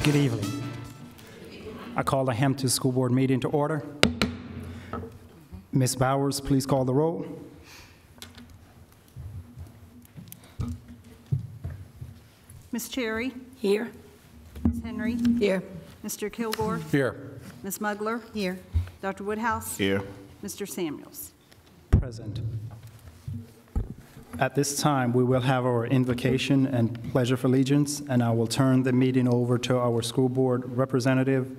Good evening. I call the Hampton School Board meeting to order. Ms. Bowers, please call the roll. Ms. Cherry? Here. Ms. Henry? Here. Mr. Kilgore? Here. Ms. Mugler? Here. Dr. Woodhouse? Here. Mr. Samuels? Present. At this time, we will have our invocation and pledge of allegiance, and I will turn the meeting over to our school board representative,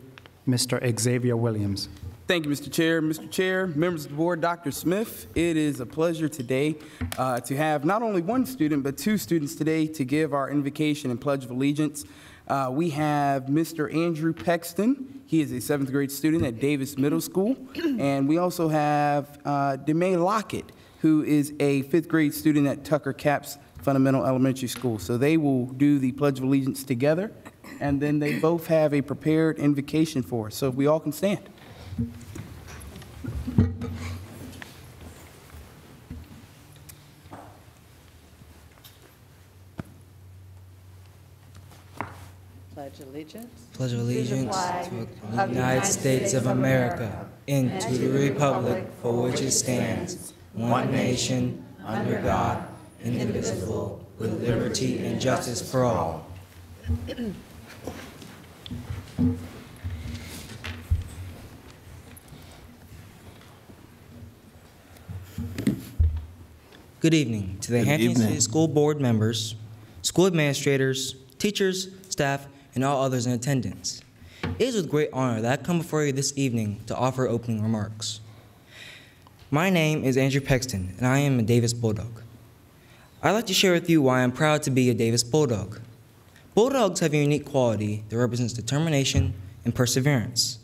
Mr. Xavier Williams. Thank you, Mr. Chair. Mr. Chair, members of the board, Dr. Smith, it is a pleasure today to have not only one student, but two students today to give our invocation and pledge of allegiance. We have Mr. Andrew Pexton. He is a 7th grade student at Davis Middle School. And we also have Demay Lockett, who is a 5th grade student at Tucker Capps Fundamental Elementary School. So they will do the Pledge of Allegiance together, and then they both have a prepared invocation for us. So if we all can stand. Pledge allegiance. Pledge allegiance to the United States of America and to the republic for which it stands, one nation, under God, indivisible, with liberty and justice for all. Good evening to the Hampton City School Board members, school administrators, teachers, staff, and all others in attendance. It is with great honor that I come before you this evening to offer opening remarks. My name is Andrew Pexton, and I am a Davis Bulldog. I'd like to share with you why I'm proud to be a Davis Bulldog. Bulldogs have a unique quality that represents determination and perseverance.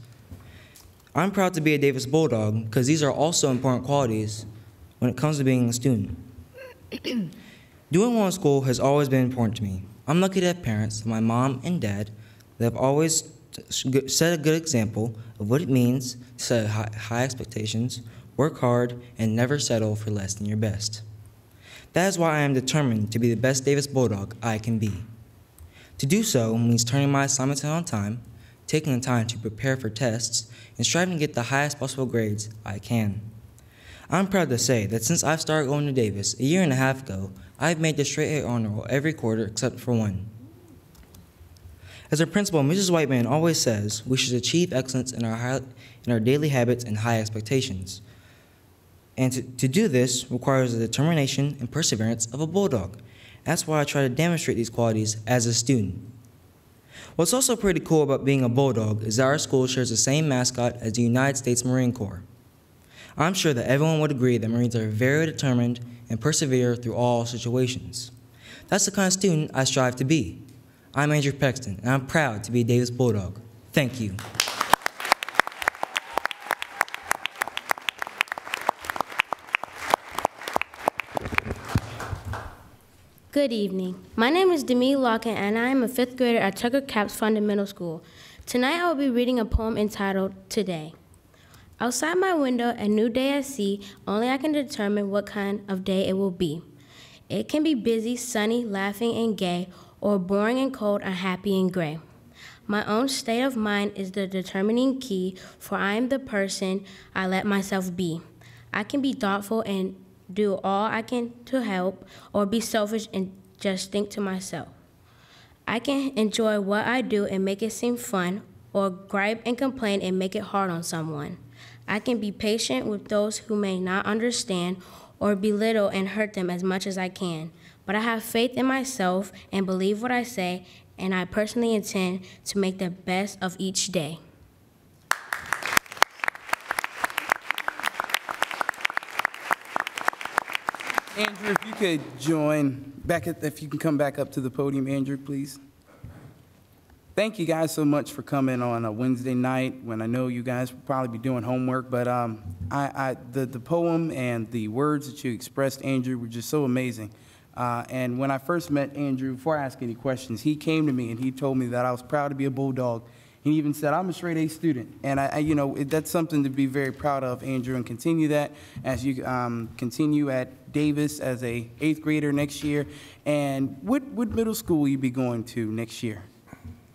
I'm proud to be a Davis Bulldog because these are also important qualities when it comes to being a student. Doing well in school has always been important to me. I'm lucky to have parents, my mom and dad, that have always set a good example of what it means to set high expectations, work hard, and never settle for less than your best. That is why I am determined to be the best Davis Bulldog I can be. To do so means turning my assignments in on time, taking the time to prepare for tests, and striving to get the highest possible grades I can. I'm proud to say that since I've started going to Davis a year and a half ago, I've made the straight A honor roll every quarter except for one. As our principal, Mrs. Whiteman, always says, we should achieve excellence in our daily habits and high expectations. And to do this requires the determination and perseverance of a Bulldog. That's why I try to demonstrate these qualities as a student. What's also pretty cool about being a Bulldog is that our school shares the same mascot as the United States Marine Corps. I'm sure that everyone would agree that Marines are very determined and persevere through all situations. That's the kind of student I strive to be. I'm Andrew Pexton, and I'm proud to be a Davis Bulldog. Thank you. Good evening. My name is Demay Lockett, and I am a 5th grader at Tucker Capps Fundamental School. Tonight I will be reading a poem entitled Today. Outside my window, a new day I see, only I can determine what kind of day it will be. It can be busy, sunny, laughing, and gay, or boring and cold, unhappy and gray. My own state of mind is the determining key, for I am the person I let myself be. I can be thoughtful and do all I can to help, or be selfish and just think to myself. I can enjoy what I do and make it seem fun, or gripe and complain and make it hard on someone. I can be patient with those who may not understand, or belittle and hurt them as much as I can. But I have faith in myself and believe what I say, and I personally intend to make the best of each day. Andrew, if you could join back if you can come back up to the podium, Andrew, please. Thank you guys so much for coming on a Wednesday night when I know you guys will probably be doing homework, but the poem and the words that you expressed, Andrew, were just so amazing. And when I first met Andrew, before I ask any questions, he came to me and he told me that I was proud to be a Bulldog. He even said, I'm a straight A student. And that's something to be very proud of, Andrew, and continue that as you continue at Davis as a 8th grader next year. And what middle school will you be going to next year?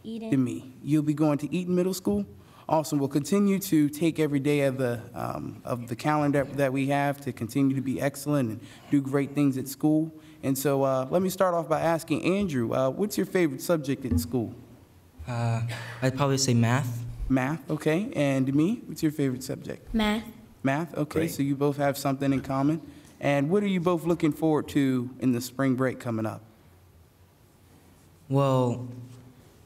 Eden. Demi. You'll be going to Eaton Middle School. Awesome. We'll continue to take every day of the calendar that we have to continue to be excellent and do great things at school. And so let me start off by asking Andrew, what's your favorite subject at school? I'd probably say math. Math, okay. And Demi, what's your favorite subject? Math. Math, okay. Great. So you both have something in common. And what are you both looking forward to in the spring break coming up? Well,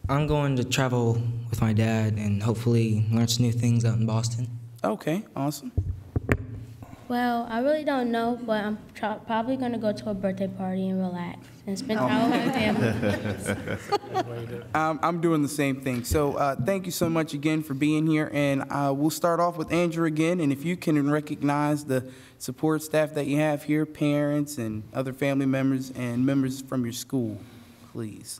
I'm going to travel with my dad and hopefully learn some new things out in Boston. Okay, awesome. Well, I really don't know, but I'm probably going to go to a birthday party and relax and spend time with my family. I'm doing the same thing. So thank you so much again for being here. And we'll start off with Andrew again. And if you can recognize the support staff that you have here, parents and other family members and members from your school, please.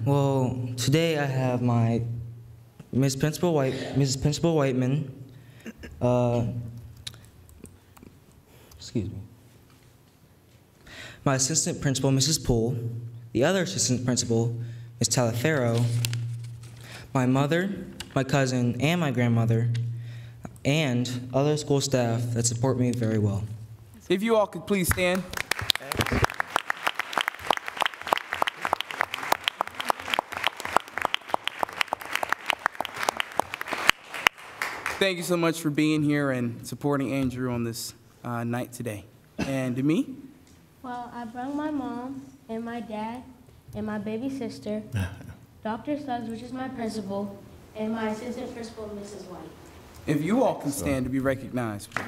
Well, today I have my Mrs. Principal Whiteman, excuse me, my assistant principal, Mrs. Poole, the other assistant principal, Ms. Talafero, my mother, my cousin, and my grandmother, and other school staff that support me very well. If you all could please stand. Thank you so much for being here and supporting Andrew on this night today. And Demi? Well, I brought my mom and my dad and my baby sister, Dr. Suggs, which is my principal, and my assistant principal, Mrs. White. If you all can stand to be recognized, please.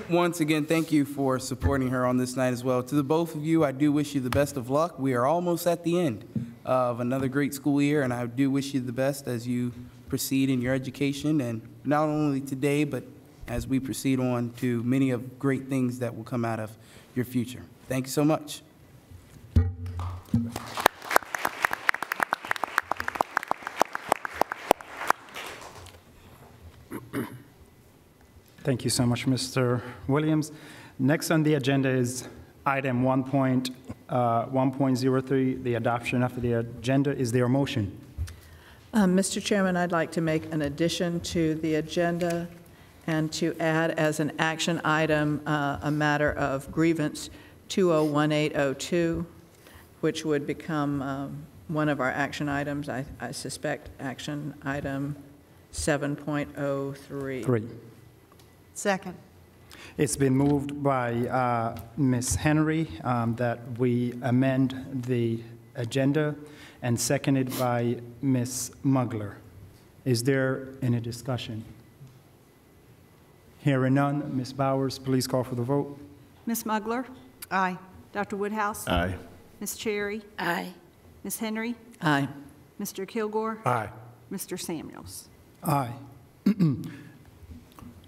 Once again, thank you for supporting her on this night as well. To the both of you, I do wish you the best of luck. We are almost at the end of another great school year, and I do wish you the best as you proceed in your education, and not only today, but as we proceed on to many of great things that will come out of your future. Thank you so much. Thank you so much, Mr. Williams. Next on the agenda is item 1.03, the adoption of the agenda. Is there a motion? Mr. Chairman, I'd like to make an addition to the agenda and to add as an action item a matter of grievance 201802, which would become one of our action items. I suspect action item 7.03. 3. Second. It's been moved by Ms. Henry that we amend the agenda, and seconded by Ms. Mugler. Is there any discussion? Hearing none, Ms. Bowers, please call for the vote. Ms. Mugler? Aye. Dr. Woodhouse? Aye. Ms. Cherry? Aye. Ms. Henry? Aye. Mr. Kilgore? Aye. Mr. Samuels? Aye.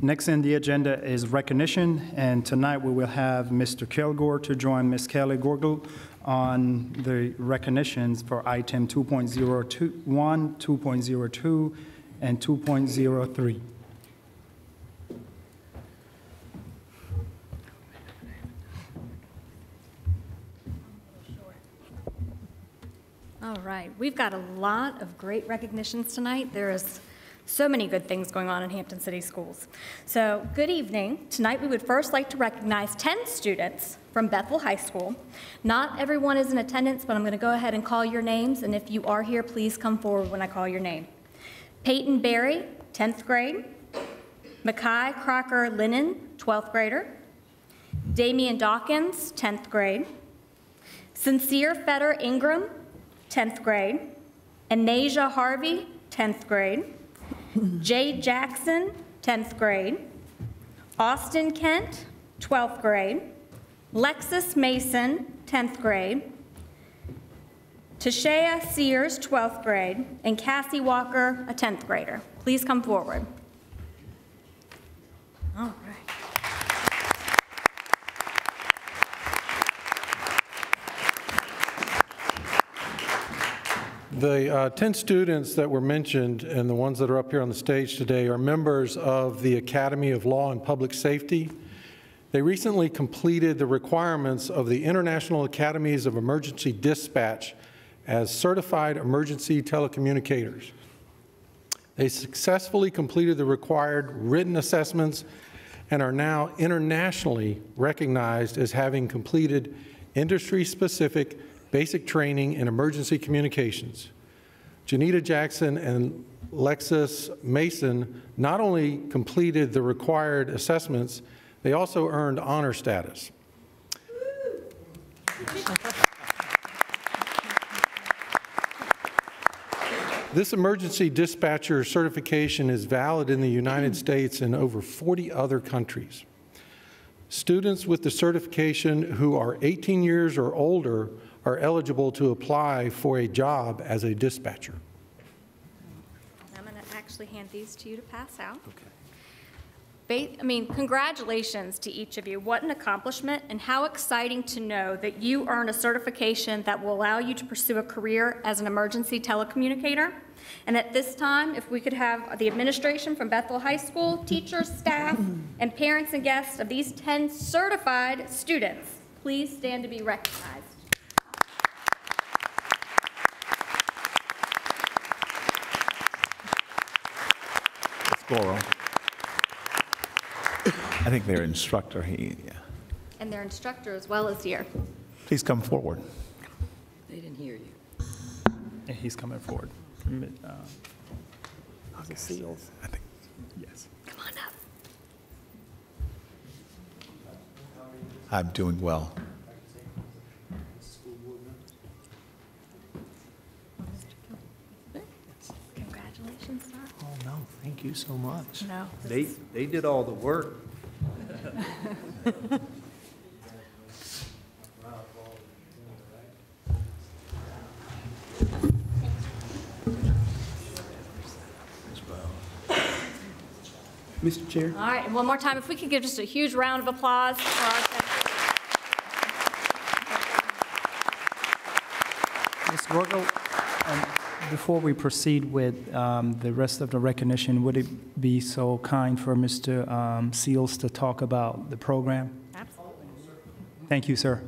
Next on the agenda is recognition, and tonight we will have Mr. Kilgore to join Ms. Kelly Gorgel on the recognitions for item 2.01, 2.02, and 2.03. All right, we've got a lot of great recognitions tonight. There is so many good things going on in Hampton City Schools. So, good evening. Tonight we would first like to recognize 10 students from Bethel High School. Not everyone is in attendance, but I'm going to go ahead and call your names, and if you are here, please come forward when I call your name. Peyton Berry, 10th grade. Mackay Crocker Lennon, 12th grader. Damian Dawkins, 10th grade. Sincere Fetter Ingram, 10th grade. Anasia Harvey, 10th grade. Jade Jackson, 10th grade. Austin Kent, 12th grade. Lexus Mason, 10th grade. Tashea Sears, 12th grade. And Cassie Walker, a 10th grader. Please come forward. All right. The 10 students that were mentioned and the ones that are up here on the stage today are members of the Academy of Law and Public Safety. They recently completed the requirements of the International Academies of Emergency Dispatch as certified emergency telecommunicators. They successfully completed the required written assessments and are now internationally recognized as having completed industry-specific basic training in emergency communications. Janita Jackson and Lexus Mason not only completed the required assessments, they also earned honor status. This emergency dispatcher certification is valid in the United States and over 40 other countries. Students with the certification who are 18 years or older are eligible to apply for a job as a dispatcher. I'm going to actually hand these to you to pass out. Okay. Congratulations to each of you. What an accomplishment, and how exciting to know that you earned a certification that will allow you to pursue a career as an emergency telecommunicator. And at this time, if we could have the administration from Bethel High School, teachers, staff, and parents and guests of these 10 certified students, please stand to be recognized. Let's go around. I think their instructor, And their instructor as well is here. Please come forward. They didn't hear you. And he's coming forward. Seals. I think. Yes. Come on up. I'm doing well. Congratulations, sir. Oh, no, thank you so much. No, They did all the work. Mr. Chair? All right, and one more time, if we could give just a huge round of applause for our Ms. Gorgel, before we proceed with the rest of the recognition, would it be so kind for Mr. Seals to talk about the program? Absolutely. Thank you, sir.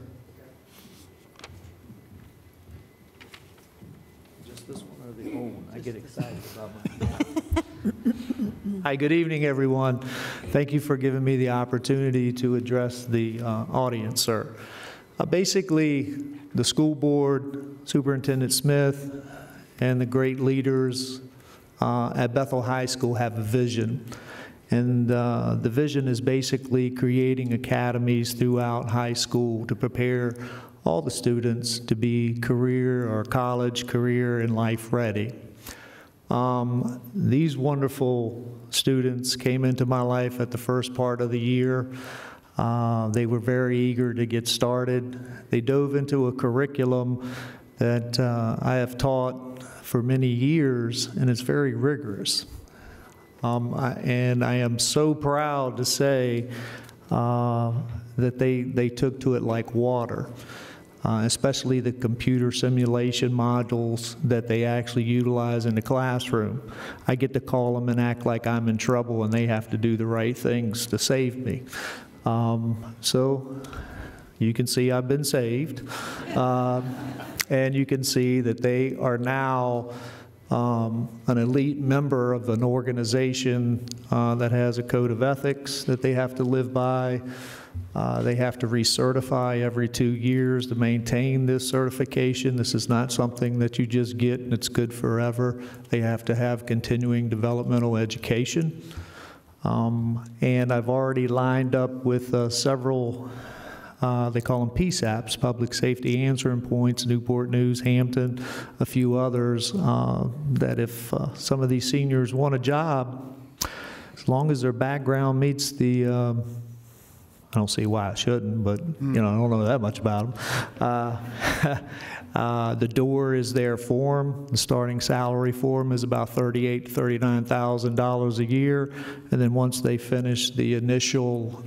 Just this one or the own? I get excited about my. Hi, good evening, everyone. Thank you for giving me the opportunity to address the audience, sir. Basically, the school board, Superintendent Smith, and the great leaders at Bethel High School have a vision. And the vision is basically creating academies throughout high school to prepare all the students to be career or college, career, and life ready. These wonderful students came into my life at the first part of the year. They were very eager to get started. They dove into a curriculum that I have taught for many years, and it's very rigorous. And I am so proud to say that they took to it like water. Especially the computer simulation modules that they actually utilize in the classroom. I get to call them and act like I'm in trouble, and they have to do the right things to save me. So you can see I've been saved. And you can see that they are now an elite member of an organization that has a code of ethics that they have to live by. They have to recertify every 2 years to maintain this certification. This is not something that you just get and it's good forever. They have to have continuing developmental education. And I've already lined up with several, they call them PSAPs, Public Safety Answering Points, Newport News, Hampton, a few others, that if some of these seniors want a job, as long as their background meets the I don't see why I shouldn't, but you know, I don't know that much about them. The door is their form. The starting salary for them is about $38,000 to $39,000 a year, and then once they finish the initial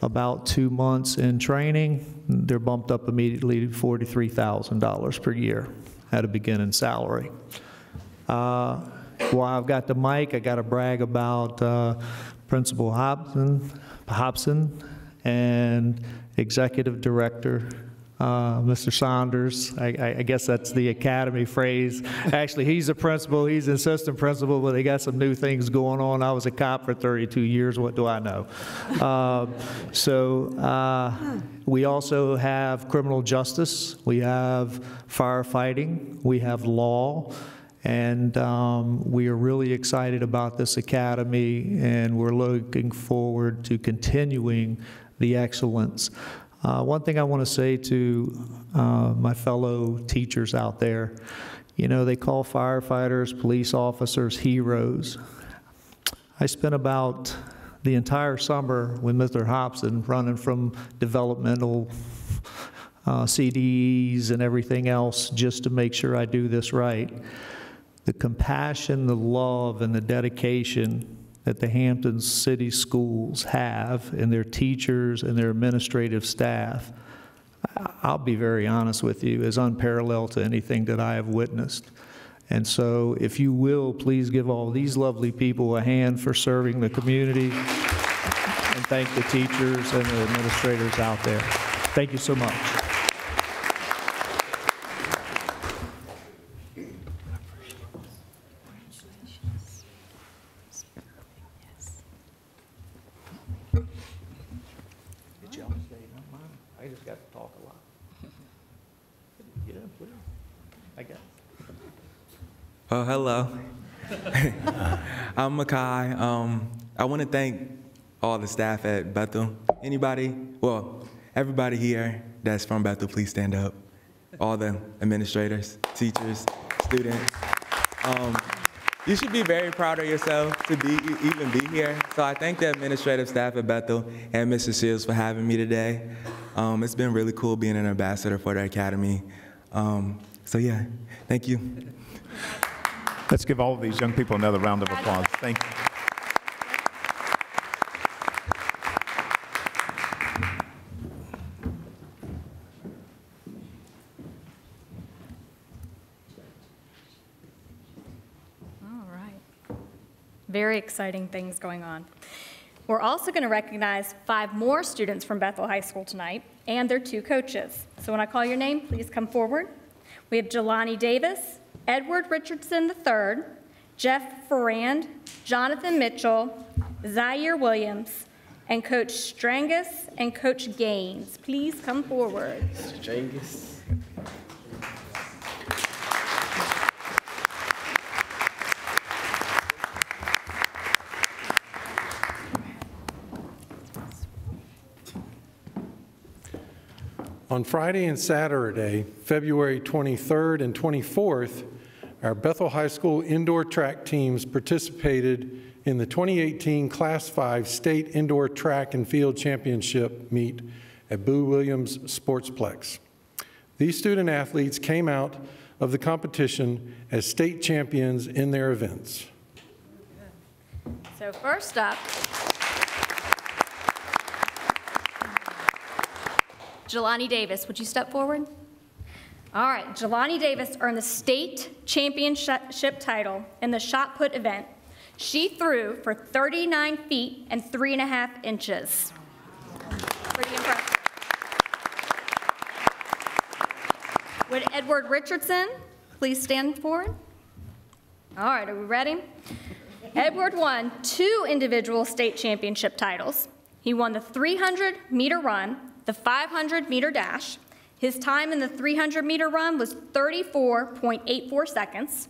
about 2 months in training, they're bumped up immediately to $43,000 per year at a beginning salary. While I've got the mic, I got to brag about Principal Hobson, and Executive Director, Mr. Saunders. I guess that's the academy phrase. Actually, he's a principal, he's an assistant principal, but they got some new things going on. I was a cop for 32 years, what do I know? We also have criminal justice, we have firefighting, we have law, and we are really excited about this academy, and we're looking forward to continuing the excellence. One thing I want to say to my fellow teachers out there, you know, they call firefighters, police officers heroes. I spent about the entire summer with Mr. Hobson running from developmental CDEs and everything else just to make sure I do this right. The compassion, the love, and the dedication that the Hampton City Schools have and their teachers and their administrative staff, I'll be very honest with you, is unparalleled to anything that I have witnessed. And so if you will, please give all these lovely people a hand for serving the community, and thank the teachers and the administrators out there. Thank you so much. I just got to talk a lot. Get in, please. I guess. Oh, hello. I'm Makai. I want to thank all the staff at Bethel. Everybody here that's from Bethel, please stand up. All the administrators, teachers, students. You should be very proud of yourself to even be here. So I thank the administrative staff at Bethel and Mr. Shields for having me today. It's been really cool being an ambassador for the academy. So yeah, thank you. Let's give all of these young people another round of applause. Thank you. All right. Very exciting things going on. We're also going to recognize 5 more students from Bethel High School tonight and their 2 coaches. So when I call your name, please come forward. We have Jelani Davis, Edward Richardson III, Jeff Ferrand, Jonathan Mitchell, Zaire Williams, and Coach Strangus and Coach Gaines. Please come forward. Strangus. On Friday and Saturday, February 23rd and 24th, our Bethel High School indoor track teams participated in the 2018 Class 5 State Indoor Track and Field Championship meet at Boo Williams Sportsplex. These student athletes came out of the competition as state champions in their events. So first up, Jelani Davis, would you step forward? All right, Jelani Davis earned the state championship title in the shot put event. She threw for 39 feet and 3.5 inches. Pretty impressive. Would Edward Richardson please stand forward? All right, are we ready? Edward won 2 individual state championship titles. He won the 300-meter run, the 500-meter dash. His time in the 300-meter run was 34.84 seconds.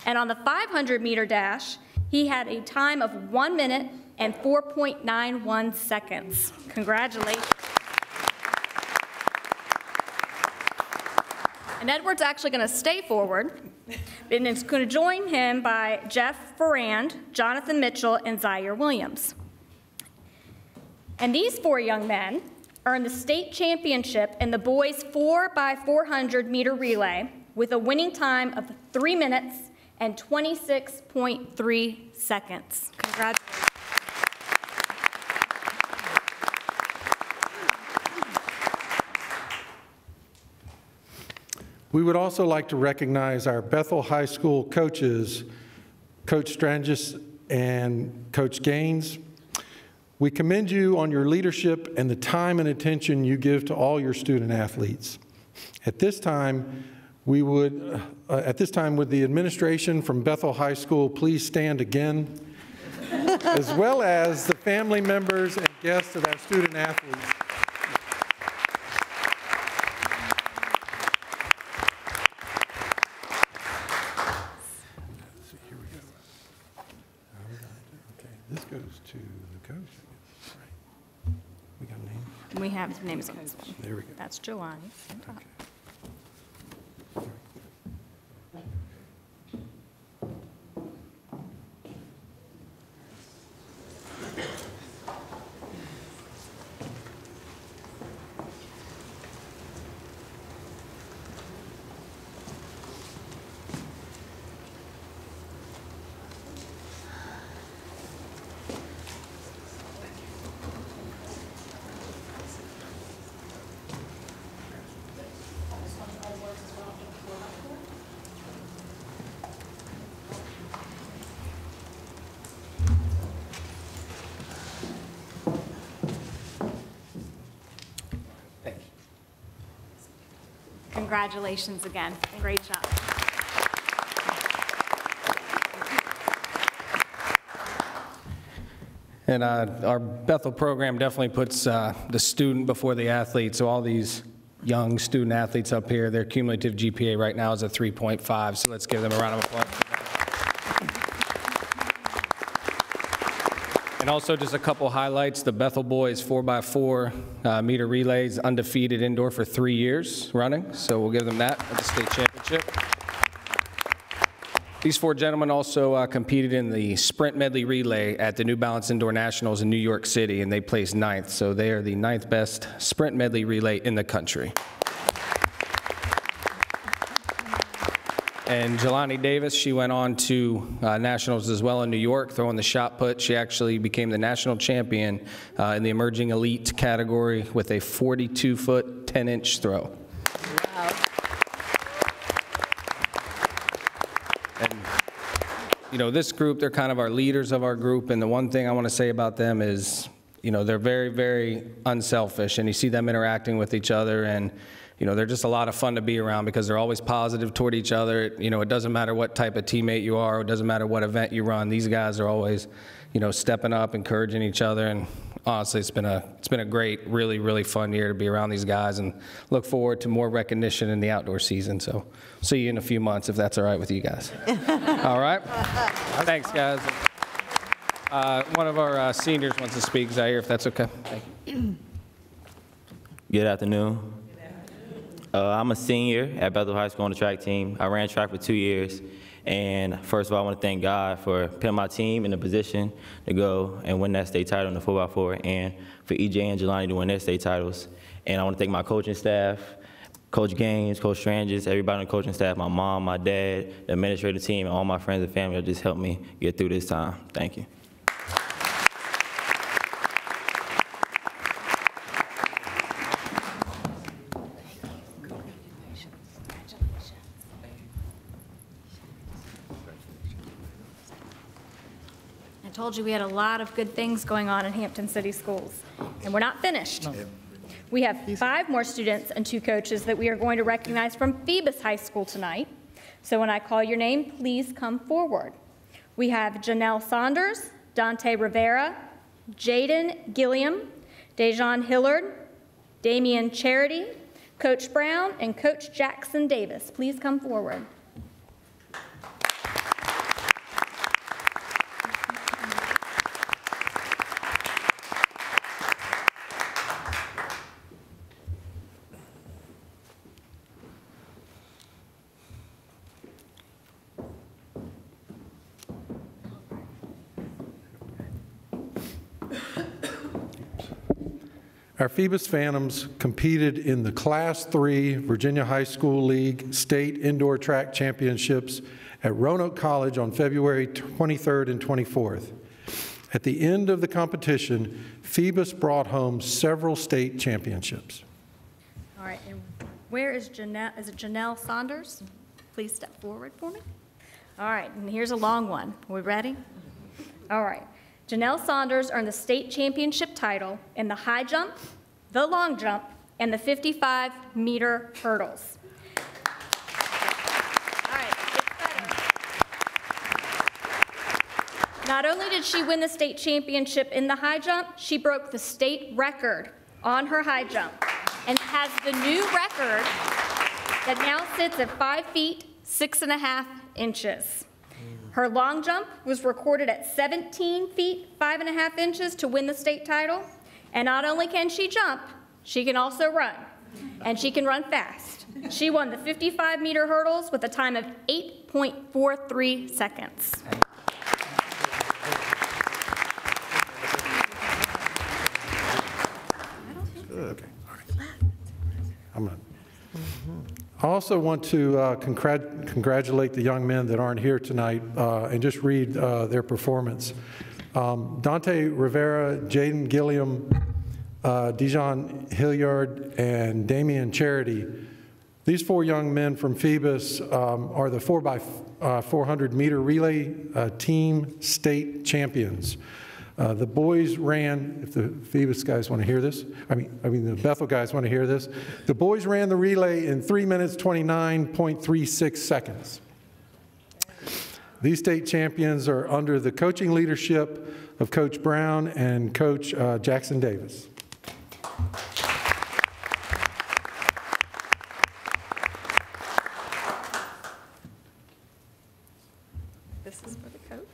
And on the 500-meter dash, he had a time of 1 minute and 4.91 seconds. Congratulations. And Edward's actually going to stay forward, and it's going to join him by Jeff Ferrand, Jonathan Mitchell, and Zaire Williams. And these 4 young men earned the state championship in the boys 4x400 meter relay with a winning time of 3 minutes and 26.3 seconds. Congratulations. We would also like to recognize our Bethel High School coaches, Coach Strangus and Coach Gaines. We commend you on your leadership and the time and attention you give to all your student athletes. At this time, would the administration from Bethel High School please stand again, as well as the family members and guests of our student athletes. Here we go. Okay, this goes to the coach. Right. We got a name? We have names on this one. There we go. That's Jelani. Okay. Congratulations again. Great job. And our Bethel program definitely puts the student before the athlete. So all these young student athletes up here, their cumulative GPA right now is a 3.5. So let's give them a round of applause. And also just a couple highlights. The Bethel boys 4x4 meter relays, undefeated indoor for 3 years running. So we'll give them that at the state championship. These 4 gentlemen also competed in the sprint medley relay at the New Balance Indoor Nationals in New York City, and they placed 9th. So they are the 9th best sprint medley relay in the country. And Jelani Davis, she went on to nationals as well in New York, throwing the shot put. She actually became the national champion in the emerging elite category with a 42-foot, 10-inch throw. Wow. And, you know, this group, they're kind of our leaders of our group, and the one thing I want to say about them is, you know, they're very, very unselfish, and you see them interacting with each other, and you know, they're just a lot of fun to be around because they're always positive toward each other. You know, it doesn't matter what type of teammate you are, it doesn't matter what event you run. These guys are always, you know, stepping up, encouraging each other, and honestly, it's been a great, really, really fun year to be around these guys, and look forward to more recognition in the outdoor season. So, see you in a few months if that's all right with you guys. All right. Thanks, guys. One of our seniors wants to speak, Zaire, if that's okay. Thank you. Good afternoon. I'm a senior at Bethel High School on the track team. I ran track for 2 years. And first of all, I want to thank God for putting my team in a position to go and win that state title in the 4x4, and for EJ and Jelani to win their state titles. And I want to thank my coaching staff, Coach Gaines, Coach Strangis, everybody on the coaching staff, my mom, my dad, the administrative team, and all my friends and family that just helped me get through this time. Thank you. I told you we had a lot of good things going on in Hampton City Schools, and we're not finished. We have 5 more students and 2 coaches that we are going to recognize from Phoebus High School tonight. So when I call your name, please come forward. We have Janelle Saunders, Dante Rivera, Jaden Gilliam, Dejan Hillard, Damian Charity, Coach Brown, and Coach Jackson Davis. Please come forward. Our Phoebus Phantoms competed in the Class 3 Virginia High School League State Indoor Track Championships at Roanoke College on February 23rd and 24th. At the end of the competition, Phoebus brought home several state championships. All right, and where is Janelle? Is it Janelle Saunders? Please step forward for me. All right, and here's a long one. Are we ready? All right. Janelle Saunders earned the state championship title in the high jump, the long jump, and the 55-meter hurdles. All right, it's better. Not only did she win the state championship in the high jump, she broke the state record on her high jump and has the new record that now sits at 5 feet, 6.5 inches. Her long jump was recorded at 17 feet, 5.5 inches to win the state title. And not only can she jump, she can also run, and she can run fast. She won the 55-meter hurdles with a time of 8.43 seconds. Okay. I also want to congratulate the young men that aren't here tonight and just read their performance. Dante Rivera, Jaden Gilliam, Dijon Hilliard, and Damian Charity. These 4 young men from Phoebus are the 4x400 meter relay team state champions. The boys ran, if the Phoebus guys want to hear this, I mean the Bethel guys want to hear this, the boys ran the relay in 3 minutes, 29.36 seconds. These state champions are under the coaching leadership of Coach Brown and Coach Jackson Davis. This is for the coach.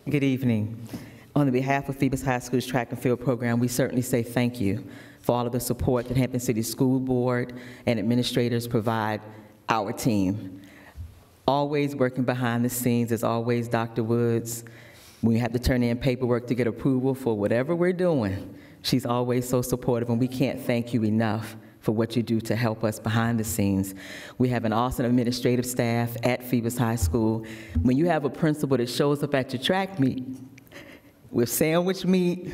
Good evening. On the behalf of Phoebus High School's track and field program, we certainly say thank you for all of the support that Hampton City School Board and administrators provide our team. Always working behind the scenes is always Dr. Woods. We have to turn in paperwork to get approval for whatever we're doing. She's always so supportive, and we can't thank you enough for what you do to help us behind the scenes. We have an awesome administrative staff at Phoebus High School. When you have a principal that shows up at your track meet with sandwich meat,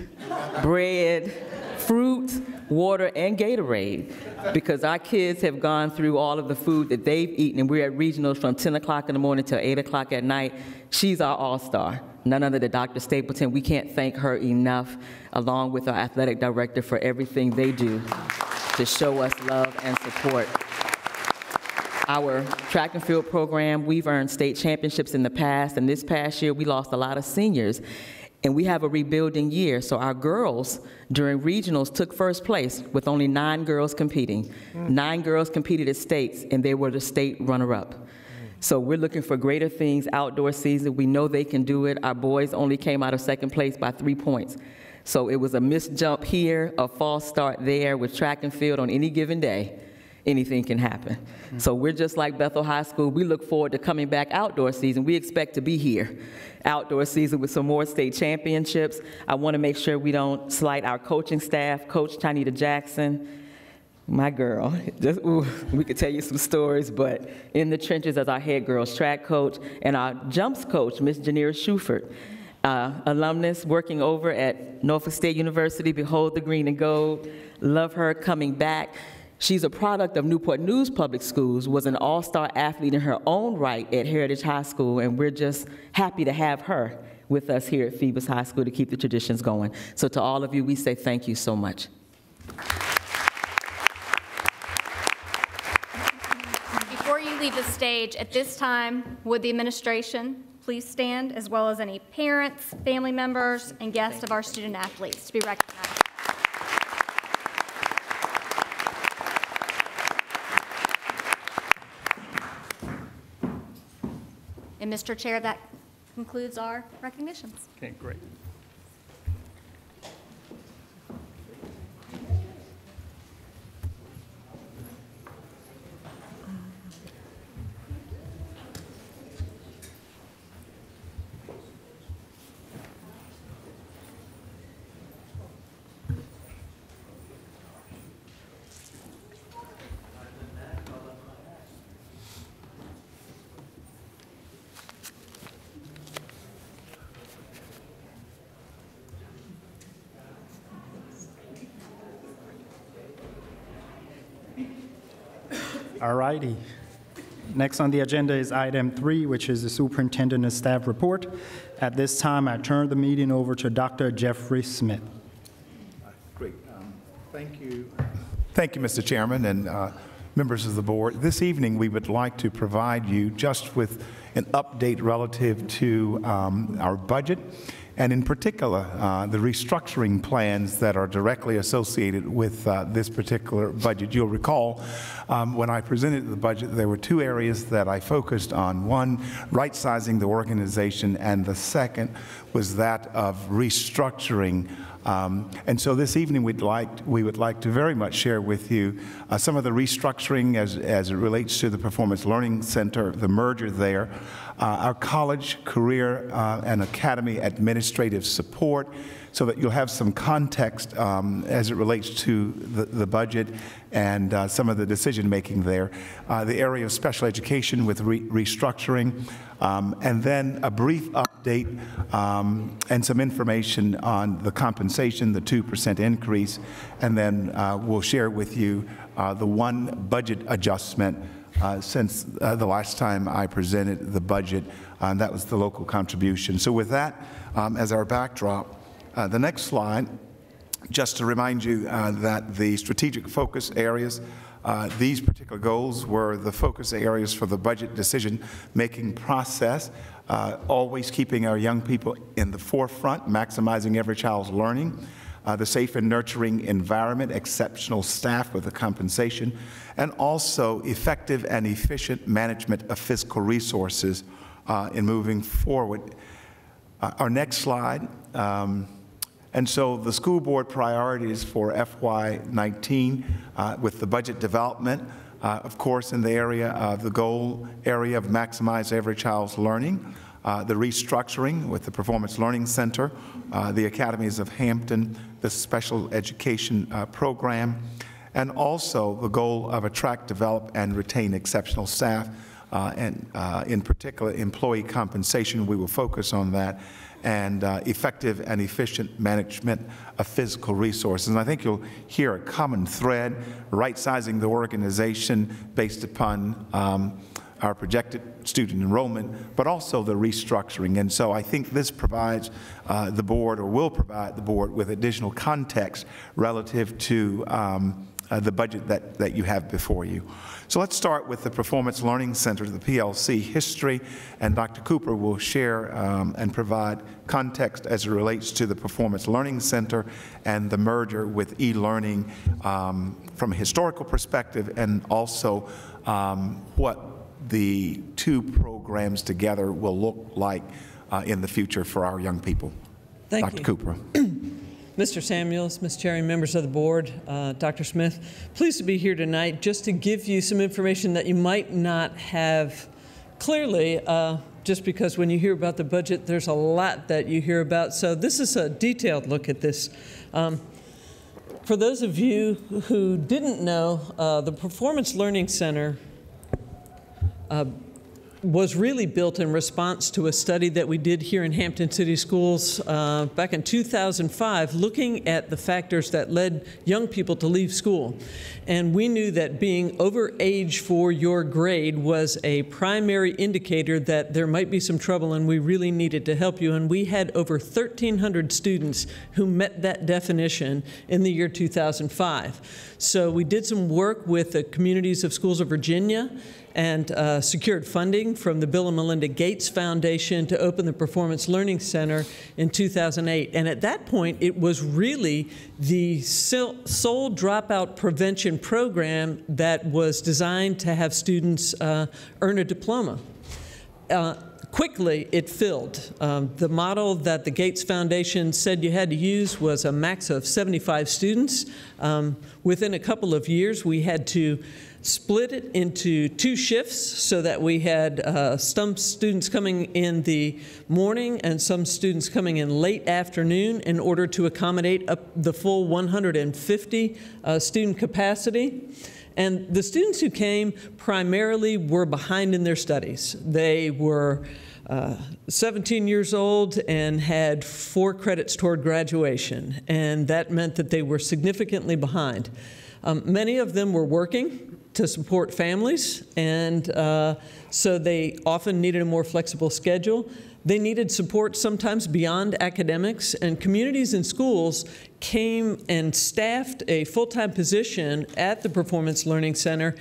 bread, fruit, water, and Gatorade, because our kids have gone through all of the food that they've eaten, and we're at regionals from 10 o'clock in the morning till 8 o'clock at night. She's our all-star. None other than Dr. Stapleton. We can't thank her enough, along with our athletic director, for everything they do to show us love and support. Our track and field program, we've earned state championships in the past, and this past year we lost a lot of seniors. And we have a rebuilding year, so our girls during regionals took first place with only 9 girls competing. 9 girls competed at states, and they were the state runner-up. So we're looking for greater things outdoor season. We know they can do it. Our boys only came out of second place by 3 points. So it was a missed jump here, a false start there. With track and field on any given day, anything can happen. So we're just like Bethel High School. We look forward to coming back outdoor season. We expect to be here outdoor season with some more state championships. I want to make sure we don't slight our coaching staff. Coach Chinita Jackson, my girl, we could tell you some stories, but in the trenches as our head girls track coach, and our jumps coach, Miss Janira Schufert, alumnus working over at Norfolk State University. Behold the green and gold. Love her coming back. She's a product of Newport News Public Schools, was an all-star athlete in her own right at Heritage High School, and we're just happy to have her with us here at Phoebus High School to keep the traditions going. So to all of you, we say thank you so much. Before you leave the stage, at this time, would the administration please stand, as well as any parents, family members, and guests of our student athletes to be recognized. And Mr. Chair, that concludes our recognitions. Okay, great. All righty. Next on the agenda is item 3, which is the superintendent and staff report. At this time, I turn the meeting over to Dr. Jeffrey Smith. Great. Thank you. Thank you, Mr. Chairman and members of the board. This evening, we would like to provide you just with an update relative to our budget, and in particular, the restructuring plans that are directly associated with this particular budget. You'll recall when I presented the budget, there were 2 areas that I focused on. One, right-sizing the organization, and the second was that of restructuring. And so this evening we would like to very much share with you some of the restructuring as it relates to the Performance Learning Center, the merger there, our college, career, and academy administrative support, so that you'll have some context as it relates to the budget and some of the decision-making there. The area of special education with restructuring, and then a brief update and some information on the compensation, the 2% increase, and then we'll share with you the one budget adjustment since the last time I presented the budget, and that was the local contribution. So with that as our backdrop, the next slide, just to remind you that the strategic focus areas, these particular goals were the focus areas for the budget decision-making process, always keeping our young people in the forefront, maximizing every child's learning, the safe and nurturing environment, exceptional staff with the compensation, and also effective and efficient management of fiscal resources in moving forward. Our next slide. And so the school board priorities for FY19 with the budget development, of course, in the area of the goal area of maximize every child's learning, the restructuring with the Performance Learning Center, the academies of Hampton, the special education program, and also the goal of attract, develop, and retain exceptional staff, and in particular employee compensation. We will focus on that, and effective and efficient management of physical resources. And I think you'll hear a common thread, right-sizing the organization based upon our projected student enrollment, but also the restructuring. And so I think this provides the board, or will provide the board, with additional context relative to the budget that you have before you. So let's start with the Performance Learning Center, the PLC history, and Dr. Cooper will share and provide context as it relates to the Performance Learning Center and the merger with e-learning from a historical perspective, and also what the 2 programs together will look like in the future for our young people. Thank Dr. you. Cooper. Mr. Samuels, Ms. Cherry, members of the board, Dr. Smith, pleased to be here tonight just to give you some information that you might not have clearly, just because when you hear about the budget, there's a lot that you hear about. So this is a detailed look at this. For those of you who didn't know, the Performance Learning Center was really built in response to a study that we did here in Hampton City Schools back in 2005, looking at the factors that led young people to leave school. And we knew that being over age for your grade was a primary indicator that there might be some trouble and we really needed to help you. And we had over 1,300 students who met that definition in the year 2005. So we did some work with the communities of schools of Virginia and secured funding from the Bill and Melinda Gates Foundation to open the Performance Learning Center in 2008. And at that point, it was really the sole dropout prevention program that was designed to have students earn a diploma. Quickly, it filled. The model that the Gates Foundation said you had to use was a max of 75 students. Within a couple of years, we had to split it into 2 shifts so that we had some students coming in the morning and some students coming in late afternoon in order to accommodate the full 150 student capacity. And the students who came primarily were behind in their studies. They were 17 years old and had 4 credits toward graduation, and that meant that they were significantly behind. Many of them were working to support families, and so they often needed a more flexible schedule. They needed support sometimes beyond academics, and communities and schools came and staffed a full-time position at the Performance Learning Center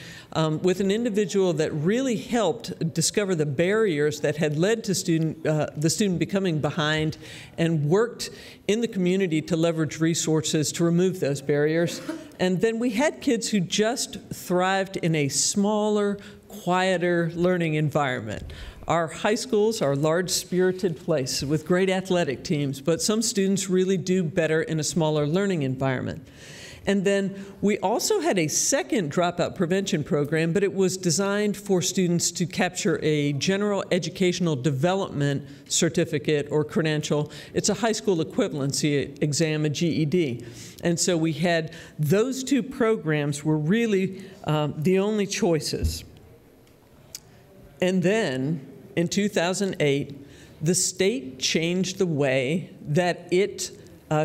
with an individual that really helped discover the barriers that had led to the student becoming behind, and worked in the community to leverage resources to remove those barriers. And then we had kids who just thrived in a smaller, quieter learning environment. Our high schools are large, spirited places with great athletic teams, but some students really do better in a smaller learning environment. And then we also had a second dropout prevention program, but it was designed for students to capture a general educational development certificate or credential. It's a high school equivalency exam, a GED. And so we had those two programs were really the only choices. And then in 2008, the state changed the way that it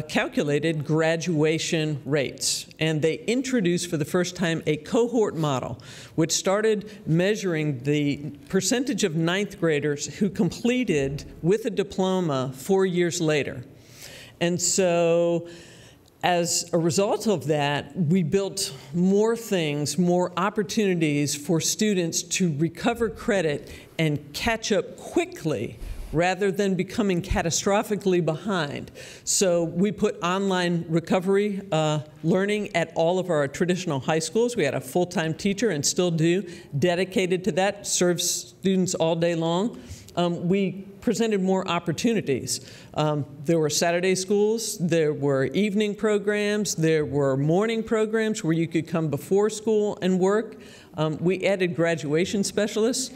calculated graduation rates. And they introduced for the first time a cohort model, which started measuring the percentage of ninth graders who completed with a diploma 4 years later. And so as a result of that, we built more things, more opportunities for students to recover credit and catch up quickly rather than becoming catastrophically behind. So we put online recovery learning at all of our traditional high schools. We had a full-time teacher, and still do, dedicated to that, serves students all day long. We presented more opportunities. There were Saturday schools, there were evening programs, there were morning programs where you could come before school and work. We added graduation specialists.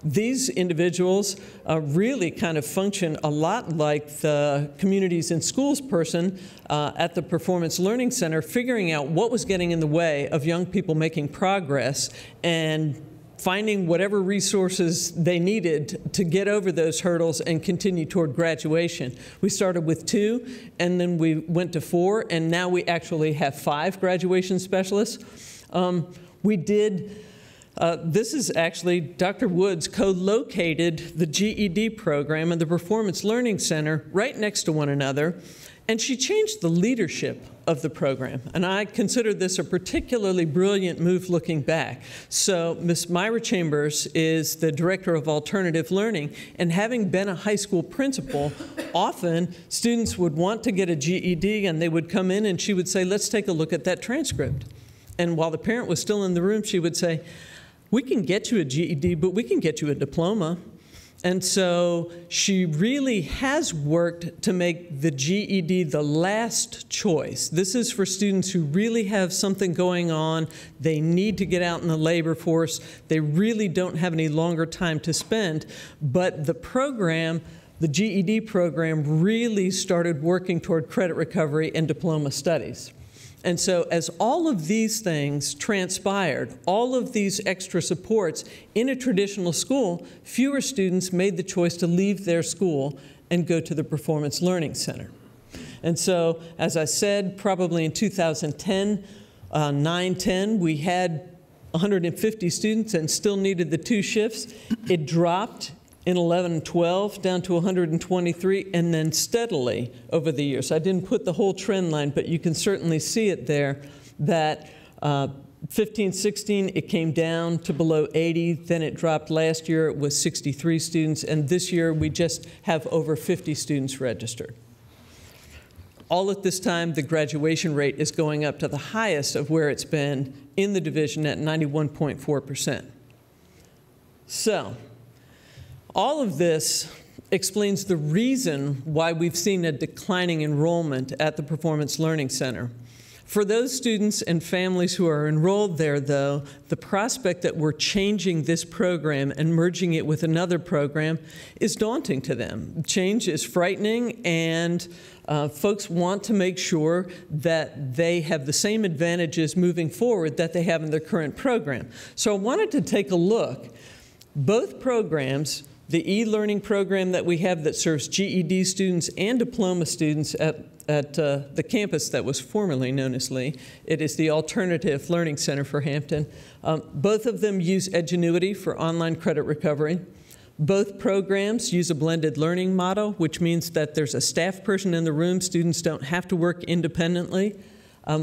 These individuals really kind of function a lot like the communities and schools person at the Performance Learning Center, figuring out what was getting in the way of young people making progress and finding whatever resources they needed to get over those hurdles and continue toward graduation. We started with 2, and then we went to 4, and now we actually have 5 graduation specialists. This is actually, Dr. Woods co-located the GED program and the Performance Learning Center right next to one another, and she changed the leadership of the program. And I consider this a particularly brilliant move looking back. So Ms. Myra Chambers is the Director of Alternative Learning, and having been a high school principal, often students would want to get a GED, and they would come in and she would say, let's take a look at that transcript. And while the parent was still in the room, she would say, we can get you a GED, but we can get you a diploma. And so she really has worked to make the GED the last choice. This is for students who really have something going on. They need to get out in the labor force. They really don't have any longer time to spend. But the program, the GED program, really started working toward credit recovery and diploma studies. And so as all of these things transpired, all of these extra supports in a traditional school, fewer students made the choice to leave their school and go to the Performance Learning Center. And so, as I said, probably in 2010, 9-10, we had 150 students and still needed the 2 shifts. It dropped in 11-12 down to 123, and then steadily over the years. I didn't put the whole trend line, but you can certainly see it there, that 15-16, it came down to below 80, then it dropped last year, it was 63 students, and this year we just have over 50 students registered. All at this time, the graduation rate is going up to the highest of where it's been in the division at 91.4%. So, all of this explains the reason why we've seen a declining enrollment at the Performance Learning Center. For those students and families who are enrolled there, though, the prospect that we're changing this program and merging it with another program is daunting to them. Change is frightening, and folks want to make sure that they have the same advantages moving forward that they have in their current program. So I wanted to take a look. Both programs The e-learning program that we have that serves GED students and diploma students at the campus that was formerly known as Lee. It is the Alternative Learning Center for Hampton. Both of them use Edgenuity for online credit recovery. Both programs use a blended learning model, which means that there's a staff person in the room. Students don't have to work independently.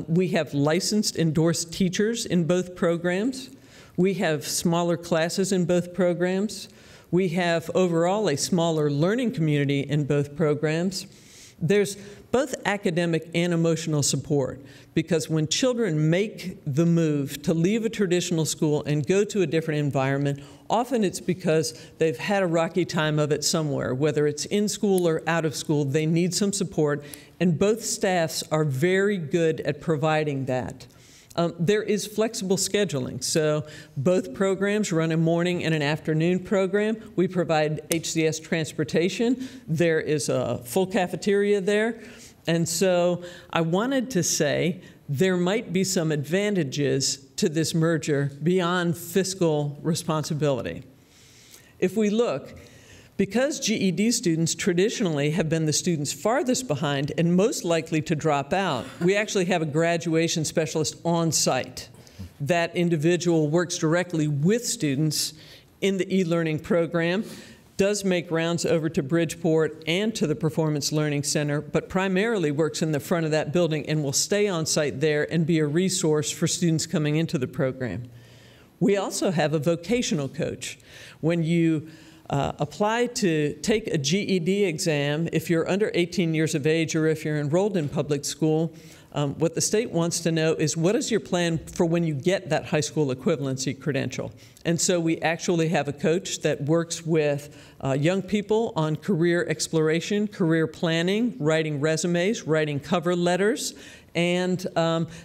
We have licensed, endorsed teachers in both programs. We have smaller classes in both programs. We have overall a smaller learning community in both programs. There's both academic and emotional support, because when children make the move to leave a traditional school and go to a different environment, often it's because they've had a rocky time of it somewhere, whether it's in school or out of school. They need some support, and both staffs are very good at providing that. There is flexible scheduling, so both programs run a morning and an afternoon program. We provide HCS transportation. There is a full cafeteria there. And so I wanted to say there might be some advantages to this merger beyond fiscal responsibility. If we look, because GED students traditionally have been the students farthest behind and most likely to drop out, we actually have a graduation specialist on site. That individual works directly with students in the e-learning program, does make rounds over to Bridgeport and to the Performance Learning Center, but primarily works in the front of that building and will stay on site there and be a resource for students coming into the program. We also have a vocational coach. When you apply to take a GED exam, if you're under 18 years of age or if you're enrolled in public school, what the state wants to know is, what is your plan for when you get that high school equivalency credential? And so we actually have a coach that works with young people on career exploration, career planning, writing resumes, writing cover letters, and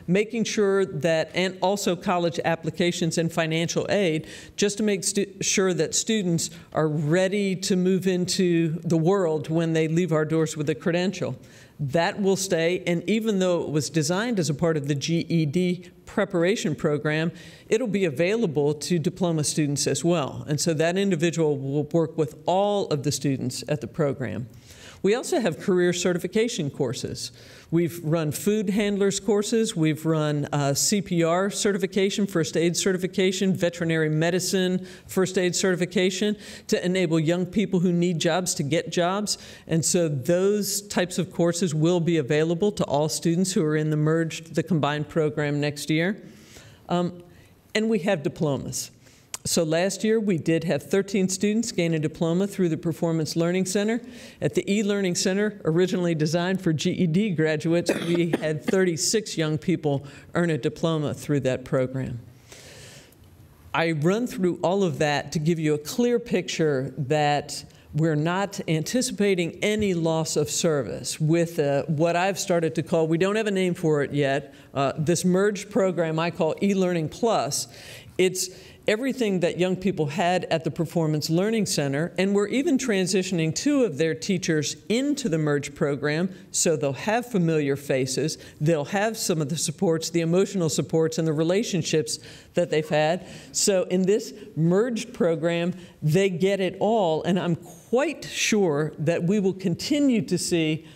making sure that, and also college applications and financial aid, just to make sure that students are ready to move into the world when they leave our doors with a credential. That will stay, and even though it was designed as a part of the GED preparation program, it'll be available to diploma students as well. And so that individual will work with all of the students at the program. We also have career certification courses. We've run food handlers courses. We've run CPR certification, first aid certification, veterinary medicine first aid certification to enable young people who need jobs to get jobs. And so those types of courses will be available to all students who are in the combined program next year. And we have diplomas. So last year, we did have 13 students gain a diploma through the Performance Learning Center. At the e-learning center, originally designed for GED graduates, we had 36 young people earn a diploma through that program. I run through all of that to give you a clear picture that we're not anticipating any loss of service with what I've started to call, we don't have a name for it yet, this merged program I call e-learning plus. It's everything that young people had at the Performance Learning Center, and we're even transitioning 2 of their teachers into the merged program, so they'll have familiar faces, they'll have some of the supports, the emotional supports, and the relationships that they've had. So in this merged program, they get it all, and I'm quite sure that we will continue to see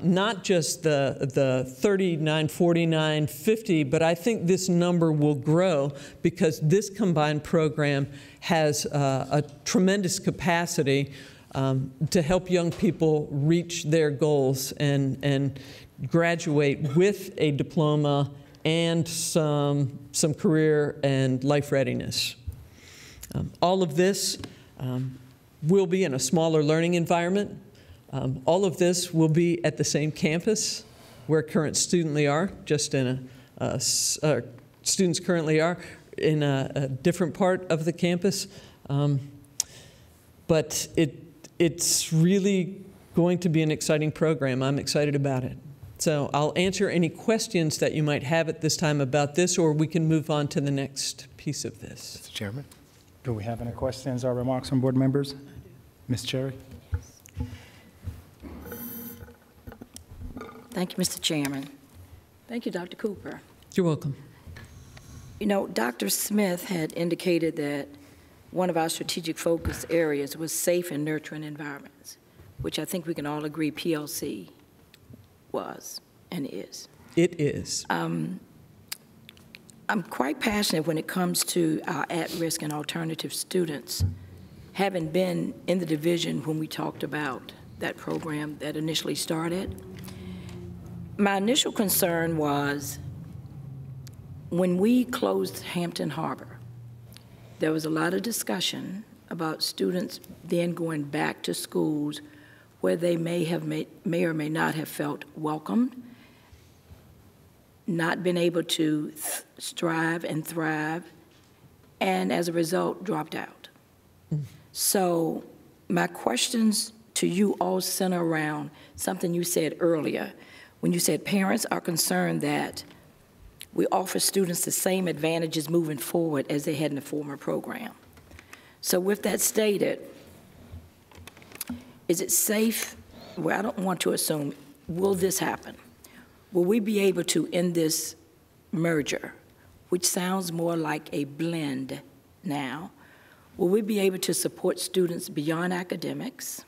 not just the 39, 49, 50, but I think this number will grow because this combined program has a tremendous capacity to help young people reach their goals and graduate with a diploma and some career and life readiness. All of this will be in a smaller learning environment. All of this will be at the same campus where current students are, just in students currently are in a different part of the campus. But it's really going to be an exciting program. I'm excited about it. So I'll answer any questions that you might have at this time about this, or we can move on to the next piece of this. Mr. Chairman. Do we have any questions or remarks from board members? Ms. Cherry? Thank you, Mr. Chairman. Thank you, Dr. Cooper. You're welcome. You know, Dr. Smith had indicated that one of our strategic focus areas was safe and nurturing environments, which I think we can all agree PLC was and is. It is. I'm quite passionate when it comes to our at-risk and alternative students, having been in the division when we talked about that program that initially started. My initial concern was when we closed Hampton Harbor, there was a lot of discussion about students then going back to schools where they may or may not have felt welcomed, not been able to strive and thrive, and as a result, dropped out. So my questions to you all center around something you said earlier, when you said parents are concerned that we offer students the same advantages moving forward as they had in the former program. So with that stated, is it safe, well, I don't want to assume, will this happen? Will we be able to, in this merger, which sounds more like a blend now, will we be able to support students beyond academics?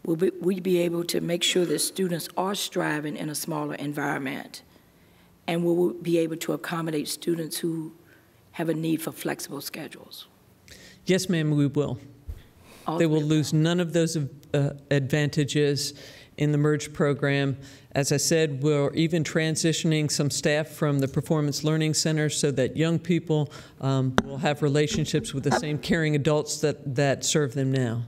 Will we be able to make sure that students are striving in a smaller environment? And will we be able to accommodate students who have a need for flexible schedules? Yes, ma'am, we will. They will lose none of those advantages in the merged program. As I said, we're even transitioning some staff from the Performance Learning Center so that young people will have relationships with the same caring adults that serve them now.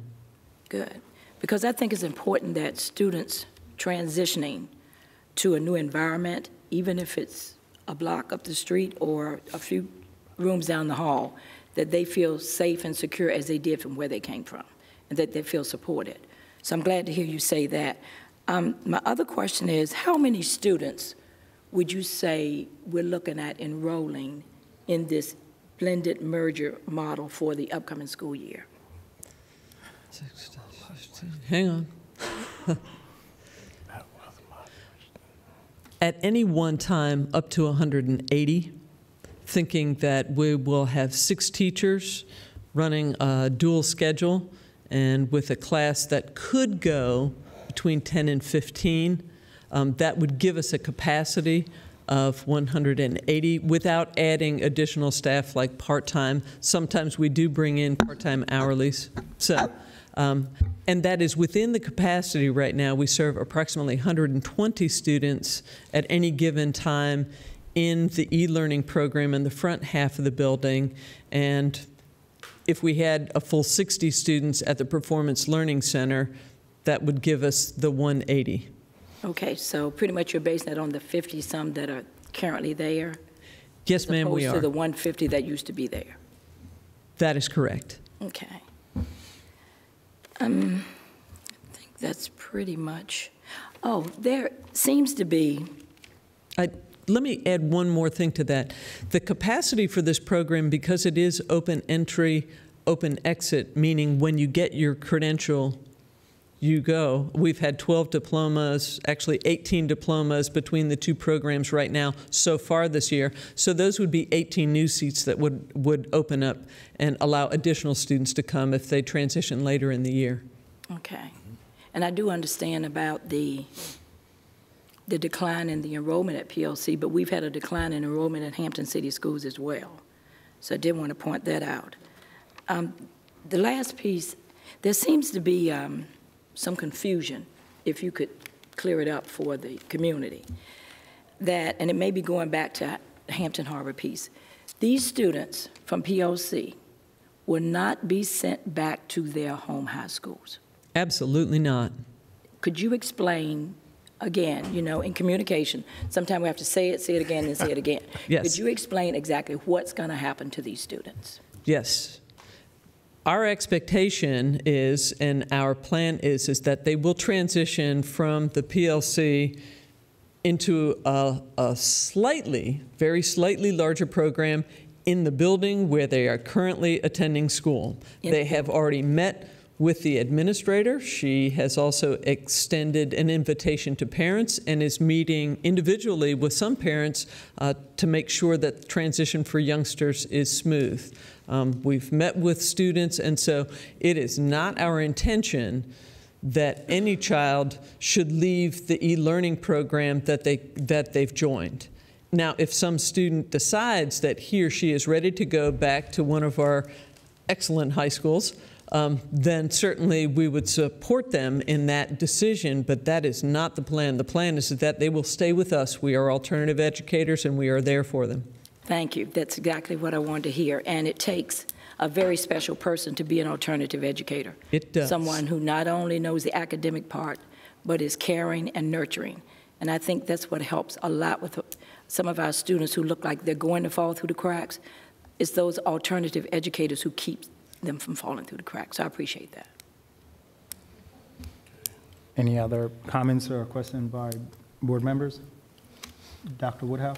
Good. Because I think it's important that students transitioning to a new environment, even if it's a block up the street or a few rooms down the hall, that they feel safe and secure as they did from where they came from, and that they feel supported. So I'm glad to hear you say that. My other question is, how many students would you say we're looking at enrolling in this blended merger model for the upcoming school year? Hang on. At any one time, up to 180, thinking that we will have 6 teachers running a dual schedule, and with a class that could go between 10 and 15, that would give us a capacity of 180 without adding additional staff like part-time. Sometimes we do bring in part-time hourlies. So, and that is within the capacity right now. We serve approximately 120 students at any given time in the e-learning program in the front half of the building. And if we had a full 60 students at the Performance Learning Center, that would give us the 180. Okay, so pretty much you're basing that on the 50-some that are currently there? Yes, ma'am, we are. As opposed to the 150 that used to be there? That is correct. Okay. I think that's pretty much, oh, there seems to be. Let me add one more thing to that. The capacity for this program, because it is open entry, open exit, meaning when you get your credential, you go. We've had 12 diplomas, actually 18 diplomas between the 2 programs right now so far this year. So those would be 18 new seats that would open up and allow additional students to come if they transition later in the year. Okay. And I do understand about the decline in the enrollment at PLC, but we've had a decline in enrollment at Hampton City Schools as well. So I did want to point that out. The last piece, there seems to be some confusion, if you could clear it up for the community, that, and it may be going back to the Hampton Harbor piece, these students from POC will not be sent back to their home high schools. Absolutely not. Could you explain, again, you know, in communication, sometimes we have to say it again, and say it again. Yes. Could you explain exactly what's going to happen to these students? Yes. Our expectation is, and our plan is that they will transition from the PLC into a slightly, very slightly larger program in the building where they are currently attending school. They have already met with the administrator. She has also extended an invitation to parents and is meeting individually with some parents to make sure that the transition for youngsters is smooth. We've met with students, and so it is not our intention that any child should leave the e-learning program that they've joined. Now, if some student decides that he or she is ready to go back to one of our excellent high schools, then certainly we would support them in that decision, but that is not the plan. The plan is that they will stay with us. We are alternative educators, and we are there for them. Thank you. That's exactly what I wanted to hear. And it takes a very special person to be an alternative educator. It does. Someone who not only knows the academic part, but is caring and nurturing. And I think that's what helps a lot with some of our students who look like they're going to fall through the cracks. It's those alternative educators who keep them from falling through the cracks. So I appreciate that. Any other comments or questions by board members? Dr. Woodhouse?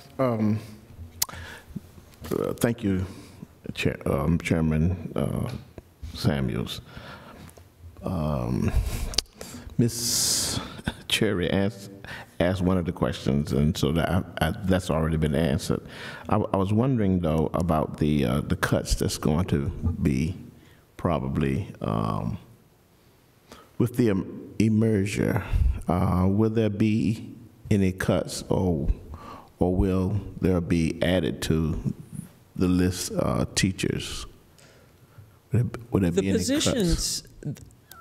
Thank you, Chairman Samuels. Ms. Cherry asked one of the questions, and so that's already been answered. I was wondering, though, about the cuts that's going to be probably with the emerger. Will there be any cuts, or will there be added to the list teachers? Would there be any cuts?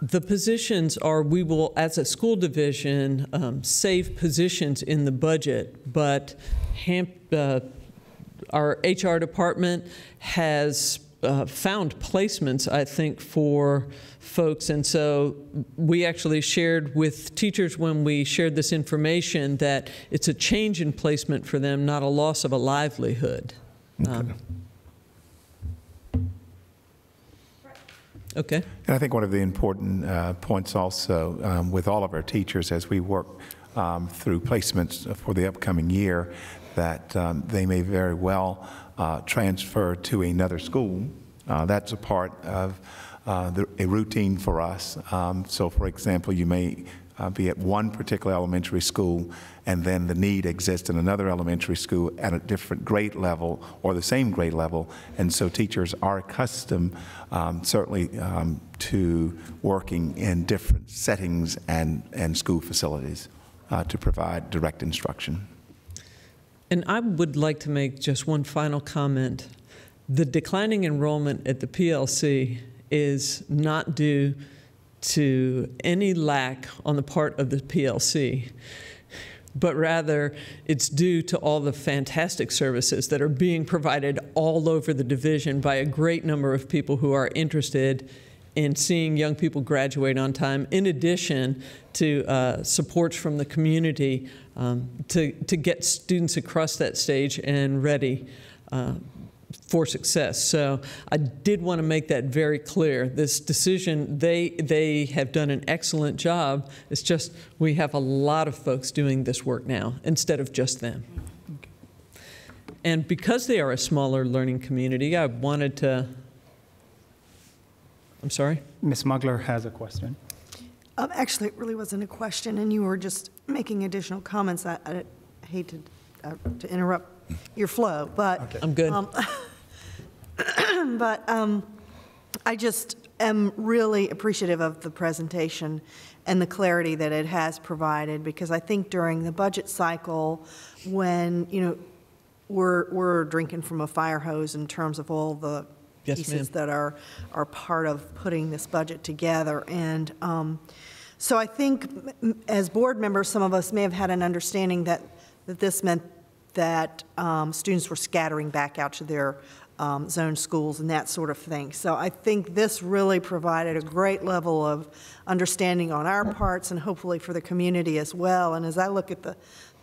The positions are, we will, as a school division, save positions in the budget, but our HR department has found placements, I think, for folks. And so we actually shared with teachers when we shared this information that it's a change in placement for them, not a loss of a livelihood. Okay. Okay. And I think one of the important points also with all of our teachers as we work through placements for the upcoming year, that they may very well transfer to another school. That's a part of a routine for us. So, for example, you may be at one particular elementary school, and then the need exists in another elementary school at a different grade level or the same grade level. And so teachers are accustomed, certainly, to working in different settings and school facilities to provide direct instruction. And I would like to make just one final comment. The declining enrollment at the PLC is not due to any lack on the part of the PLC, but rather it's due to all the fantastic services that are being provided all over the division by a great number of people who are interested in seeing young people graduate on time, in addition to supports from the community to get students across that stage and ready for success. So I did want to make that very clear. This decision, they have done an excellent job. It's just we have a lot of folks doing this work now instead of just them. And because they are a smaller learning community, I wanted to, I'm sorry? Ms. Mugler has a question. Actually, it really wasn't a question, and you were just making additional comments. I hate to interrupt your flow, but okay. I'm good. I just am really appreciative of the presentation and the clarity that it has provided, because I think during the budget cycle, when we're drinking from a fire hose in terms of all the pieces that are part of putting this budget together. And so I think as board members, some of us may have had an understanding that this meant that students were scattering back out to their zone schools and that sort of thing. So I think this really provided a great level of understanding on our parts and hopefully for the community as well. And as I look at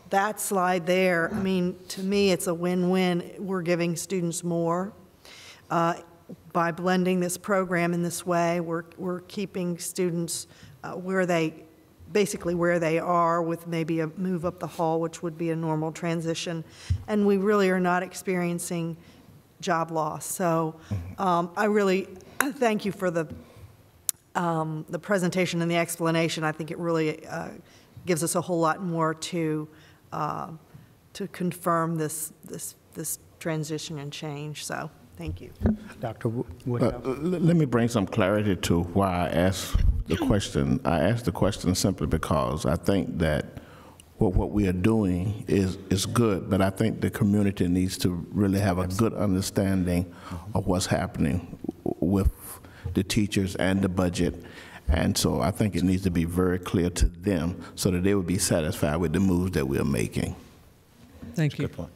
that slide there, I mean, to me, it's a win-win. We're giving students more. By blending this program in this way, we're keeping students basically where they are, with maybe a move up the hall, which would be a normal transition. And we really are not experiencing job loss. So I really thank you for the the presentation and the explanation, I think it really gives us a whole lot more to confirm this transition and change. So thank you. Dr. Woodhouse. Let me bring some clarity to why I asked the question. I asked the question simply because I think that what we are doing is good, but I think the community needs to really have a good understanding of what's happening with the teachers and the budget. And so I think it needs to be very clear to them so that they would be satisfied with the moves that we're making. Thank you. Good point.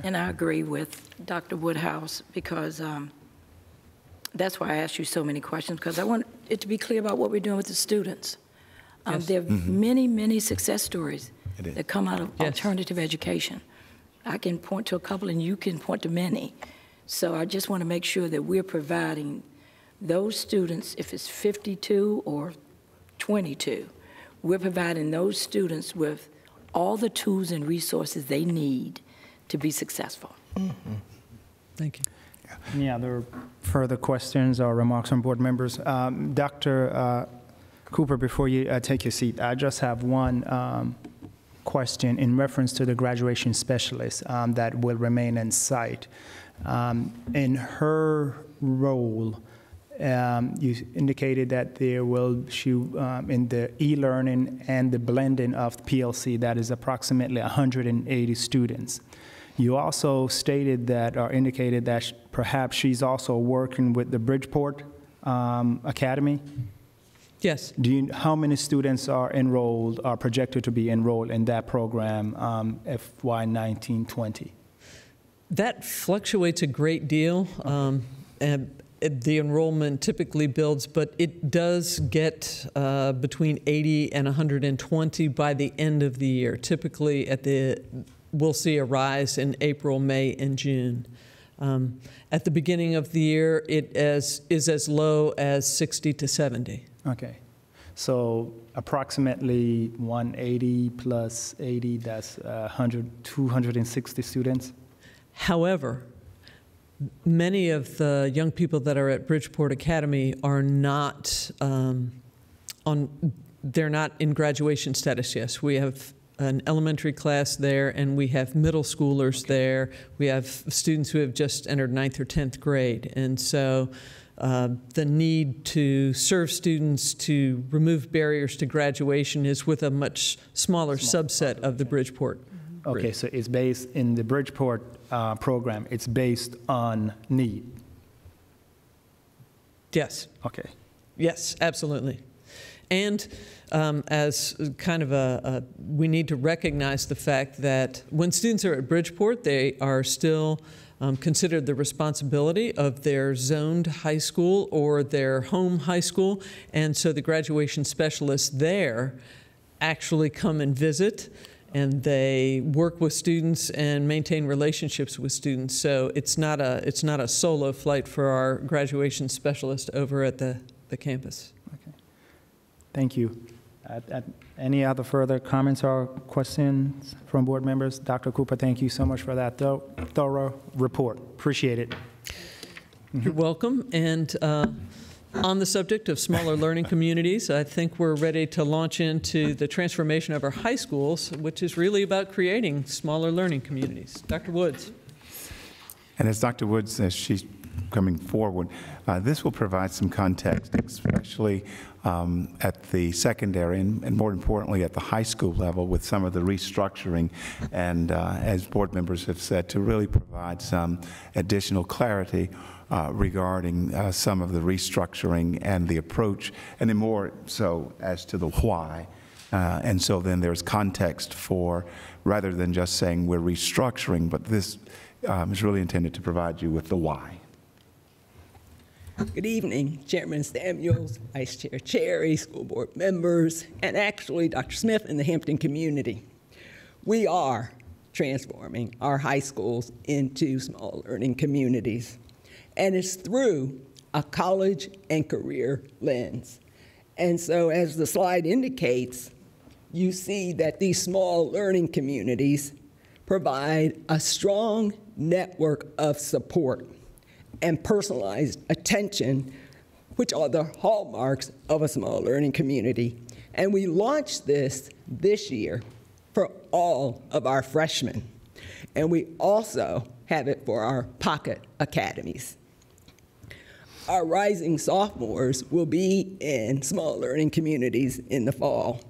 And I agree with Dr. Woodhouse because that's why I asked you so many questions, because I want it to be clear about what we're doing with the students. Yes. There are many, many success stories that come out of alternative education. I can point to a couple and you can point to many. So I just want to make sure that we're providing those students, if it's 52 or 22, we're providing those students with all the tools and resources they need to be successful. Thank you. Any other further questions or remarks from board members? Dr. Cooper, before you take your seat, I just have one question in reference to the graduation specialist that will remain in site. In her role, you indicated that there will, in the e-learning and the blending of PLC, that is approximately 180 students. You also stated that, or indicated that perhaps she's also working with the Bridgeport Academy. Yes. How many students are enrolled, are projected to be enrolled in that program FY 1920? That fluctuates a great deal. And the enrollment typically builds, but it does get between 80 and 120 by the end of the year. Typically, we'll see a rise in April, May, and June. At the beginning of the year, it is as low as 60 to 70. Okay. So approximately 180 plus 80, that's 260 students? However, many of the young people that are at Bridgeport Academy are not they're not in graduation status yet. We have an elementary class there, and we have middle schoolers there. We have students who have just entered 9th or 10th grade. And so the need to serve students, to remove barriers to graduation is with a much smaller subset of the Bridgeport group. Okay, so it's based in the Bridgeport program, it's based on need? Yes. Okay. Yes, absolutely. And as kind of we need to recognize the fact that when students are at Bridgeport, they are still considered the responsibility of their zoned high school or their home high school, and so the graduation specialists there actually come and visit, and they work with students and maintain relationships with students. So it's not a solo flight for our graduation specialist over at the campus. Okay. Thank you. Any other further comments or questions from board members? Dr. Cooper, thank you so much for that thorough report. Appreciate it. You're welcome. And on the subject of smaller learning communities, I think we're ready to launch into the transformation of our high schools, which is really about creating smaller learning communities. Dr. Woods. And as Dr. Woods says, she's coming forward, this will provide some context, especially at the secondary and more importantly at the high school level with some of the restructuring and as board members have said, to really provide some additional clarity regarding some of the restructuring and the approach, and then more so as to the why. And so then there's context for, rather than just saying we're restructuring, but this is really intended to provide you with the why. Good evening, Chairman Samuels, Vice Chair Cherry, school board members, and actually Dr. Smith and the Hampton community. We are transforming our high schools into small learning communities, and it's through a college and career lens. And so as the slide indicates, you see that these small learning communities provide a strong network of support and personalized attention which are the hallmarks of a small learning community. And we launched this year for all of our freshmen. And we also have it for our pocket academies. Our rising sophomores will be in small learning communities in the fall.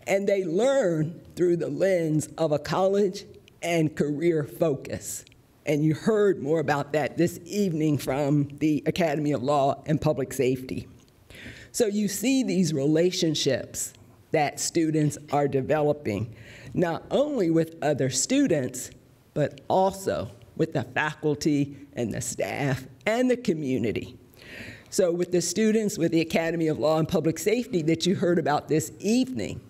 And they learn through the lens of a college and career focus. And you heard more about that this evening from the Academy of Law and Public Safety. So you see these relationships that students are developing, not only with other students, but also with the faculty and the staff and the community. So with the students with the Academy of Law and Public Safety that you heard about this evening,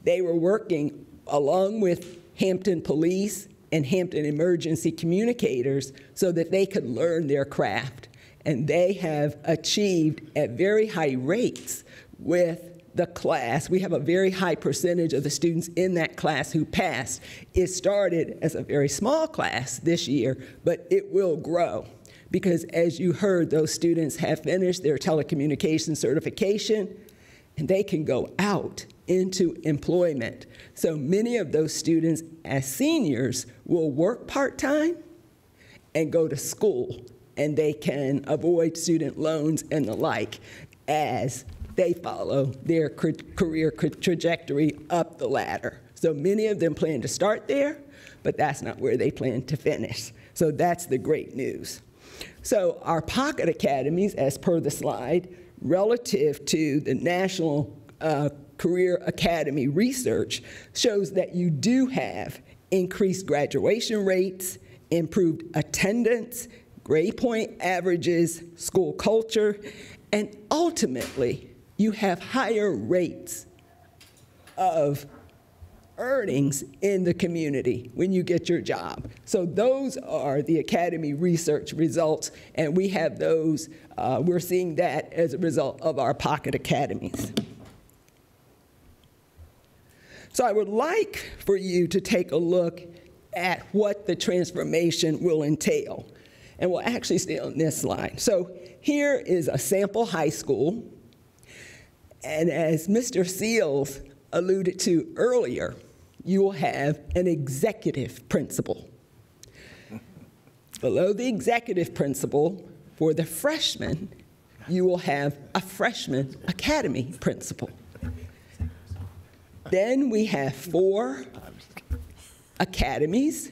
they were working along with Hampton Police and Hampton Emergency Communicators so that they could learn their craft. And they have achieved at very high rates with the class. We have a very high percentage of the students in that class who passed. It started as a very small class this year, but it will grow because, as you heard, those students have finished their telecommunications certification and they can go out into employment. So many of those students as seniors will work part-time and go to school, and they can avoid student loans and the like as they follow their career trajectory up the ladder. So many of them plan to start there, but that's not where they plan to finish. So that's the great news. So our pocket academies, as per the slide, relative to the National Career Academy research, shows that you do have increased graduation rates, improved attendance, grade point averages, school culture, and ultimately, you have higher rates of earnings in the community when you get your job. So those are the Academy research results, and we have those, we're seeing that as a result of our pocket academies. So I would like for you to take a look at what the transformation will entail. And we'll actually stay on this slide. So here is a sample high school. And as Mr. Seals alluded to earlier, you will have an executive principal. Below the executive principal, for the freshmen, you will have a freshman academy principal. Then we have 4 academies,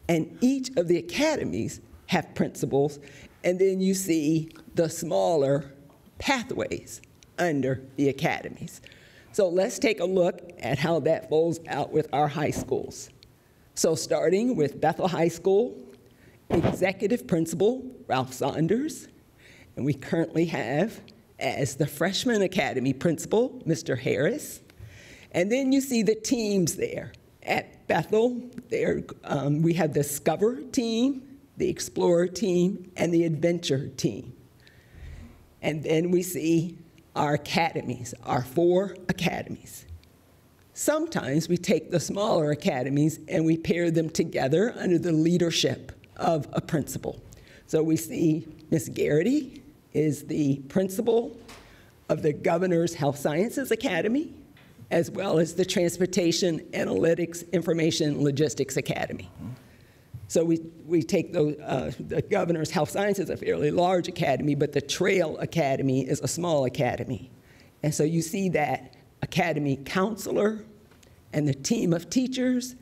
and each of the academies have principals, and then you see the smaller pathways under the academies. So let's take a look at how that folds out with our high schools. So starting with Bethel High School, executive principal, Ralph Saunders, and we currently have as the freshman academy principal, Mr. Harris. And then you see the teams there. At Bethel, we have the Discover team, the Explorer team, and the Adventure team. And then we see our academies, our 4 academies. Sometimes we take the smaller academies and we pair them together under the leadership of a principal. So we see Ms. Garrity is the principal of the Governor's Health Sciences Academy, as well as the Transportation Analytics Information Logistics Academy. So we take the Governor's Health Sciences, a fairly large academy, but the Trail Academy is a small academy. And so you see that academy counselor and the team of teachers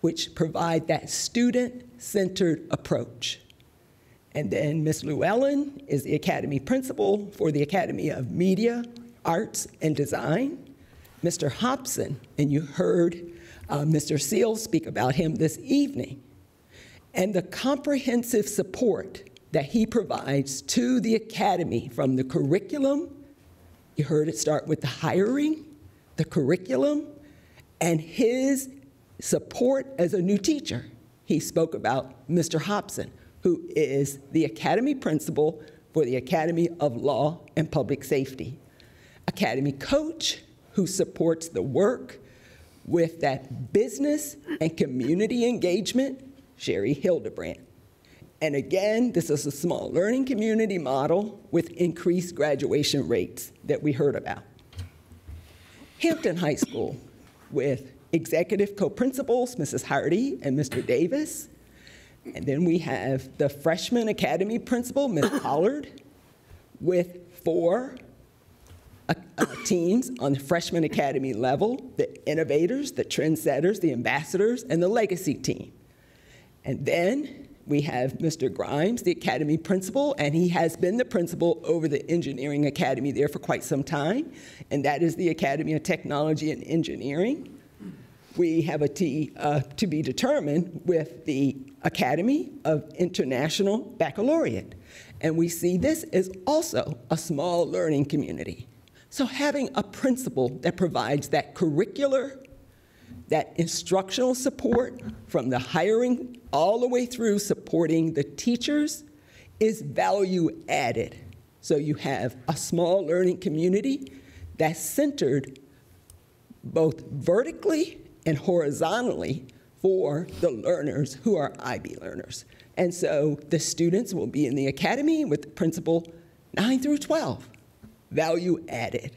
which provide that student-centered approach. And then Ms. Llewellyn is the academy principal for the Academy of Media, Arts, and Design. Mr. Hobson, and you heard Mr. Seals speak about him this evening, and the comprehensive support that he provides to the academy from the curriculum. You heard it start with the hiring, the curriculum, and his support as a new teacher. He spoke about Mr. Hobson, who is the academy principal for the Academy of Law and Public Safety. Academy coach, who supports the work with that business and community engagement, Sherry Hildebrandt. And again, this is a small learning community model with increased graduation rates that we heard about. Hampton High School with executive co-principals, Mrs. Hardy and Mr. Davis. And then we have the freshman academy principal, Ms. Pollard, with 4 teams on the freshman academy level, the innovators, the trendsetters, the ambassadors, and the legacy team. And then we have Mr. Grimes, the academy principal, and he has been the principal over the engineering academy there for quite some time, and that is the Academy of Technology and Engineering. We have a T to be determined with the Academy of International Baccalaureate. And we see this as also a small learning community. So having a principal that provides that curricular, that instructional support from the hiring all the way through supporting the teachers is value added. So you have a small learning community that's centered both vertically and horizontally for the learners who are IB learners. And so the students will be in the academy with the principal 9 through 12, value added.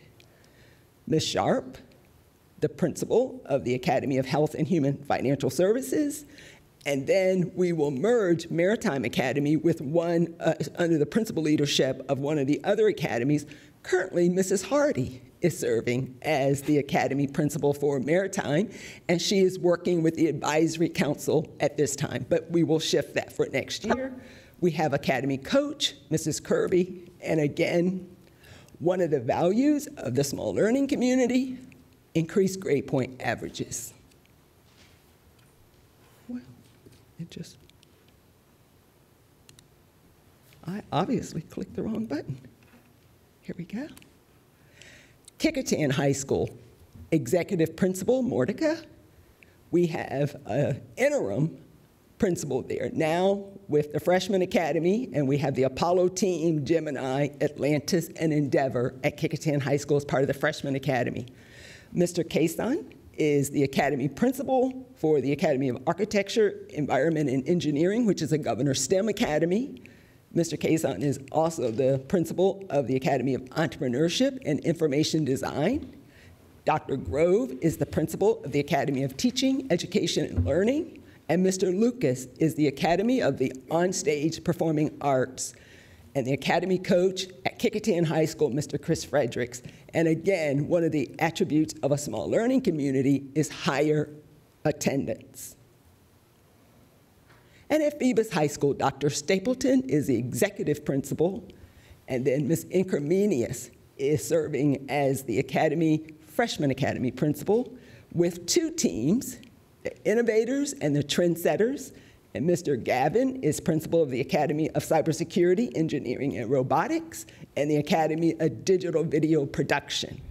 Ms. Sharp, the principal of the Academy of Health and Human Financial Services, and then we will merge Maritime Academy with one under the principal leadership of one of the other academies. Currently, Mrs. Hardy is serving as the academy principal for Maritime, and she is working with the advisory council at this time, but we will shift that for next year. We have academy coach, Mrs. Kirby, and again, one of the values of the small learning community, increased grade point averages. Well, I obviously clicked the wrong button. Here we go. Kickerton High School, executive principal, Mordecai. We have an interim principal there now with the freshman academy, and we have the Apollo team, Gemini, Atlantis, and Endeavor at Kickerton High School as part of the freshman academy. Mr. Kason is the academy principal for the Academy of Architecture, Environment, and Engineering, which is a Governor STEM academy. Mr. Kason is also the principal of the Academy of Entrepreneurship and Information Design. Dr. Grove is the principal of the Academy of Teaching, Education, and Learning. And Mr. Lucas is the Academy of the Onstage Performing Arts. And the academy coach at Kickerton High School, Mr. Chris Fredericks. And again, one of the attributes of a small learning community is higher attendance. And at Phoebus High School, Dr. Stapleton is the executive principal, and then Ms. Incremenius is serving as the freshman academy principal with 2 teams, the innovators and the trendsetters, and Mr. Gavin is principal of the Academy of Cybersecurity, Engineering, and Robotics, and the Academy of Digital Video Production.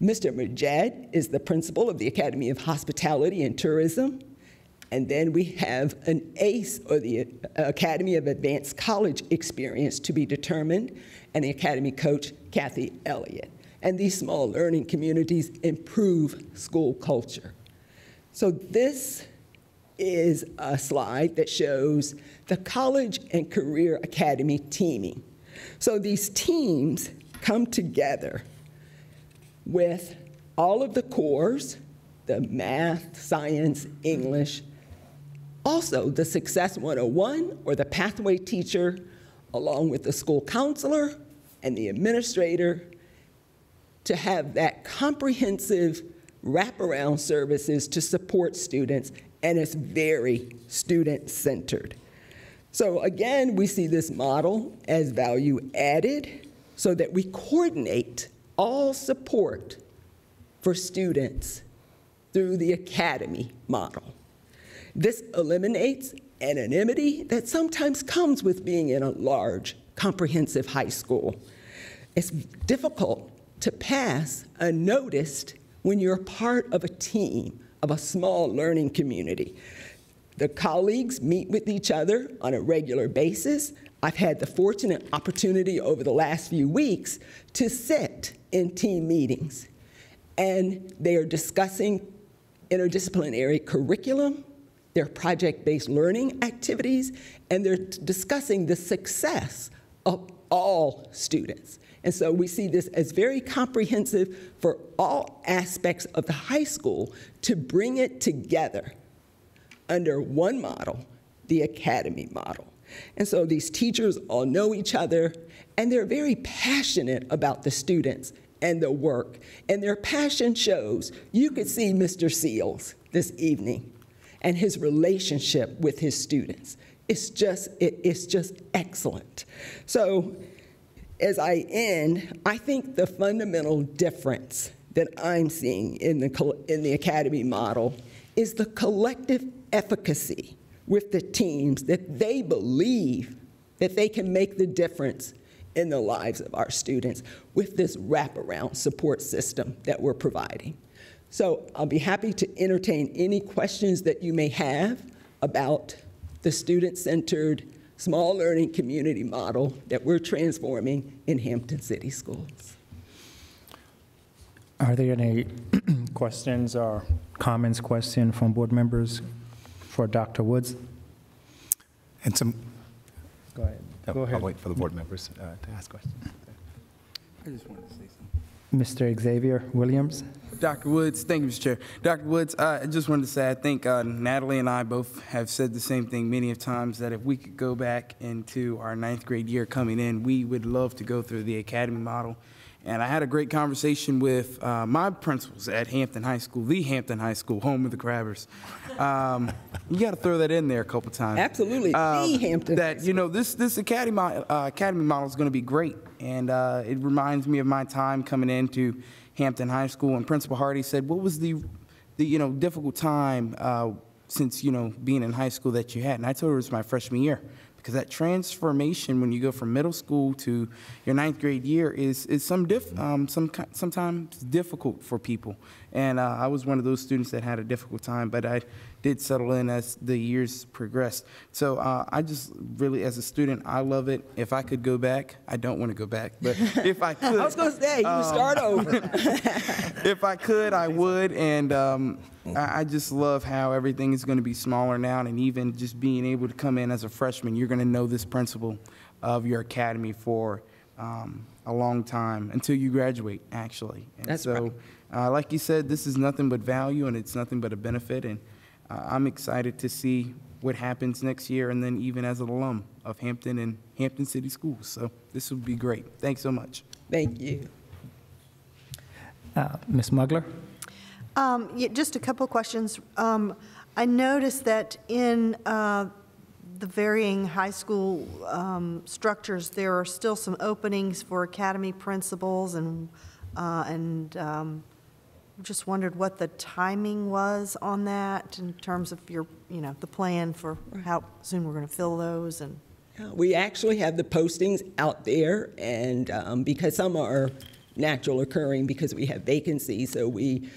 Mr. Majed is the principal of the Academy of Hospitality and Tourism. And then we have an ACE, or the Academy of Advanced College Experience, to be determined, and the academy coach, Kathy Elliott. And these small learning communities improve school culture. So this is a slide that shows the college and career academy teaming. So these teams come together with all of the cores, the math, science, English, also the Success 101, or the pathway teacher, along with the school counselor and the administrator, to have that comprehensive wraparound services to support students, and it's very student-centered. So again, we see this model as value added so that we coordinate all support for students through the academy model. This eliminates anonymity that sometimes comes with being in a large, comprehensive high school. It's difficult to pass unnoticed when you're part of a team, of a small learning community. The colleagues meet with each other on a regular basis. I've had the fortunate opportunity over the last few weeks to sit in team meetings, and they are discussing interdisciplinary curriculum their project-based learning activities, and they're discussing the success of all students. And so we see this as very comprehensive for all aspects of the high school to bring it together under one model, the academy model. And so these teachers all know each other, and they're very passionate about the students and the work. And their passion shows. You could see Mr. Seals this evening and his relationship with his students. It's just excellent. So as I end, I think the fundamental difference that I'm seeing in the academy model is the collective efficacy with the teams, that they believe that they can make the difference in the lives of our students with this wraparound support system that we're providing. So I'll be happy to entertain any questions that you may have about the student-centered small learning community model that we're transforming in Hampton City Schools. Are there any questions or comments, questions from board members for Dr. Woods? And some. Go ahead. Go ahead. I'll wait for the board members to ask questions. I just wanted to say something. Mr. Xavier Williams. Dr. Woods, thank you, Mr. Chair. Dr. Woods, I just wanted to say, I think Natalie and I both have said the same thing many of times, that if we could go back into our 9th grade year coming in, we would love to go through the academy model. And I had a great conversation with my principals at Hampton High School, the Hampton High School, home of the Crabbers. You got to throw that in there a couple times. Absolutely, the Hampton. That, you know, this academy model is going to be great. And it reminds me of my time coming into Hampton High School. And Principal Hardy said, what was the difficult time since, being in high school that you had? And I told her it was my freshman year. Because that transformation when you go from middle school to your 9th grade year is sometimes difficult for people. And I was one of those students that had a difficult time, but I did settle in as the years progressed. So I just really, as a student, I love it. If I could go back, I don't want to go back, but if I could. I was going to say, you would start over. If I could, I would. And I just love how everything is going to be smaller now, and even just being able to come in as a freshman, you're going to know this principle of your academy for a long time until you graduate, actually. And That's so, right. Like you said, this is nothing but value, and it's nothing but a benefit. And I'm excited to see what happens next year, and then even as an alum of Hampton and Hampton City Schools. So this would be great. Thanks so much. Thank you. Ms. Mugler? Yeah, just a couple questions. I noticed that in the varying high school structures, there are still some openings for academy principals, and just wondered what the timing was on that in terms of your, the plan for how soon we're going to fill those. And we actually have the postings out there, and because some are natural occurring because we have vacancies, so we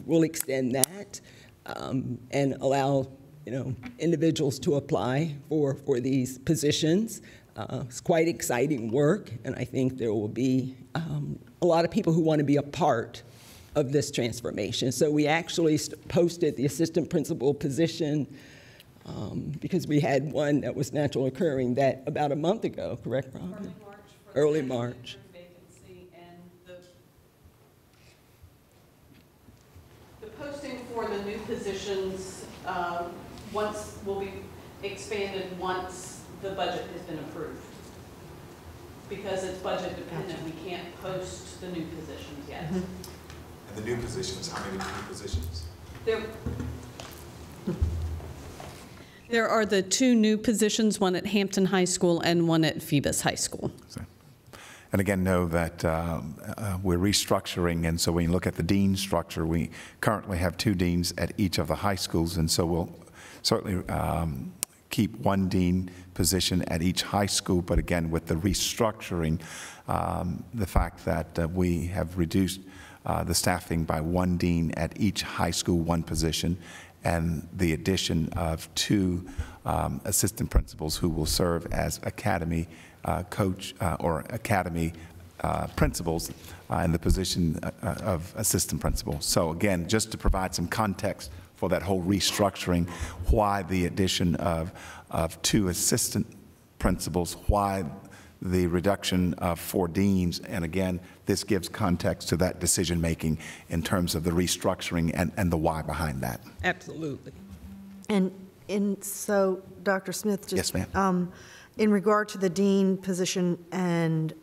will extend that and allow individuals to apply for these positions. It's quite exciting work, and I think there will be a lot of people who want to be a part of this transformation. So we actually posted the assistant principal position because we had one that was natural occurring that about a month ago, correct, Rob? Early March. Posting for the new positions will be expanded once the budget has been approved. Because it's budget dependent, we can't post the new positions yet. And the new positions, how many new positions? There are the 2 new positions, one at Hampton High School and one at Phoebus High School. And again, know that we're restructuring, and so when you look at the dean structure, we currently have 2 deans at each of the high schools, and so we'll certainly keep 1 dean position at each high school, but again, with the restructuring, the fact that we have reduced the staffing by 1 dean at each high school, 1 position, and the addition of 2 assistant principals who will serve as academy coach or academy principals in the position of assistant principal. So again, just to provide some context for that whole restructuring, why the addition of 2 assistant principals, why the reduction of 4 deans, and again, this gives context to that decision-making in terms of the restructuring and the why behind that. Absolutely. And so, Dr. Smith, just yes, ma'am. In regard to the dean position and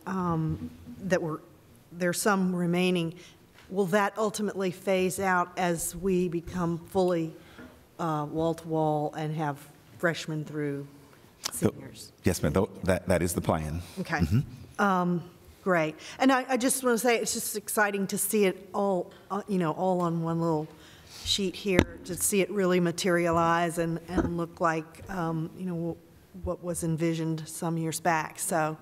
there's some remaining, will that ultimately phase out as we become fully wall-to-wall and have freshmen through seniors? Yes, ma'am. That is the plan. Okay. Mm-hmm. Great. And I just want to say it's just exciting to see it all, all on one little sheet here, to see it really materialize and look like, what was envisioned some years back. So,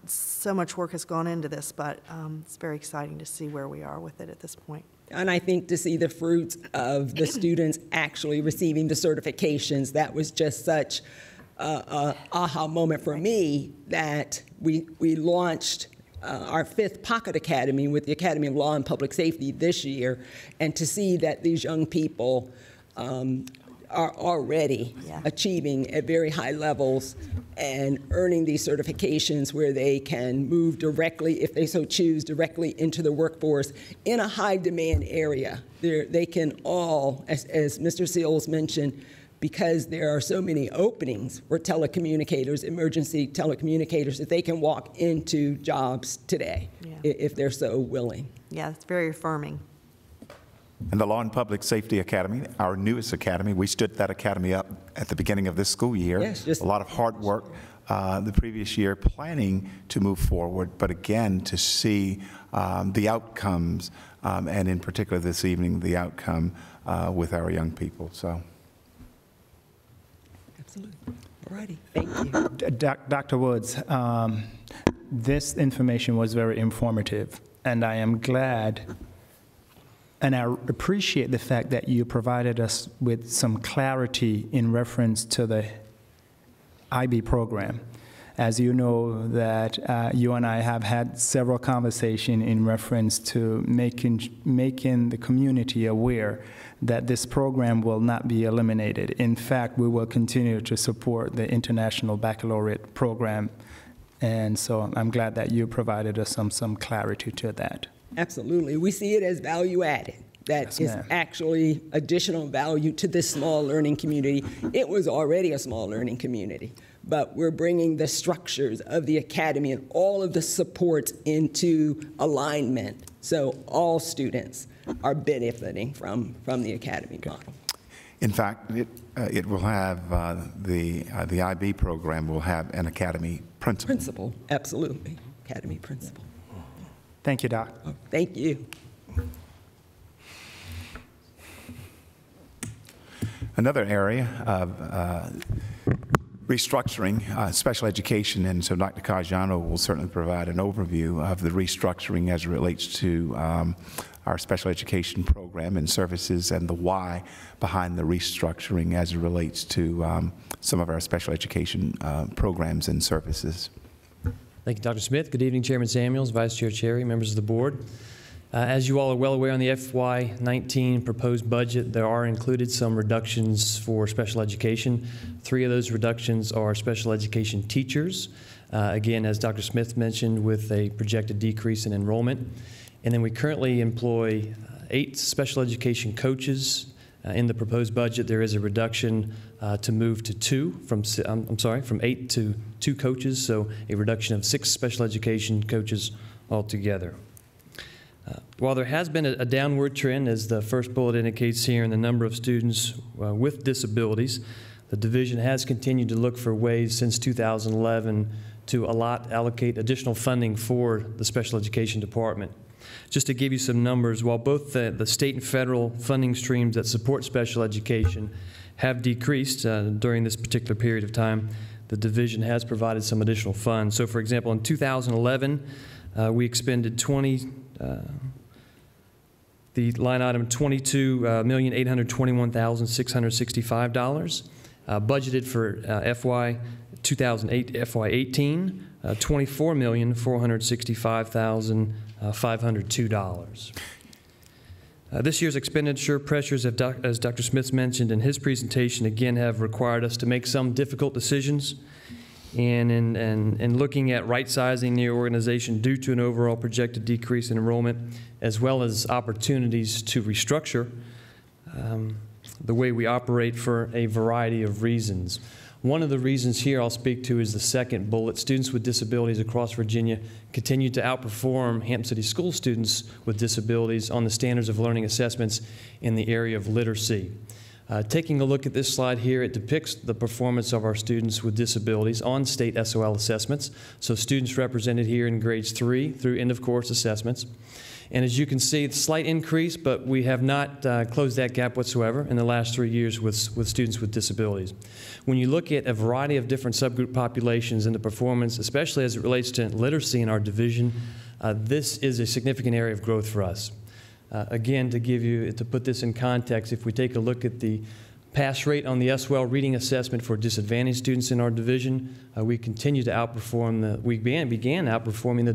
so much work has gone into this, but it's very exciting to see where we are with it at this point. And I think to see the fruits of the students actually receiving the certifications, that was just such an aha moment for me, that we launched our 5th Pocket Academy with the Academy of Law and Public Safety this year, and to see that these young people are already achieving at very high levels and earning these certifications where they can move directly, if they so choose, directly into the workforce in a high demand area. They can all, as Mr. Seals mentioned, because there are so many openings for telecommunicators, emergency telecommunicators, that they can walk into jobs today if they're so willing. Yeah, it's very affirming. And the Law and Public Safety Academy, our newest academy, we stood that academy up at the beginning of this school year. Yes, just a lot of hard work the previous year planning to move forward, but again, to see the outcomes, and in particular this evening, the outcome with our young people. So. Absolutely. All righty. Thank you. Dr. Woods, this information was very informative, and I am glad and I appreciate the fact that you provided us with some clarity in reference to the IB program. As you know, that you and I have had several conversations in reference to making the community aware that this program will not be eliminated. In fact, we will continue to support the International Baccalaureate program. And so I'm glad that you provided us some clarity to that. Absolutely. We see it as value added. That is actually additional value to this small learning community. It was already a small learning community, but we're bringing the structures of the academy and all of the supports into alignment. So all students are benefiting from the academy model. In fact, it will have, the IB program will have an academy principal. Principal, absolutely. Academy principal. Thank you, Doc. Oh, thank you. Another area of restructuring, special education, and so Dr. Caggiano will certainly provide an overview of the restructuring as it relates to our special education program and services and the why behind the restructuring as it relates to some of our special education programs and services. Thank you, Dr. Smith. Good evening, Chairman Samuels, Vice Chair Cherry, members of the board. As you all are well aware, on the FY19 proposed budget, there are included some reductions for special education. 3 of those reductions are special education teachers, again, as Dr. Smith mentioned, with a projected decrease in enrollment. And then we currently employ 8 special education coaches. In the proposed budget, there is a reduction to move to 2 from 8 to 2 coaches, so a reduction of 6 special education coaches altogether. While there has been a downward trend, as the first bullet indicates here, in the number of students with disabilities, the division has continued to look for ways since 2011 to allocate additional funding for the special education department. Just to give you some numbers, while both the state and federal funding streams that support special education have decreased during this particular period of time, the division has provided some additional funds. So, for example, in 2011, we expended the line item $22,821,665, budgeted for FY18, $24,465,502. This year's expenditure pressures, as Dr. Smith mentioned in his presentation, again have required us to make some difficult decisions. And in looking at right-sizing the organization due to an overall projected decrease in enrollment, as well as opportunities to restructure the way we operate for a variety of reasons. One of the reasons here I'll speak to is the second bullet. Students with disabilities across Virginia continue to outperform Hampton City School students with disabilities on the standards of learning assessments in the area of literacy. Taking a look at this slide here, it depicts the performance of our students with disabilities on state SOL assessments. So students represented here in grades 3 through end of course assessments. And as you can see, it's a slight increase, but we have not closed that gap whatsoever in the last 3 years with students with disabilities. When you look at a variety of different subgroup populations and the performance, especially as it relates to literacy in our division, this is a significant area of growth for us. Again, to put this in context, if we take a look at the pass rate on the SOL reading assessment for disadvantaged students in our division, we continue to outperform we began outperforming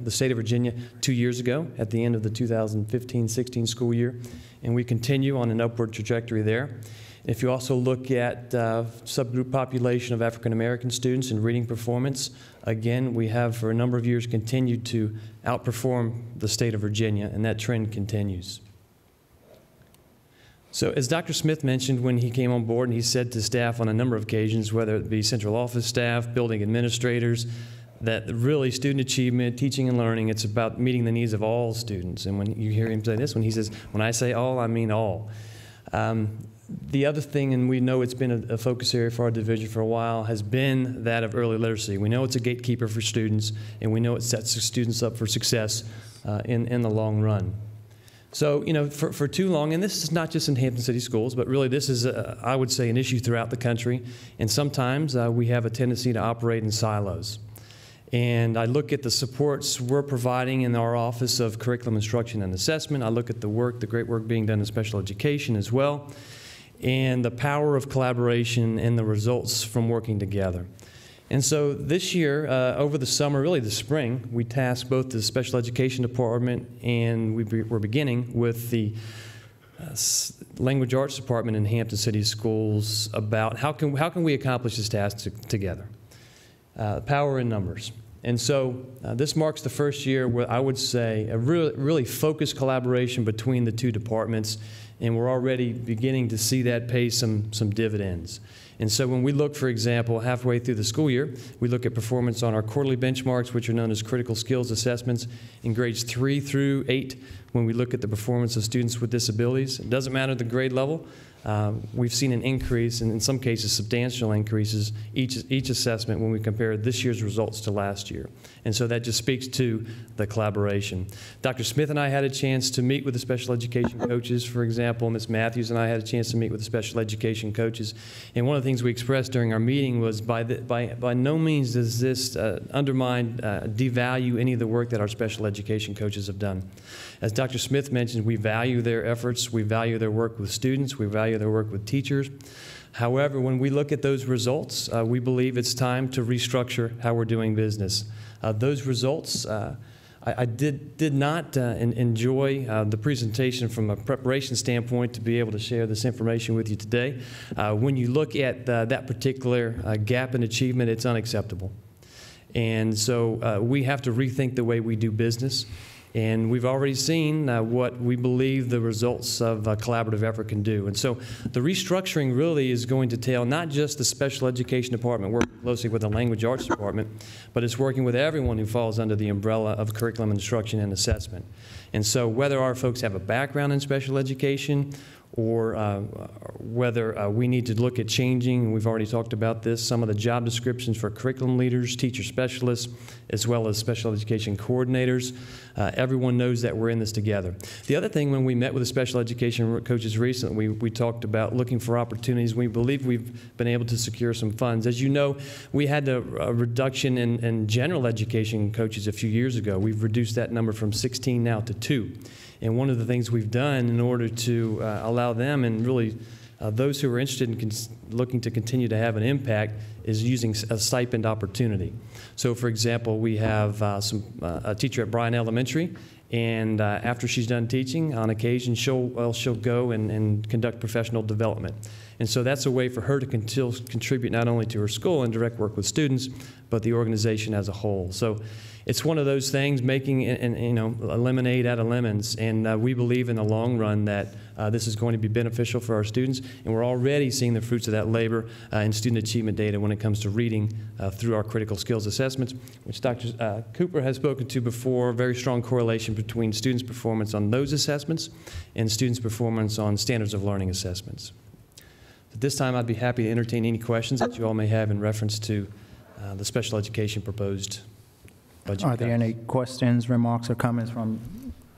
the state of Virginia 2 years ago at the end of the 2015-16 school year, and we continue on an upward trajectory there. If you also look at subgroup population of African American students in reading performance, again, we have for a number of years continued to outperform the state of Virginia, and that trend continues. So as Dr. Smith mentioned when he came on board, and he said to staff on a number of occasions, whether it be central office staff, building administrators, that really student achievement, teaching and learning, it's about meeting the needs of all students. And when you hear him say this, when he says, when I say all, I mean all. The other thing, and we know it's been a focus area for our division for a while, has been that of early literacy. We know it's a gatekeeper for students, and we know it sets the students up for success in the long run. So, you know, for too long, and this is not just in Hampton City Schools, but really this is, I would say, an issue throughout the country, and sometimes we have a tendency to operate in silos. And I look at the supports we're providing in our Office of Curriculum Instruction and Assessment. I look at the great work being done in special education as well, and the power of collaboration and the results from working together. And so this year, over the summer, really the spring, we tasked both the Special Education Department and we're beginning with the Language Arts Department in Hampton City Schools about how can we accomplish this task together. Power in numbers. And so this marks the first year where I would say a really focused collaboration between the two departments, and we're already beginning to see that pay some dividends. And so when we look, for example, halfway through the school year, we look at performance on our quarterly benchmarks, which are known as critical skills assessments, in grades 3 through 8, when we look at the performance of students with disabilities. It doesn't matter the grade level. We've seen an increase, and in some cases substantial increases, each assessment when we compare this year's results to last year. And so that just speaks to the collaboration. Dr. Smith and I had a chance to meet with the special education coaches, for example. Ms. Matthews and I had a chance to meet with the special education coaches. And one of the things we expressed during our meeting was by no means does this undermine, devalue any of the work that our special education coaches have done. As Dr. Smith mentioned, we value their efforts, we value their work with students, we value their work with teachers. However, when we look at those results, we believe it's time to restructure how we're doing business. Those results, I did not enjoy the presentation from a preparation standpoint to be able to share this information with you today. When you look at that particular gap in achievement, it's unacceptable. And so we have to rethink the way we do business. And we've already seen what we believe the results of collaborative effort can do. And so the restructuring really is going to entail not just the special education department working closely with the language arts department, but it's working with everyone who falls under the umbrella of curriculum instruction and assessment. And so whether our folks have a background in special education or whether we need to look at changing, and we've already talked about this, some of the job descriptions for curriculum leaders, teacher specialists, as well as special education coordinators. Everyone knows that we're in this together. The other thing, when we met with the special education coaches recently, we talked about looking for opportunities. We believe we've been able to secure some funds. As you know, we had a reduction in general education coaches a few years ago. We've reduced that number from 16 now to 2. And one of the things we've done in order to allow them and really those who are interested in looking to continue to have an impact is using a stipend opportunity. So for example, we have a teacher at Bryan Elementary, and after she's done teaching, on occasion she'll go and conduct professional development. And so that's a way for her to contribute not only to her school and direct work with students, but the organization as a whole. So it's one of those things, making a lemonade out of lemons, and we believe in the long run that this is going to be beneficial for our students, and we're already seeing the fruits of that labor in student achievement data when it comes to reading through our critical skills assessments, which Dr. Cooper has spoken to before. Very strong correlation between students' performance on those assessments and students' performance on standards of learning assessments. At this time, I'd be happy to entertain any questions that you all may have in reference to the special education proposed budget. Are there any questions, remarks, or comments from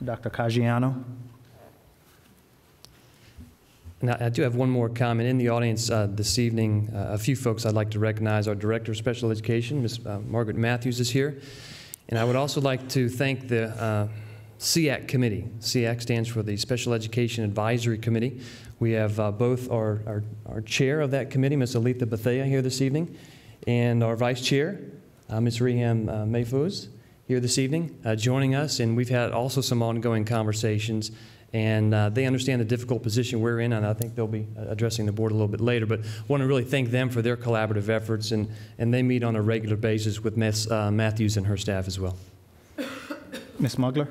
Dr. Caggiano? Now, I do have one more comment. In the audience this evening, a few folks I'd like to recognize. Our Director of Special Education, Ms. Margaret Matthews, is here. And I would also like to thank the SEAC committee. SEAC stands for the Special Education Advisory Committee. We have both our chair of that committee, Ms. Alita Bethea, here this evening, and our vice chair, Ms. Reham Mayfouz, here this evening, joining us. And we've had also some ongoing conversations, and they understand the difficult position we're in, and I think they'll be addressing the board a little bit later. But I want to really thank them for their collaborative efforts, and they meet on a regular basis with Ms. Matthews and her staff as well. Ms. Mugler?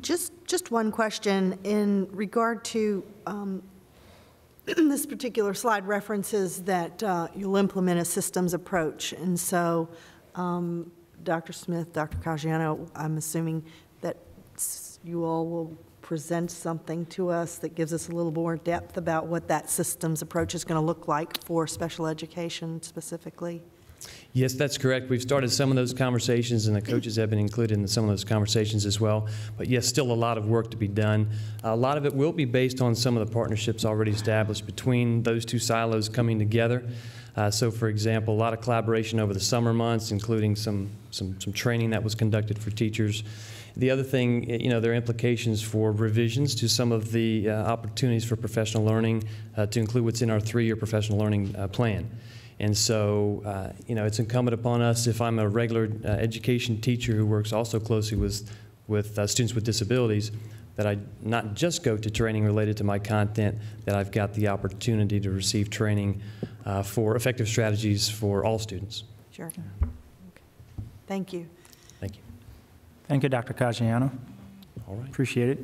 Just one question in regard to this particular slide references that you'll implement a systems approach. And so, Dr. Smith, Dr. Caggiano, I'm assuming that you all will present something to us that gives us a little more depth about what that systems approach is going to look like for special education specifically. Yes, that's correct. We've started some of those conversations, and the coaches have been included in some of those conversations as well. But yes, still a lot of work to be done. A lot of it will be based on some of the partnerships already established between those two silos coming together. So, for example, a lot of collaboration over the summer months, including some training that was conducted for teachers. The other thing, there are implications for revisions to some of the opportunities for professional learning to include what's in our 3-year professional learning plan. And so, it's incumbent upon us, if I'm a regular education teacher who works also closely with students with disabilities, that I not just go to training related to my content, that I've got the opportunity to receive training for effective strategies for all students. Sure. Okay. Thank you. Thank you. Thank you, Dr. Caggiano. All right. Appreciate it.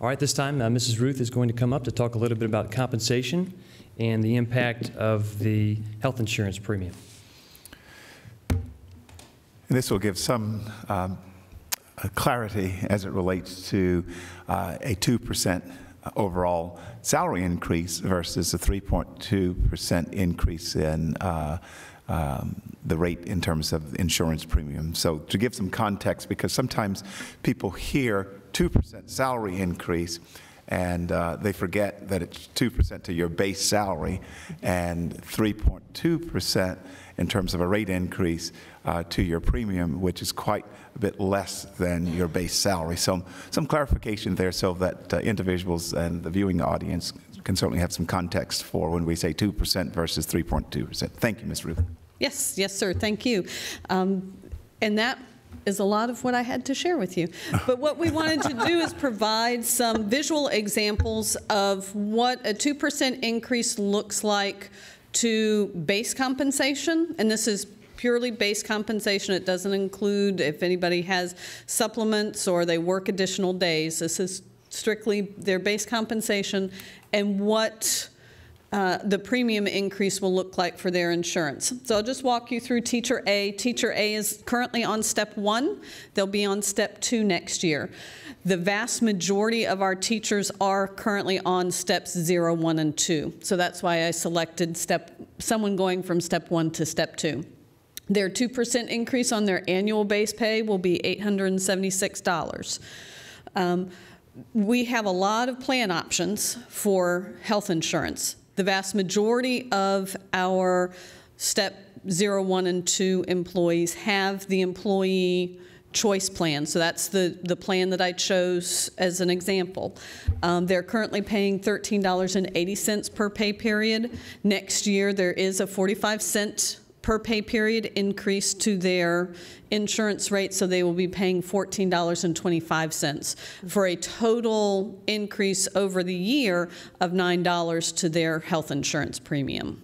All right, this time, Mrs. Ruth is going to come up to talk a little bit about compensation and the impact of the health insurance premium. And this will give some clarity as it relates to a 2% overall salary increase versus a 3.2% increase in the rate in terms of insurance premium. So to give some context, because sometimes people hear 2% salary increase and they forget that it's 2% to your base salary and 3.2% in terms of a rate increase to your premium, which is quite a bit less than your base salary. So some clarification there so that individuals and the viewing audience can certainly have some context for when we say 2% versus 3.2%. Thank you, Ms. Rubin. Yes, sir, thank you. And that is a lot of what I had to share with you. But what we wanted to do is provide some visual examples of what a 2% increase looks like to base compensation, and this is purely base compensation. It doesn't include if anybody has supplements or they work additional days. This is strictly their base compensation and what the premium increase will look like for their insurance. So I'll just walk you through Teacher A. Teacher A is currently on step 1. They'll be on step 2 next year. The vast majority of our teachers are currently on steps 0, 1, and 2. So that's why I selected someone going from step 1 to step 2. Their 2% increase on their annual base pay will be $876. We have a lot of plan options for health insurance. The vast majority of our step 0, 1, and 2 employees have the employee choice plan. So that's the plan that I chose as an example. They're currently paying $13.80 per pay period. Next year, there is a 45-cent per pay period increase to their insurance rate, so they will be paying $14.25 for a total increase over the year of $9 to their health insurance premium.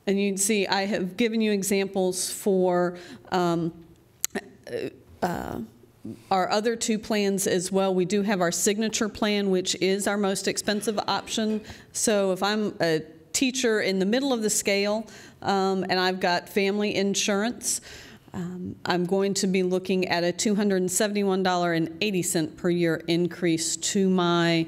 And you can see I have given you examples for our other two plans as well. We do have our signature plan, which is our most expensive option. So if I'm a teacher in the middle of the scale and I've got family insurance, I'm going to be looking at a $271.80 per year increase to my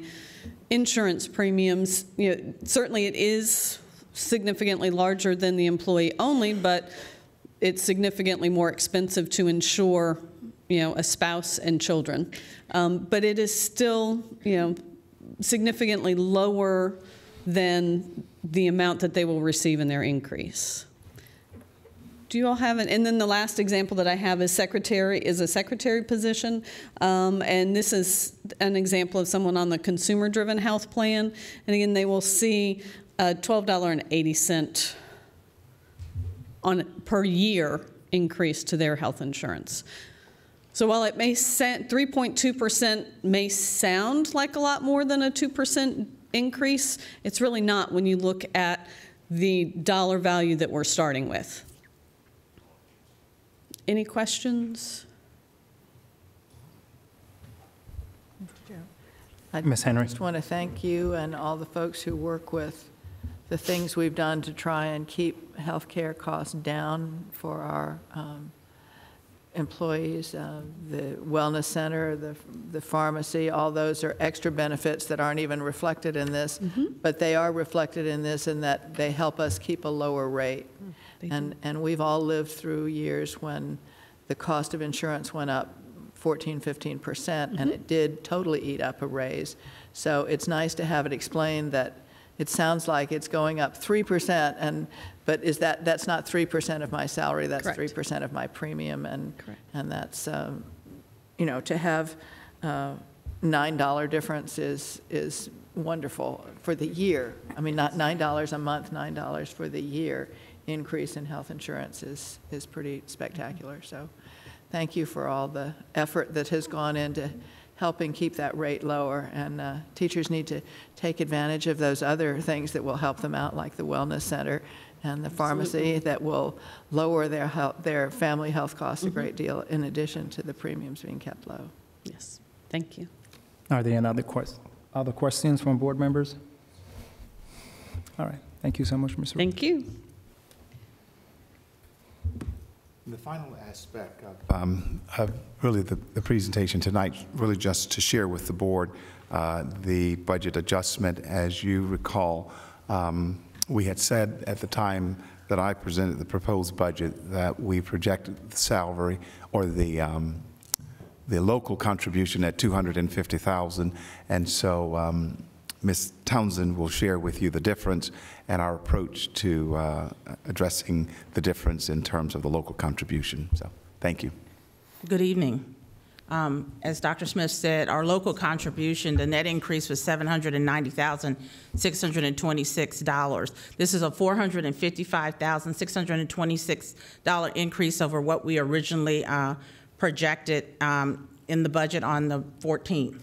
insurance premiums. You know, certainly it is significantly larger than the employee only, but it's significantly more expensive to insure, you know, a spouse and children. But it is still, you know, significantly lower than the amount that they will receive in their increase. Do you all have it? And then the last example that I have is a secretary position. And this is an example of someone on the consumer-driven health plan. And again, they will see a $12.80 per year increase to their health insurance. So while it may 3.2% may sound like a lot more than a 2% increase, it's really not when you look at the dollar value that we're starting with. Any questions? Ms. Henry. I just want to thank you and all the folks who work with the things we've done to try and keep healthcare costs down for our employees. The wellness center, the pharmacy, all those are extra benefits that aren't even reflected in this, but they are reflected in this in that they help us keep a lower rate. And we've all lived through years when the cost of insurance went up 14, 15%, and it did totally eat up a raise. So it's nice to have it explained that it sounds like it's going up 3%, but that's not 3% of my salary, that's 3% of my premium, and that's, you know, to have $9 difference is wonderful for the year. I mean, not $9 a month, $9 for the year increase in health insurance is pretty spectacular. So thank you for all the effort that has gone into helping keep that rate lower. And teachers need to take advantage of those other things that will help them out, like the wellness center and the pharmacy, that will lower their family health costs a great deal, in addition to the premiums being kept low. Yes, thank you. Are there any other questions from board members? All right, thank you so much, Ms. Thank you. The final aspect of really the presentation tonight, really just to share with the board the budget adjustment. As you recall, we had said at the time that I presented the proposed budget that we projected the salary or the local contribution at $250,000, and so Ms. Townsend will share with you the difference and our approach to addressing the difference in terms of the local contribution. So, thank you. Good evening. As Dr. Smith said, our local contribution, the net increase was $790,626. This is a $455,626 increase over what we originally projected in the budget on the 14th.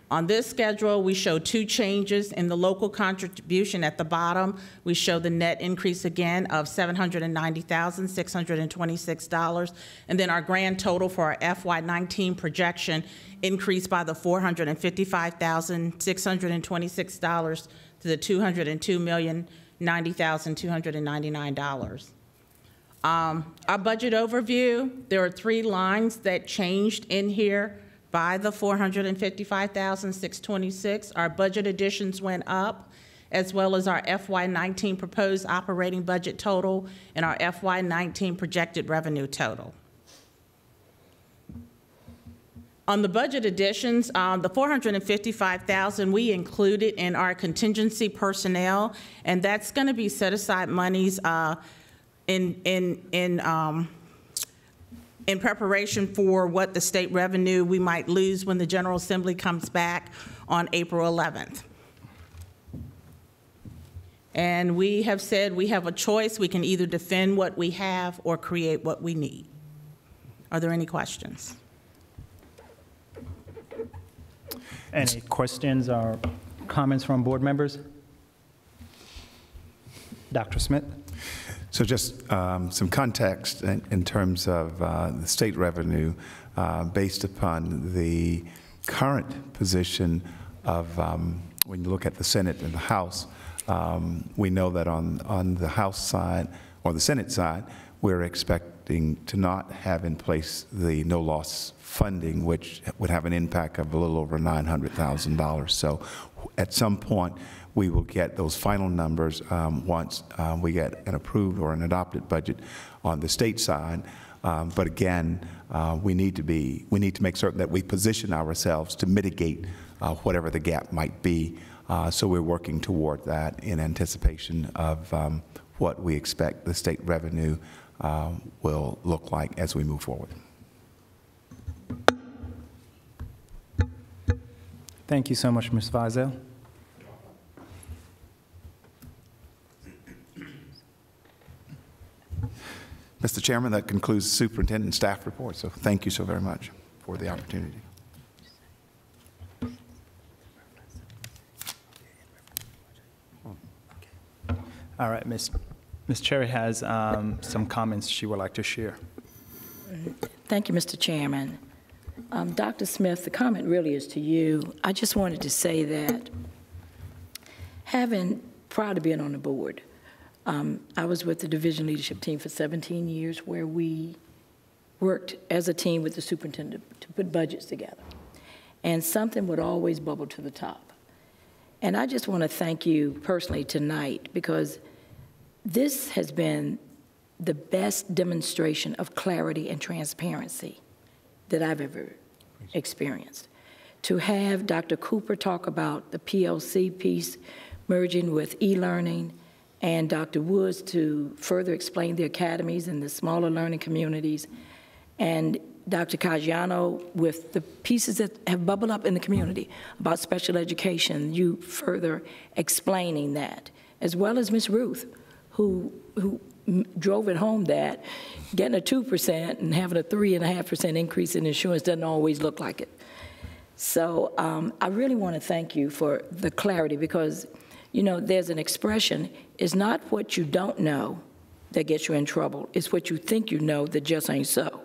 On this schedule, we show two changes in the local contribution. At the bottom, we show the net increase again of $790,626, and then our grand total for our FY19 projection increased by the $455,626 to the $202,090,299. Our budget overview, there are 3 lines that changed in here by the $455,626. Our budget additions went up, as well as our FY19 proposed operating budget total and our FY19 projected revenue total. On the budget additions, the $455,000 we included in our contingency personnel, and that's going to be set aside monies in preparation for what the state revenue we might lose when the General Assembly comes back on April 11th. And we have said we have a choice. We can either defend what we have or create what we need. Are there any questions? Any questions or comments from board members? Dr. Smith? So just some context in terms of the state revenue based upon the current position of, when you look at the Senate and the House, we know that on the House side or the Senate side, we're expecting to not have in place the no-loss funding, which would have an impact of a little over $900,000. So at some point, we will get those final numbers once we get an approved or an adopted budget on the state side. But again, we need to make certain that we position ourselves to mitigate whatever the gap might be. So we're working toward that in anticipation of what we expect the state revenue will look like as we move forward. Thank you so much, Ms. Vizel. Mr. Chairman, that concludes the superintendent and staff report. So thank you so very much for the opportunity. All right, Ms. Cherry has some comments she would like to share. Thank you, Mr. Chairman. Dr. Smith, the comment really is to you. I just wanted to say that prior to being on the board, I was with the division leadership team for 17 years where we worked as a team with the superintendent to put budgets together. And something would always bubble to the top. And I just want to thank you personally tonight because this has been the best demonstration of clarity and transparency that I've ever experienced. To have Dr. Cooper talk about the PLC piece merging with e-learning and Dr. Woods to further explain the academies and the smaller learning communities, and Dr. Caggiano with the pieces that have bubbled up in the community about special education, you further explaining that, as well as Ms. Ruth, who drove it home that getting a 2% and having a 3.5% increase in insurance doesn't always look like it. So I really want to thank you for the clarity because, you know, there's an expression, it's not what you don't know that gets you in trouble, it's what you think you know that just ain't so.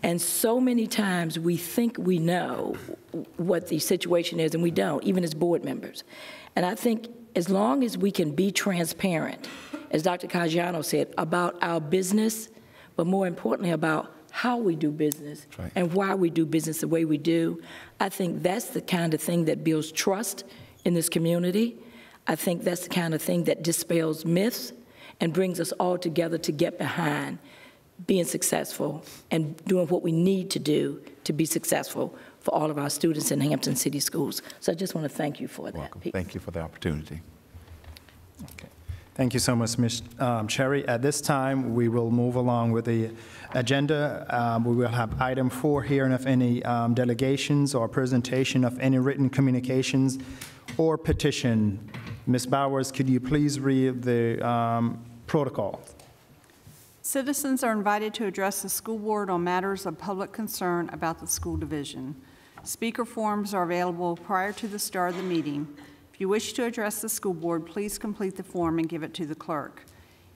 And so many times we think we know what the situation is and we don't, even as board members. And I think as long as we can be transparent, as Dr. Caggiano said, about our business, but more importantly about how we do business and why we do business the way we do, I think that's the kind of thing that builds trust in this community. I think that's the kind of thing that dispels myths and brings us all together to get behind being successful and doing what we need to do to be successful for all of our students in Hampton City Schools. So I just want to thank you for that. Welcome. Thank you for the opportunity. Okay. Thank you so much, Ms. Cherry. At this time, we will move along with the agenda. We will have item 4, hearing of any delegations or presentation of any written communications or petition. Ms. Bowers, could you please read the protocol? Citizens are invited to address the school board on matters of public concern about the school division. Speaker forms are available prior to the start of the meeting. If you wish to address the school board, please complete the form and give it to the clerk.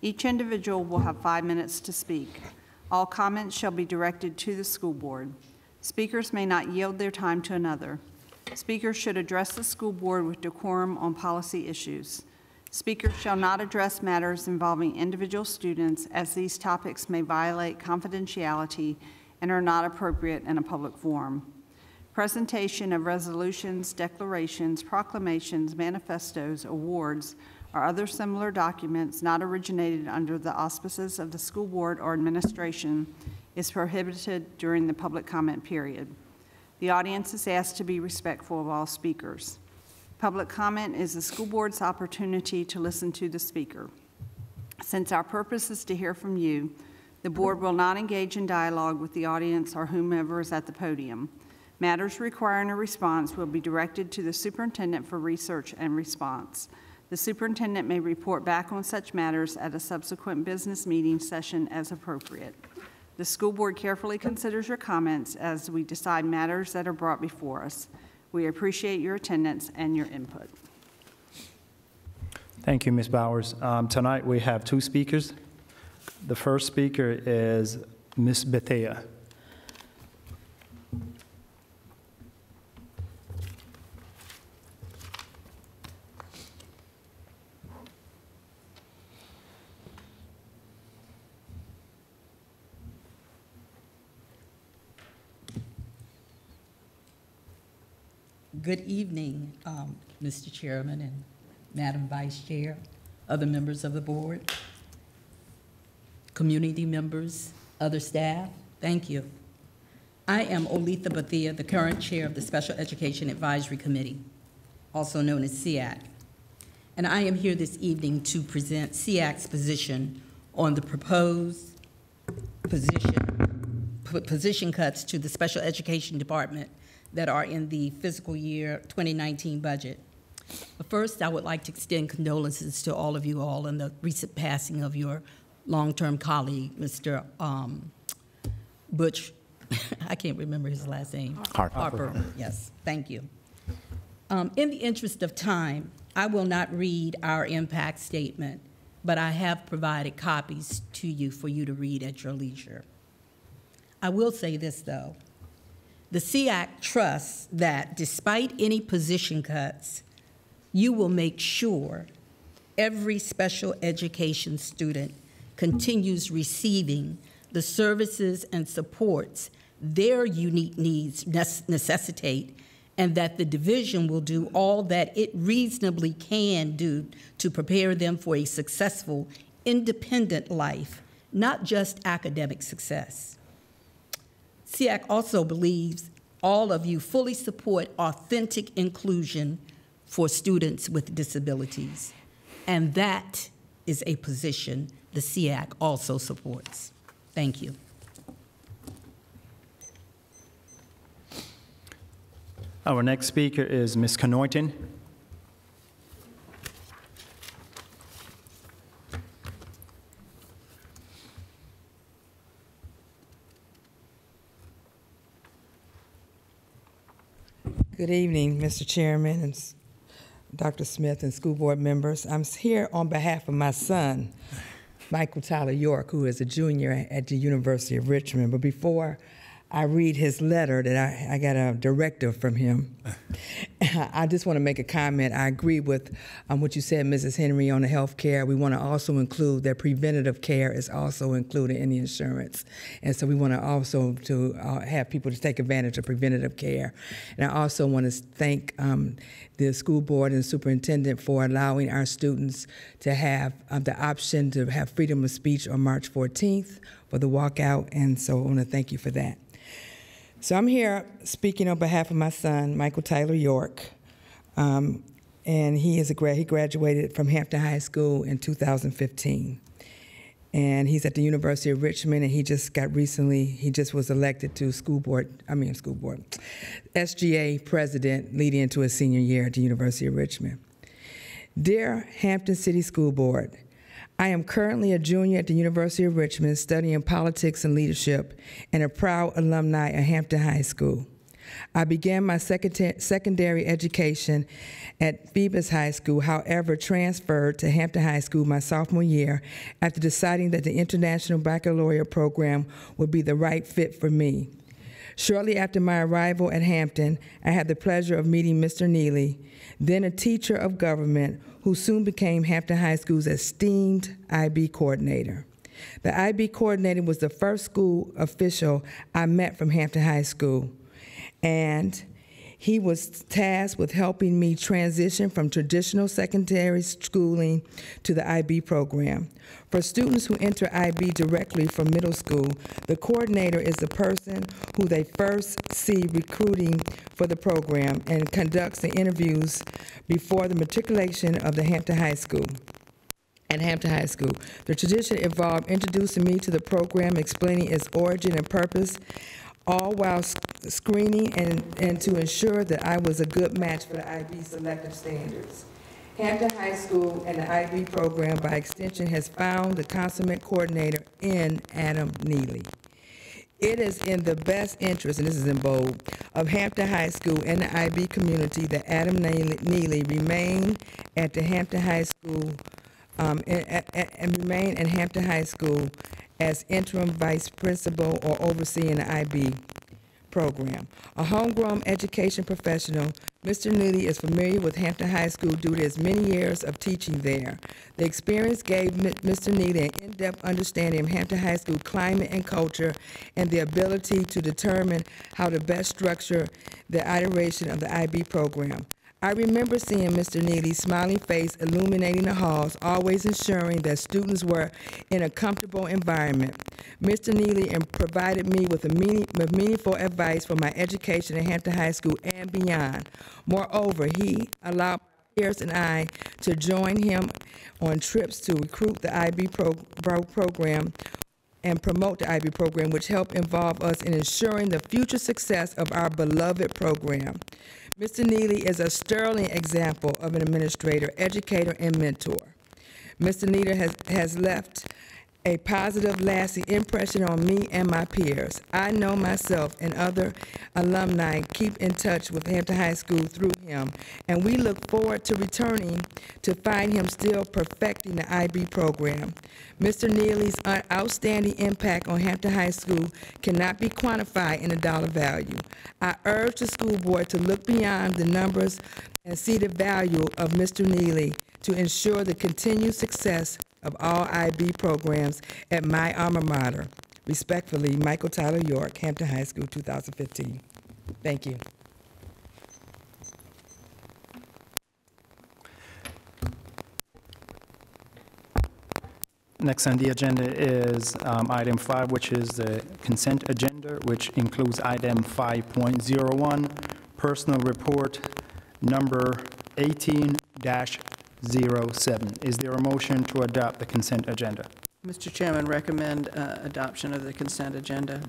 Each individual will have 5 minutes to speak. All comments shall be directed to the school board. Speakers may not yield their time to another. Speakers should address the school board with decorum on policy issues. Speakers shall not address matters involving individual students, as these topics may violate confidentiality and are not appropriate in a public forum. Presentation of resolutions, declarations, proclamations, manifestos, awards, or other similar documents not originated under the auspices of the school board or administration is prohibited during the public comment period. The audience is asked to be respectful of all speakers. Public comment is the school board's opportunity to listen to the speaker. Since our purpose is to hear from you, The board will not engage in dialogue with the audience or whomever is at the podium. Matters requiring a response will be directed to the superintendent for research and response. The superintendent may report back on such matters at a subsequent business meeting session as appropriate. The school board carefully considers your comments as we decide matters that are brought before us. We appreciate your attendance and your input. Thank you, Ms. Bowers. Tonight we have two speakers. The first speaker is Ms. Bethea. Good evening, Mr. Chairman and Madam Vice Chair, other members of the board, community members, other staff, thank you. I am Olitha Bethea, the current chair of the Special Education Advisory Committee, also known as SEAC. And I am here this evening to present SEAC's position on the proposed position cuts to the Special Education Department that are in the fiscal year 2019 budget. But first, I would like to extend condolences to all of you all in the recent passing of your long-term colleague, Mr. Butch. I can't remember his last name. Harper. Yes, thank you. In the interest of time, I will not read our impact statement, but I have provided copies to you for you to read at your leisure. I will say this, though. The SEAC trusts that despite any position cuts, you will make sure every special education student continues receiving the services and supports their unique needs necessitate, and that the division will do all that it reasonably can do to prepare them for a successful, independent life, not just academic success. SEAC also believes all of you fully support authentic inclusion for students with disabilities, and that is a position the SEAC also supports. Thank you. Our next speaker is Ms. Canoyton. Good evening, Mr. Chairman and Dr. Smith and school board members. I'm here on behalf of my son, Michael Tyler York, who is a junior at the University of Richmond. But before I read his letter that I got a directive from him, I just want to make a comment. I agree with what you said, Mrs. Henry, on the health care. We want to also include that preventative care is also included in the insurance. And so we want to also have people to take advantage of preventative care. And I also want to thank the school board and superintendent for allowing our students to have the option to have freedom of speech on March 14th for the walkout. And so I want to thank you for that. So I'm here speaking on behalf of my son, Michael Tyler York, and he graduated from Hampton High School in 2015. And he's at the University of Richmond, and he just was elected to SGA president leading into his senior year at the University of Richmond. Dear Hampton City School Board, I am currently a junior at the University of Richmond studying politics and leadership and a proud alumni of Hampton High School. I began my secondary education at Phoebus High School, however, transferred to Hampton High School my sophomore year after deciding that the International Baccalaureate program would be the right fit for me. Shortly after my arrival at Hampton, I had the pleasure of meeting Mr. Neely, then a teacher of government who soon became Hampton High School's esteemed IB coordinator. The IB coordinator was the first school official I met from Hampton High School, and he was tasked with helping me transition from traditional secondary schooling to the IB program. For students who enter IB directly from middle school, the coordinator is the person who they first see recruiting for the program and conducts the interviews before the matriculation of the Hampton High School. at Hampton High School. The tradition involved introducing me to the program, explaining its origin and purpose, all while screening and to ensure that I was a good match for the IB selective standards. Hampton High School and the IB program, by extension, has found the consummate coordinator in Adam Neely. It is in the best interest, and this is in bold, of Hampton High School and the IB community that Adam Neely remain at the Hampton High School and remain at Hampton High School as interim vice principal or overseeing the IB program. A homegrown education professional, Mr. Neely is familiar with Hampton High School due to his many years of teaching there. The experience gave Mr. Neely an in-depth understanding of Hampton High School climate and culture and the ability to determine how to best structure the iteration of the IB program. I remember seeing Mr. Neely's smiling face illuminating the halls, always ensuring that students were in a comfortable environment. Mr. Neely provided me with meaningful advice for my education at Hampton High School and beyond. Moreover, he allowed my peers and I to join him on trips to recruit the IB program and promote the IB program, which helped involve us in ensuring the future success of our beloved program. Mr. Neely is a sterling example of an administrator, educator, and mentor. Mr. Neely has left a positive, lasting impression on me and my peers. I know myself and other alumni keep in touch with Hampton High School through him, and we look forward to returning to find him still perfecting the IB program. Mr. Neely's outstanding impact on Hampton High School cannot be quantified in a dollar value. I urge the school board to look beyond the numbers and see the value of Mr. Neely to ensure the continued success of all IB programs at my alma mater. Respectfully, Michael Tyler York, Hampton High School, 2015. Thank you. Next on the agenda is item 5, which is the consent agenda, which includes item 5.01, personal report number 18-07. Is there a motion to adopt the consent agenda? Mr. Chairman, recommend adoption of the consent agenda.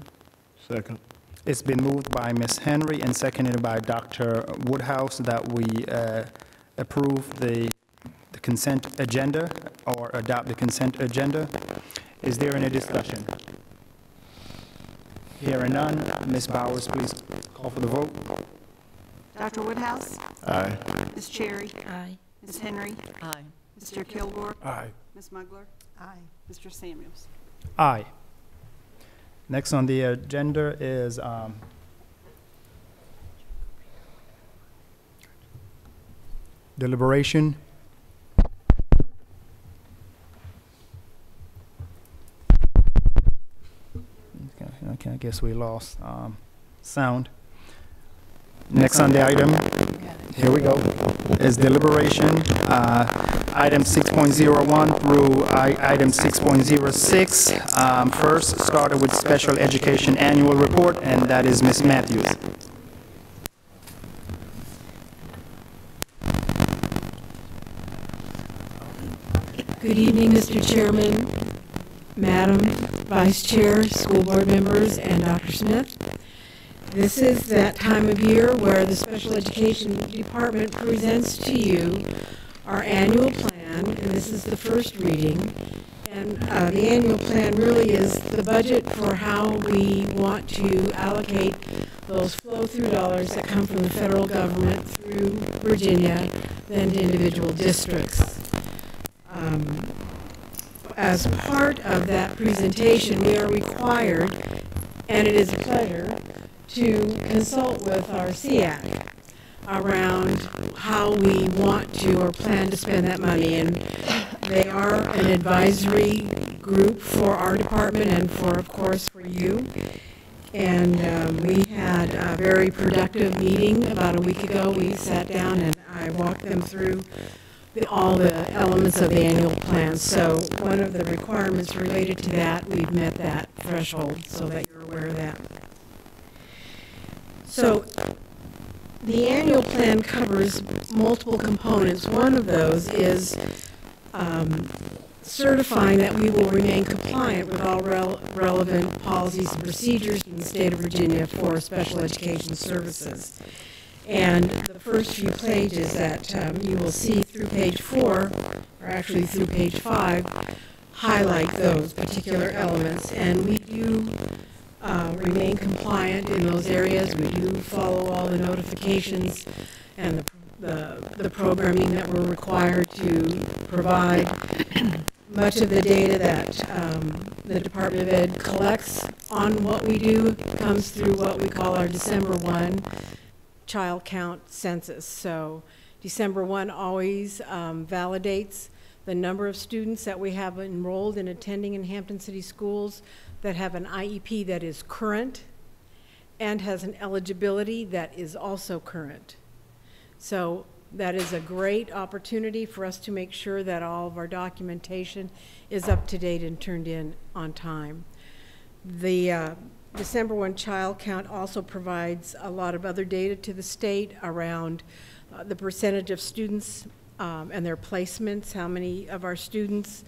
Second. It's been moved by Ms. Henry and seconded by Dr. Woodhouse that we approve the consent agenda or adopt the consent agenda. Is there any discussion? Hearing none, Ms. Bowers, please call for the vote. Dr. Woodhouse? Aye. Ms. Cherry? Aye. Ms. Henry? Aye. Mr. Kilgore? Aye. Ms. Mugler? Aye. Mr. Samuels? Aye. Next on the agenda is deliberation. Okay, I guess we lost sound. Next on the item, here we go, is deliberation. Item 6.01 through item 6.06. First, started with special education annual report, and that is Ms. Matthews. Good evening, Mr. Chairman, Madam Vice Chair, school board members, and Dr. Smith. This is that time of year where the Special Education Department presents to you our annual plan, and this is the first reading. And the annual plan really is the budget for how we want to allocate those flow-through dollars that come from the federal government through Virginia, then to individual districts. As part of that presentation, we are required, and it is a pleasure, to consult with our SEAC around how we want to or plan to spend that money. And they are an advisory group for our department and for, of course, for you. And we had a very productive meeting about a week ago. We sat down and I walked them through all the elements of the annual plan. So one of the requirements related to that, we've met that threshold, so that you're aware of that. So the annual plan covers multiple components. One of those is certifying that we will remain compliant with all relevant policies and procedures in the state of Virginia for special education services. And the first few pages that you will see through page 4, or actually through page 5, highlight those particular elements. And we do remain compliant in those areas. We do follow all the notifications and the programming that we're required to provide. Much of the data that the Department of Ed collects on what we do comes through what we call our December 1 child count census. So December 1 always validates the number of students that we have enrolled in attending in Hampton City Schools that have an IEP that is current and has an eligibility that is also current. So that is a great opportunity for us to make sure that all of our documentation is up to date and turned in on time. The December 1 child count also provides a lot of other data to the state around the percentage of students and their placements, how many of our students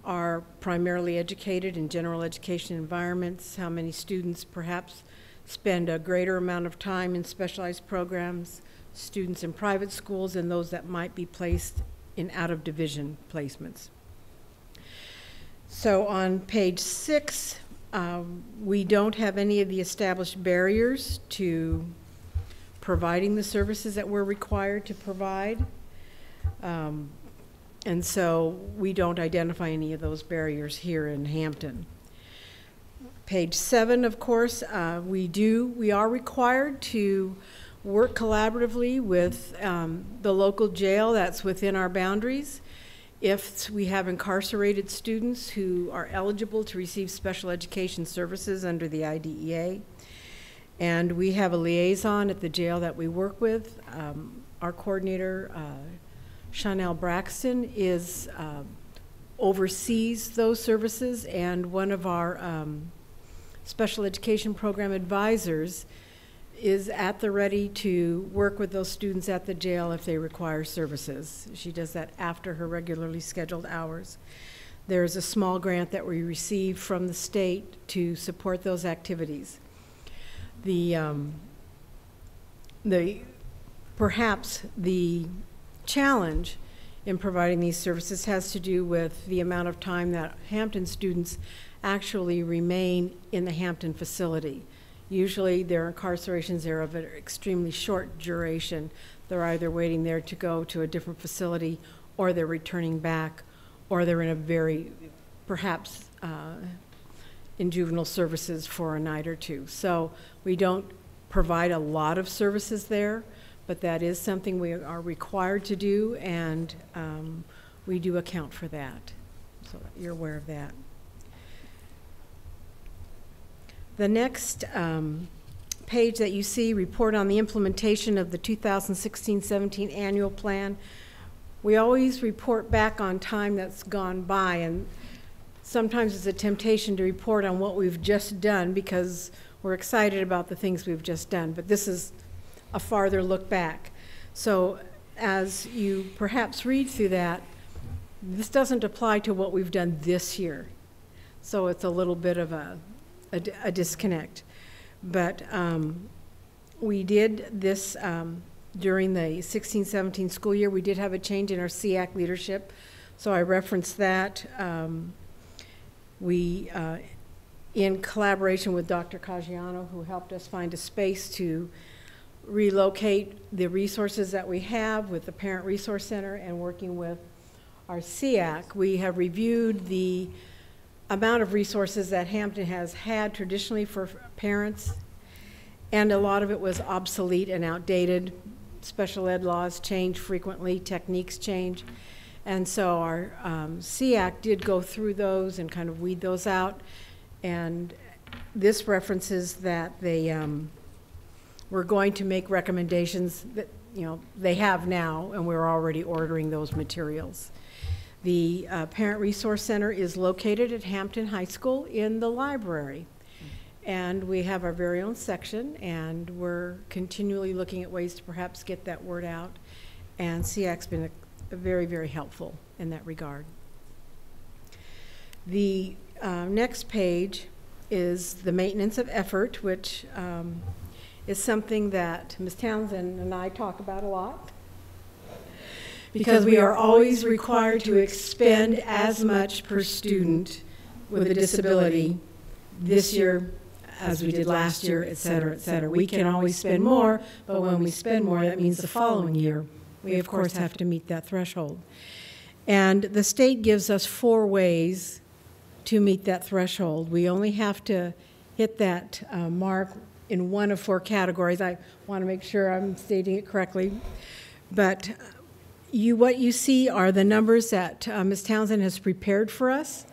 are primarily educated in general education environments, how many students perhaps spend a greater amount of time in specialized programs, students in private schools, and those that might be placed in out-of-division placements. So on page 6, we don't have any of the established barriers to providing the services that we're required to provide. And so we don't identify any of those barriers here in Hampton. Page 7, of course, we are required to work collaboratively with the local jail that's within our boundaries. If we have incarcerated students who are eligible to receive special education services under the IDEA, and we have a liaison at the jail that we work with. Our coordinator, Chanel Braxton, oversees those services, and one of our special education program advisors is at the ready to work with those students at the jail if they require services. She does that after her regularly scheduled hours. There's a small grant that we receive from the state to support those activities. Perhaps the challenge in providing these services has to do with the amount of time that Hampton students actually remain in the Hampton facility. Usually their incarcerations are of an extremely short duration. They're either waiting there to go to a different facility, or they're returning back, or they're in a very, perhaps in juvenile services for a night or two. So we don't provide a lot of services there, but that is something we are required to do, and we do account for that. So you're aware of that. The next page that you see, report on the implementation of the 2016-17 annual plan. We always report back on time that's gone by, and sometimes it's a temptation to report on what we've just done because we're excited about the things we've just done, but this is a farther look back. So as you perhaps read through that, this doesn't apply to what we've done this year. So it's a little bit of a disconnect. But we did this during the 16-17 school year. We did have a change in our SEAC leadership, so I referenced that. In collaboration with Dr. Caggiano, who helped us find a space to relocate the resources that we have with the Parent Resource Center and working with our SEAC, we have reviewed the amount of resources that Hampton has had traditionally for parents, and a lot of it was obsolete and outdated. Special ed laws change frequently, techniques change, and so our SEAC did go through those and kind of weed those out, and this references that they were going to make recommendations that they have now, and we're already ordering those materials. The Parent Resource Center is located at Hampton High School in the library. And we have our very own section, and we're continually looking at ways to perhaps get that word out. And SEAC's been very, very helpful in that regard. The next page is the maintenance of effort, which is something that Ms. Townsend and I talk about a lot, because we are always required to expend as much per student with a disability this year as we did last year, et cetera, et cetera. We can always spend more, but when we spend more, that means the following year, we of course have to meet that threshold. And the state gives us 4 ways to meet that threshold. We only have to hit that mark in one of 4 categories. I want to make sure I'm stating it correctly. But what you see are the numbers that Ms. Townsend has prepared for us.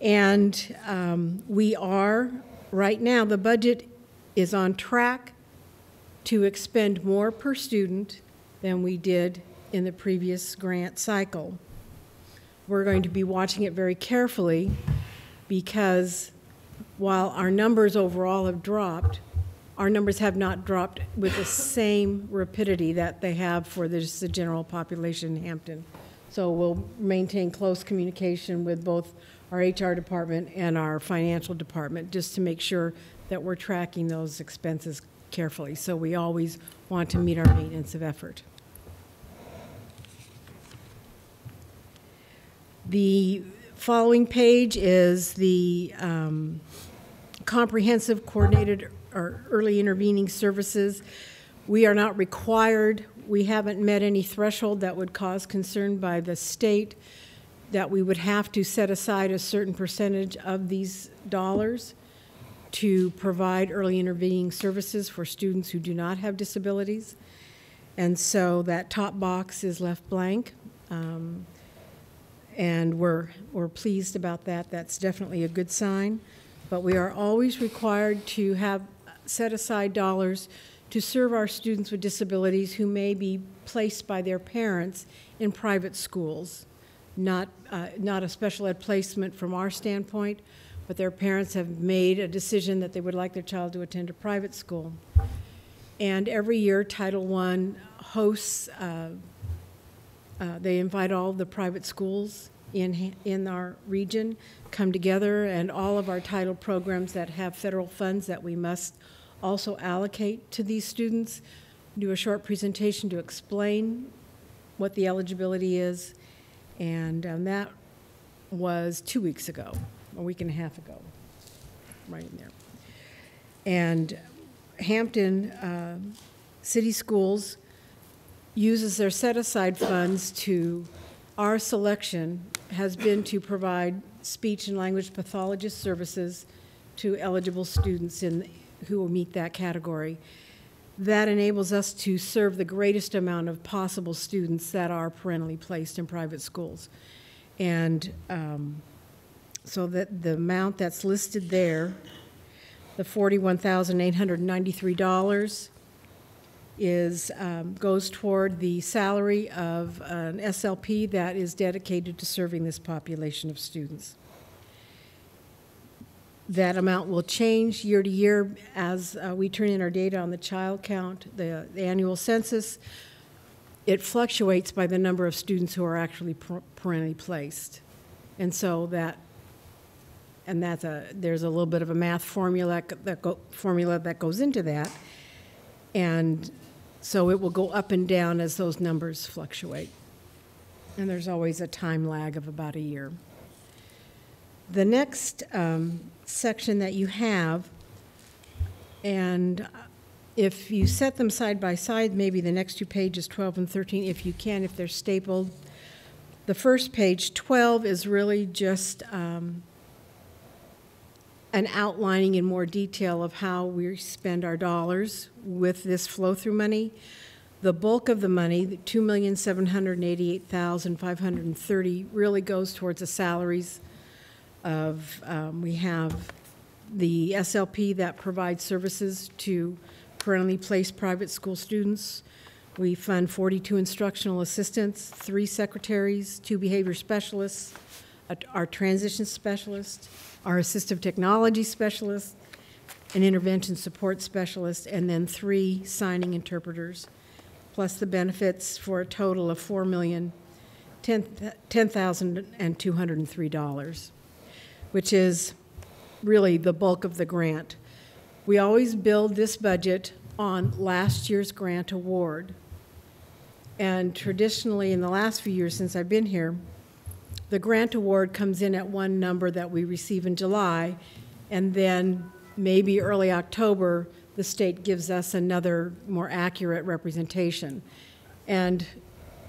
And we are, right now, the budget is on track to expend more per student than we did in the previous grant cycle. We're going to be watching it very carefully, because while our numbers overall have dropped, our numbers have not dropped with the same rapidity that they have for the general population in Hampton. So we'll maintain close communication with both our HR department and our financial department, just to make sure that we're tracking those expenses carefully. So we always want to meet our maintenance of effort. The following page is the comprehensive coordinated or early intervening services. We are not required, we haven't met any threshold that would cause concern by the state that we would have to set aside a certain percentage of these dollars to provide early intervening services for students who do not have disabilities. And so that top box is left blank. And we're pleased about that. That's definitely a good sign. But we are always required to have set aside dollars to serve our students with disabilities who may be placed by their parents in private schools. Not a special ed placement from our standpoint, but their parents have made a decision that they would like their child to attend a private school. And every year, Title I hosts, they invite all of the private schools in our region, come together, and all of our title programs that have federal funds that we must also allocate to these students, do a short presentation to explain what the eligibility is. And that was 2 weeks ago, a week and a half ago, right in there. And Hampton City Schools uses their set-aside funds to, our selection has been to provide speech and language pathologist services to eligible students who will meet that category. That enables us to serve the greatest amount of possible students that are parentally placed in private schools. And so that the amount that's listed there, the $41,893, goes toward the salary of an SLP that is dedicated to serving this population of students. That amount will change year to year as we turn in our data on the child count, the annual census. It fluctuates by the number of students who are actually parentally placed. And so there's a little bit of a math formula that goes into that. And so it will go up and down as those numbers fluctuate. And there's always a time lag of about a year. The next section that you have, and if you set them side by side, maybe the next 2 pages, 12 and 13, if you can, if they're stapled. The first page, 12, is really just an outlining in more detail of how we spend our dollars with this flow-through money. The bulk of the money, the $2,788,530, really goes towards the salaries of, we have the SLP that provides services to parentally placed private school students. We fund 42 instructional assistants, 3 secretaries, 2 behavior specialists, our transition specialist, our assistive technology specialist, an intervention support specialist, and then 3 signing interpreters, plus the benefits for a total of $4,010,203. which is really the bulk of the grant. We always build this budget on last year's grant award. And traditionally, in the last few years since I've been here, the grant award comes in at one number that we receive in July, and then maybe early October, the state gives us another more accurate representation. And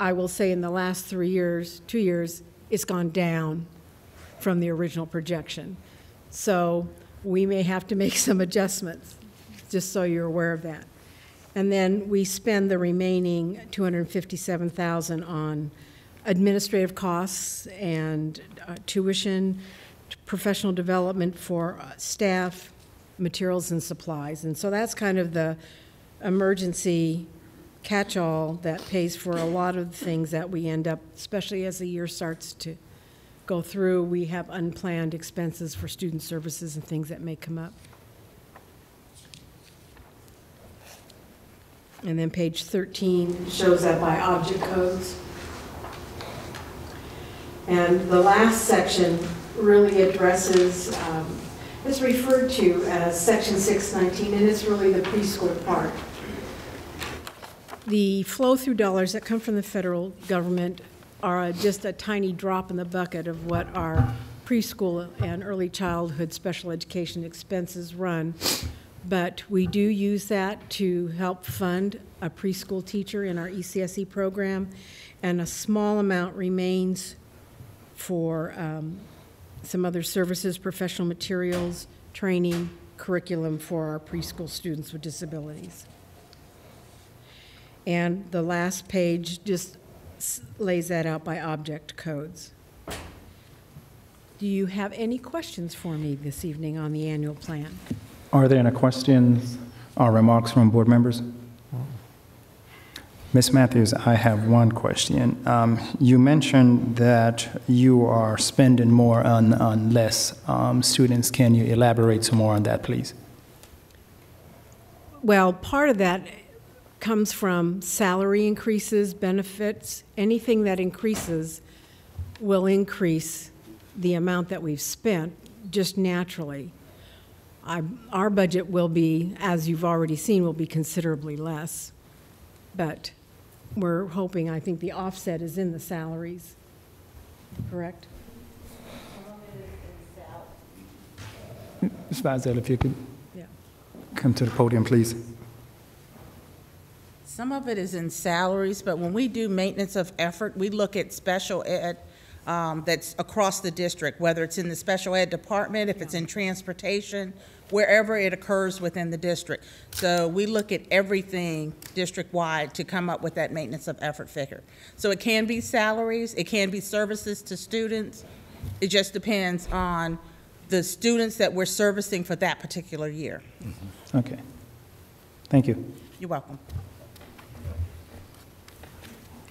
I will say in the last 2 years, it's gone down from the original projection. So we may have to make some adjustments, just so you're aware of that. And then we spend the remaining $257,000 on administrative costs and tuition, professional development for staff, materials and supplies. And so that's kind of the emergency catch-all that pays for a lot of the things that we end up, especially as the year starts to go through. We have unplanned expenses for student services and things that may come up. And then page 13 shows that by object codes. And the last section really addresses, it's referred to as section 619, and it's really the preschool part. The flow-through dollars that come from the federal government are just a tiny drop in the bucket of what our preschool and early childhood special education expenses run. But we do use that to help fund a preschool teacher in our ECSE program, and a small amount remains for some other services, professional materials, training, curriculum for our preschool students with disabilities. And the last page just lays that out by object codes. Do you have any questions for me this evening on the annual plan? Are there any questions or remarks from board members? Ms. Matthews, I have one question. You mentioned that you are spending more on less students. Can you elaborate some more on that, please? Well, part of that comes from salary increases, benefits. Anything that increases will increase the amount that we've spent just naturally. Our budget will be, as you've already seen, will be considerably less. But we're hoping, I think the offset is in the salaries, correct? Ms. Vizel, if you could come to the podium, please. Some of it is in salaries, but when we do maintenance of effort, we look at special ed that's across the district, whether it's in the special ed department, if it's in transportation, wherever it occurs within the district. So we look at everything district-wide to come up with that maintenance of effort figure. So it can be salaries, it can be services to students. It just depends on the students that we're servicing for that particular year. Okay. Thank you. You're welcome.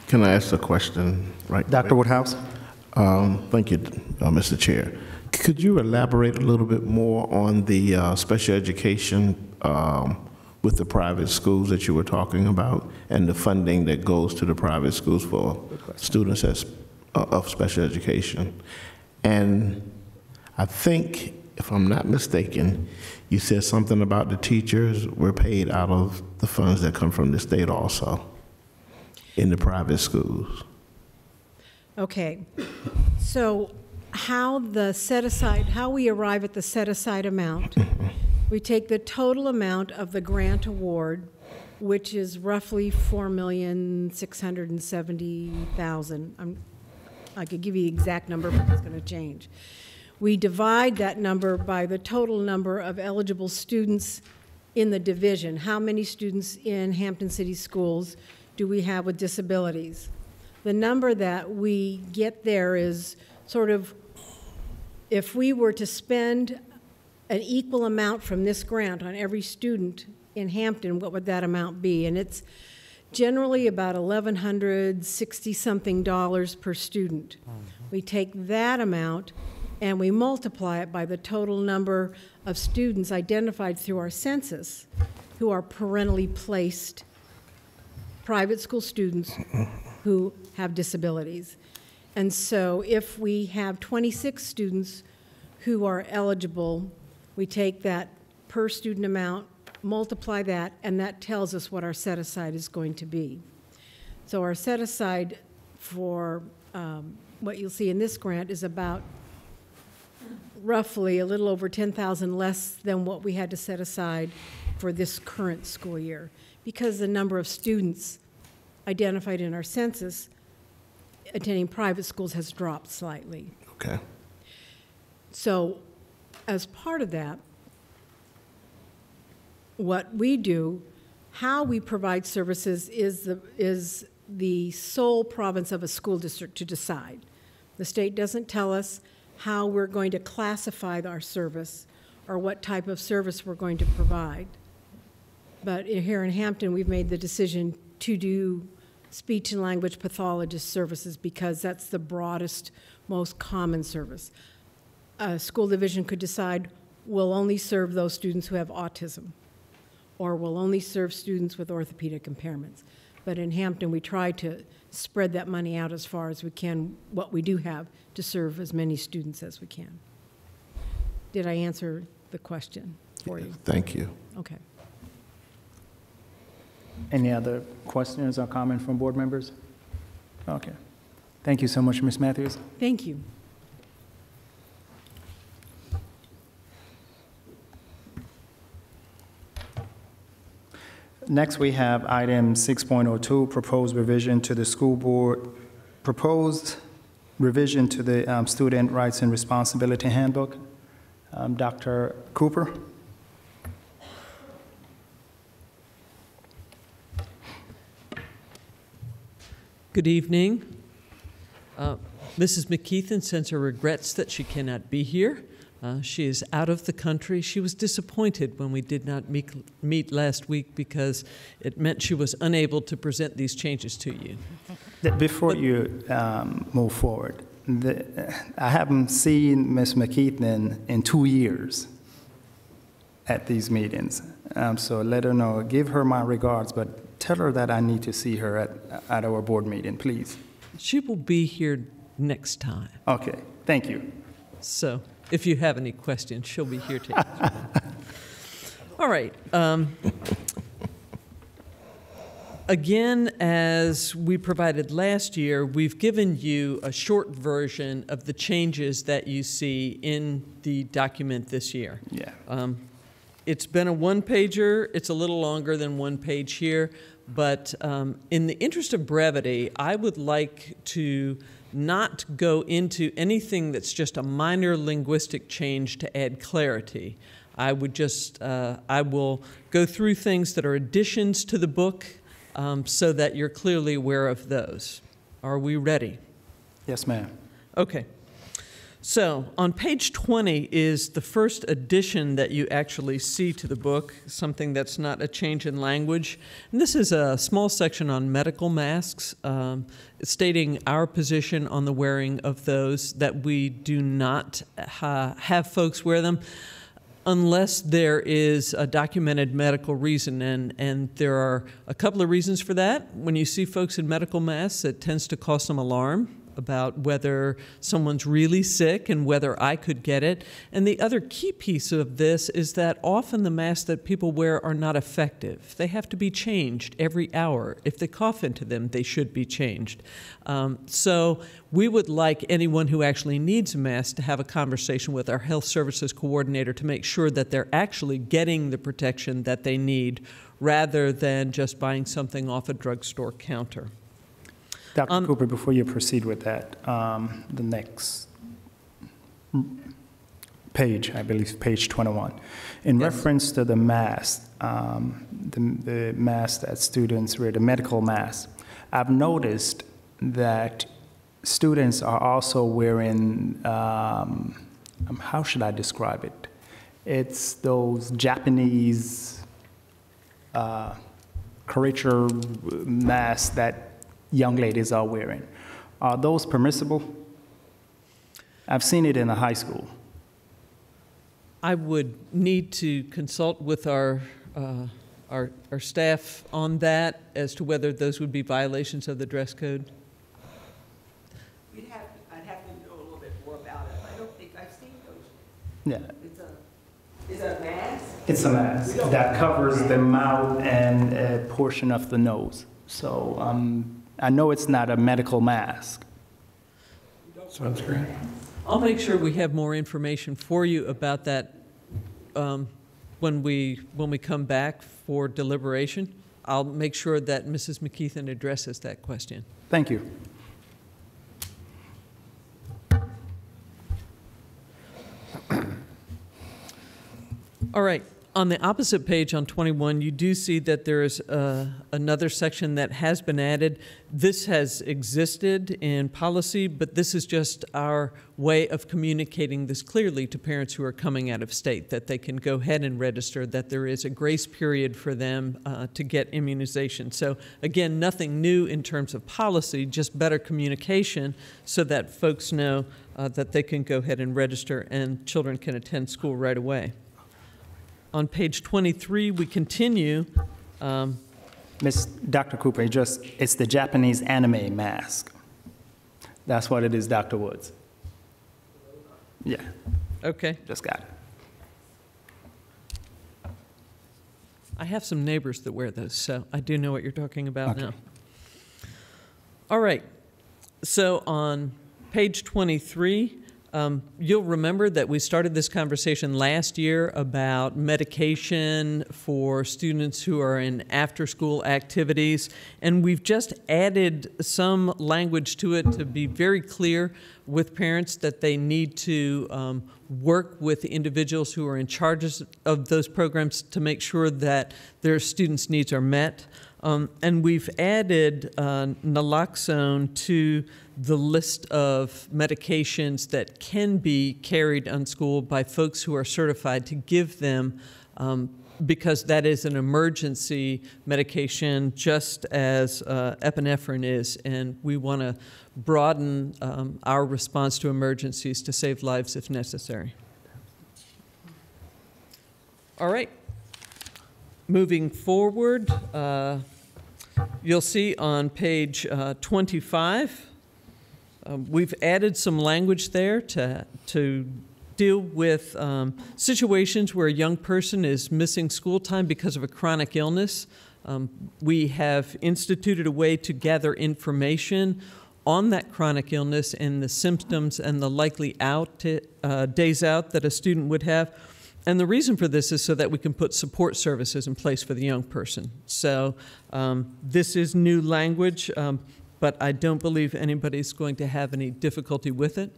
Can I ask a question? Right, Dr. Woodhouse? Thank you, Mr. Chair. Could you elaborate a little bit more on the special education with the private schools that you were talking about, and the funding that goes to the private schools for students of special education? And I think, if I'm not mistaken, you said something about the teachers were paid out of the funds that come from the state also in the private schools. Okay, so how we arrive at the set-aside amount, we take the total amount of the grant award, which is roughly $4,670,000. I could give you the exact number, but it's going to change. We divide that number by the total number of eligible students in the division. How many students in Hampton City Schools do we have with disabilities? The number that we get there is sort of, if we were to spend an equal amount from this grant on every student in Hampton, what would that amount be? And it's generally about $1,160-something per student. We take that amount and we multiply it by the total number of students identified through our census who are parentally placed private school students who have disabilities. And so if we have 26 students who are eligible, we take that per student amount, multiply that, and that tells us what our set-aside is going to be. So our set-aside for what you'll see in this grant is about roughly a little over $10,000 less than what we had to set aside for this current school year, because the number of students identified in our census attending private schools has dropped slightly. Okay. So as part of that, what we do, how we provide services is the sole province of a school district to decide. The state doesn't tell us how we're going to classify our service or what type of service we're going to provide. But here in Hampton, we've made the decision to do speech and language pathologist services because that's the broadest, most common service. A school division could decide we'll only serve those students who have autism, or we'll only serve students with orthopedic impairments. But in Hampton, we try to spread that money out as far as we can, what we do have, to serve as many students as we can. Did I answer the question for you? Thank you. Okay. Any other questions or comments from board members? Okay. Thank you so much, Ms. Matthews. Thank you. Next, we have item 6.02, proposed revision to the school board, proposed revision to the Student Rights and Responsibility Handbook. Dr. Cooper. Good evening. Mrs. McKeithen sends her regrets that she cannot be here. She is out of the country. She was disappointed when we did not meet last week because it meant she was unable to present these changes to you. Before you move forward, I haven't seen Ms. McKeithen in 2 years at these meetings. So let her know, give her my regards, but tell her that I need to see her at our board meeting, please. She will be here next time. Okay, thank you. So if you have any questions, she'll be here to answer. All right. Again, as we provided last year, we've given you a short version of the changes that you see in the document this year. Yeah. It's been a one-pager. It's a little longer than one page here. But in the interest of brevity, I would like to not go into anything that's just a minor linguistic change to add clarity. I would just, I will go through things that are additions to the book so that you're clearly aware of those. Are we ready? Yes, ma'am. Okay. So on page 20 is the first addition that you actually see to the book, something that's not a change in language. And this is a small section on medical masks, stating our position on the wearing of those, that we do not have folks wear them unless there is a documented medical reason, and there are a couple of reasons for that. When you see folks in medical masks, it tends to cause some alarm about whether someone's really sick and whether I could get it. And the other key piece of this is that often the masks that people wear are not effective. They have to be changed every hour. If they cough into them, they should be changed. So we would like anyone who actually needs a mask to have a conversation with our health services coordinator to make sure that they're actually getting the protection that they need rather than just buying something off a drugstore counter. Dr. Cooper, before you proceed with that, the next page, I believe page 21, in reference to the mask, the mask that students wear, the medical mask, I've noticed that students are also wearing, how should I describe it? It's those Japanese caricature masks that young ladies are wearing. Are those permissible? I've seen it in a high school. I would need to consult with our staff on that as to whether those would be violations of the dress code. I'd have to know a little bit more about it. I don't think I've seen those Yeah. It's a mask? It's a mask that covers the mouth and a portion of the nose. So I know it's not a medical mask. Sounds great. I'll make sure we have more information for you about that when we come back for deliberation. I'll make sure that Mrs. McKeithen addresses that question. Thank you. All right. On the opposite page on 21, you do see that there is another section that has been added. This has existed in policy, but this is just our way of communicating this clearly to parents who are coming out of state, that they can go ahead and register, that there is a grace period for them to get immunization. So again, nothing new in terms of policy, just better communication so that folks know that they can go ahead and register and children can attend school right away. On page 23, we continue. Dr. Cooper, it's the Japanese anime mask. That's what it is, Dr. Woods. Yeah. Okay. Just got it. I have some neighbors that wear those, so I do know what you're talking about now. All right. So on page 23, you'll remember that we started this conversation last year about medication for students who are in after-school activities, and we've just added some language to it to be very clear with parents that they need to work with individuals who are in charge of those programs to make sure that their students' needs are met. And we've added naloxone to the list of medications that can be carried on school by folks who are certified to give them because that is an emergency medication just as epinephrine is, and we want to broaden our response to emergencies to save lives if necessary. All right. Moving forward, you'll see on page 25, we've added some language there to deal with situations where a young person is missing school time because of a chronic illness. We have instituted a way to gather information on that chronic illness and the symptoms and the likely days out that a student would have. And the reason for this is so that we can put support services in place for the young person. So this is new language, but I don't believe anybody's going to have any difficulty with it.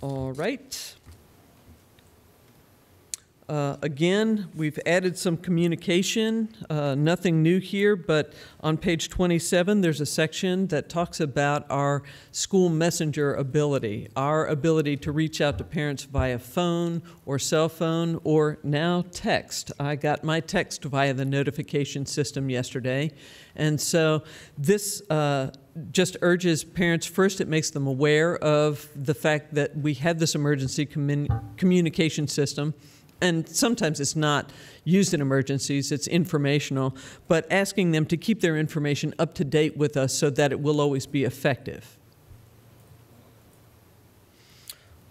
All right. Again, we've added some communication, nothing new here, but on page 27, there's a section that talks about our school messenger ability, our ability to reach out to parents via phone or cell phone or now text. I got my text via the notification system yesterday, and so this just urges parents, first it makes them aware of the fact that we have this emergency communication system. And sometimes it's not used in emergencies, it's informational, but asking them to keep their information up to date with us so that it will always be effective.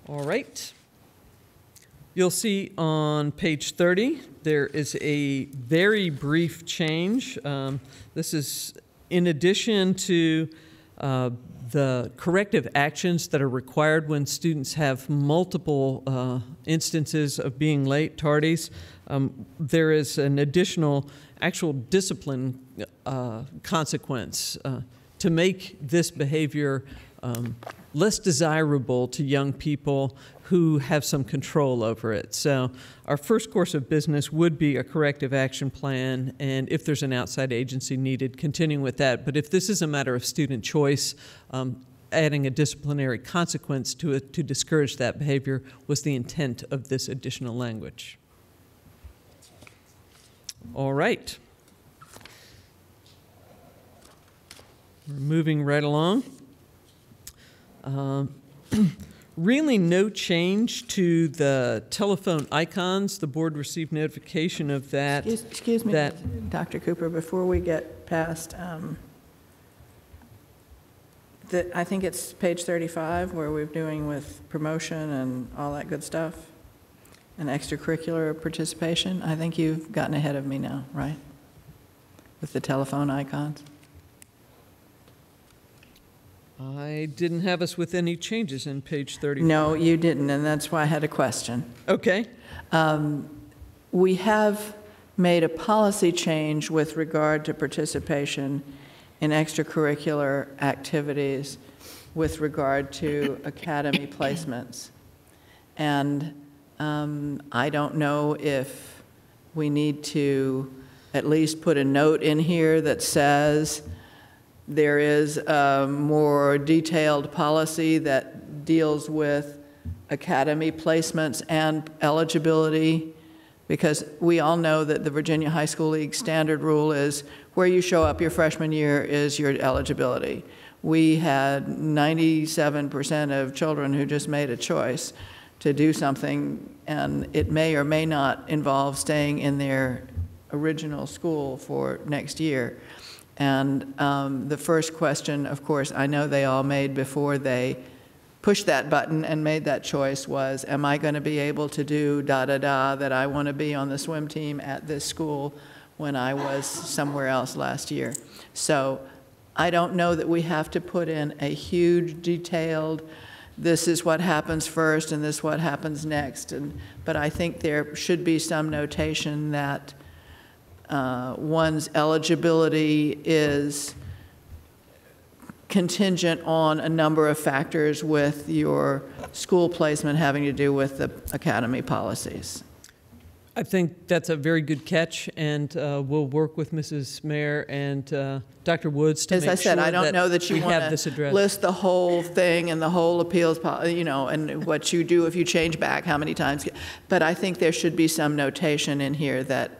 All right. You'll see on page 30, there is a very brief change. This is in addition to the corrective actions that are required when students have multiple instances of being late, tardies. There is an additional actual discipline consequence to make this behavior less desirable to young people who have some control over it. So our first course of business would be a corrective action plan, and if there's an outside agency needed, continuing with that. But if this is a matter of student choice, adding a disciplinary consequence to it to discourage that behavior was the intent of this additional language. All right. We're moving right along. Really no change to the telephone icons. The board received notification of that. Excuse me, Dr. Cooper, before we get past I think it's page 35 where we're doing with promotion and all that good stuff and extracurricular participation. I think you've gotten ahead of me now, right? With the telephone icons. I didn't have us with any changes in page 35. No, you didn't, and that's why I had a question. Okay. We have made a policy change with regard to participation in extracurricular activities with regard to academy placements. And I don't know if we need to at least put a note in here that says there is a more detailed policy that deals with academy placements and eligibility, because we all know that the Virginia High School League standard rule is where you show up your freshman year is your eligibility. We had 97% of children who just made a choice to do something, and it may or may not involve staying in their original school for next year. And the first question, of course, I know they all made before they pushed that button and made that choice was, am I going to be able to do da-da-da that I want to be on the swim team at this school when I was somewhere else last year? So I don't know that we have to put in a huge detailed, this is what happens first and this is what happens next. But I think there should be some notation that one's eligibility is contingent on a number of factors with your school placement having to do with the academy policies. I think that's a very good catch, and we'll work with Mrs. Mayer and Dr. Woods to make sure that we have this addressed. As I said, I don't know that you want to list the whole thing and the whole appeals, and what you do if you change back, how many times. But I think there should be some notation in here that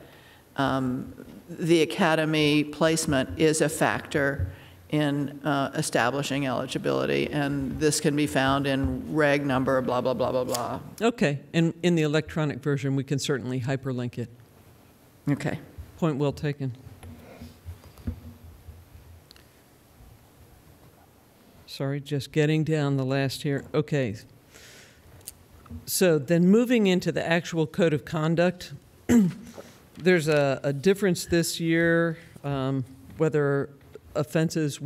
the academy placement is a factor in establishing eligibility, and this can be found in reg number, blah, blah, blah, blah, blah. Okay, and in the electronic version, we can certainly hyperlink it. Okay. Point well taken. Sorry, just getting down the last here. Okay. So then moving into the actual code of conduct, there's a difference this year whether offenses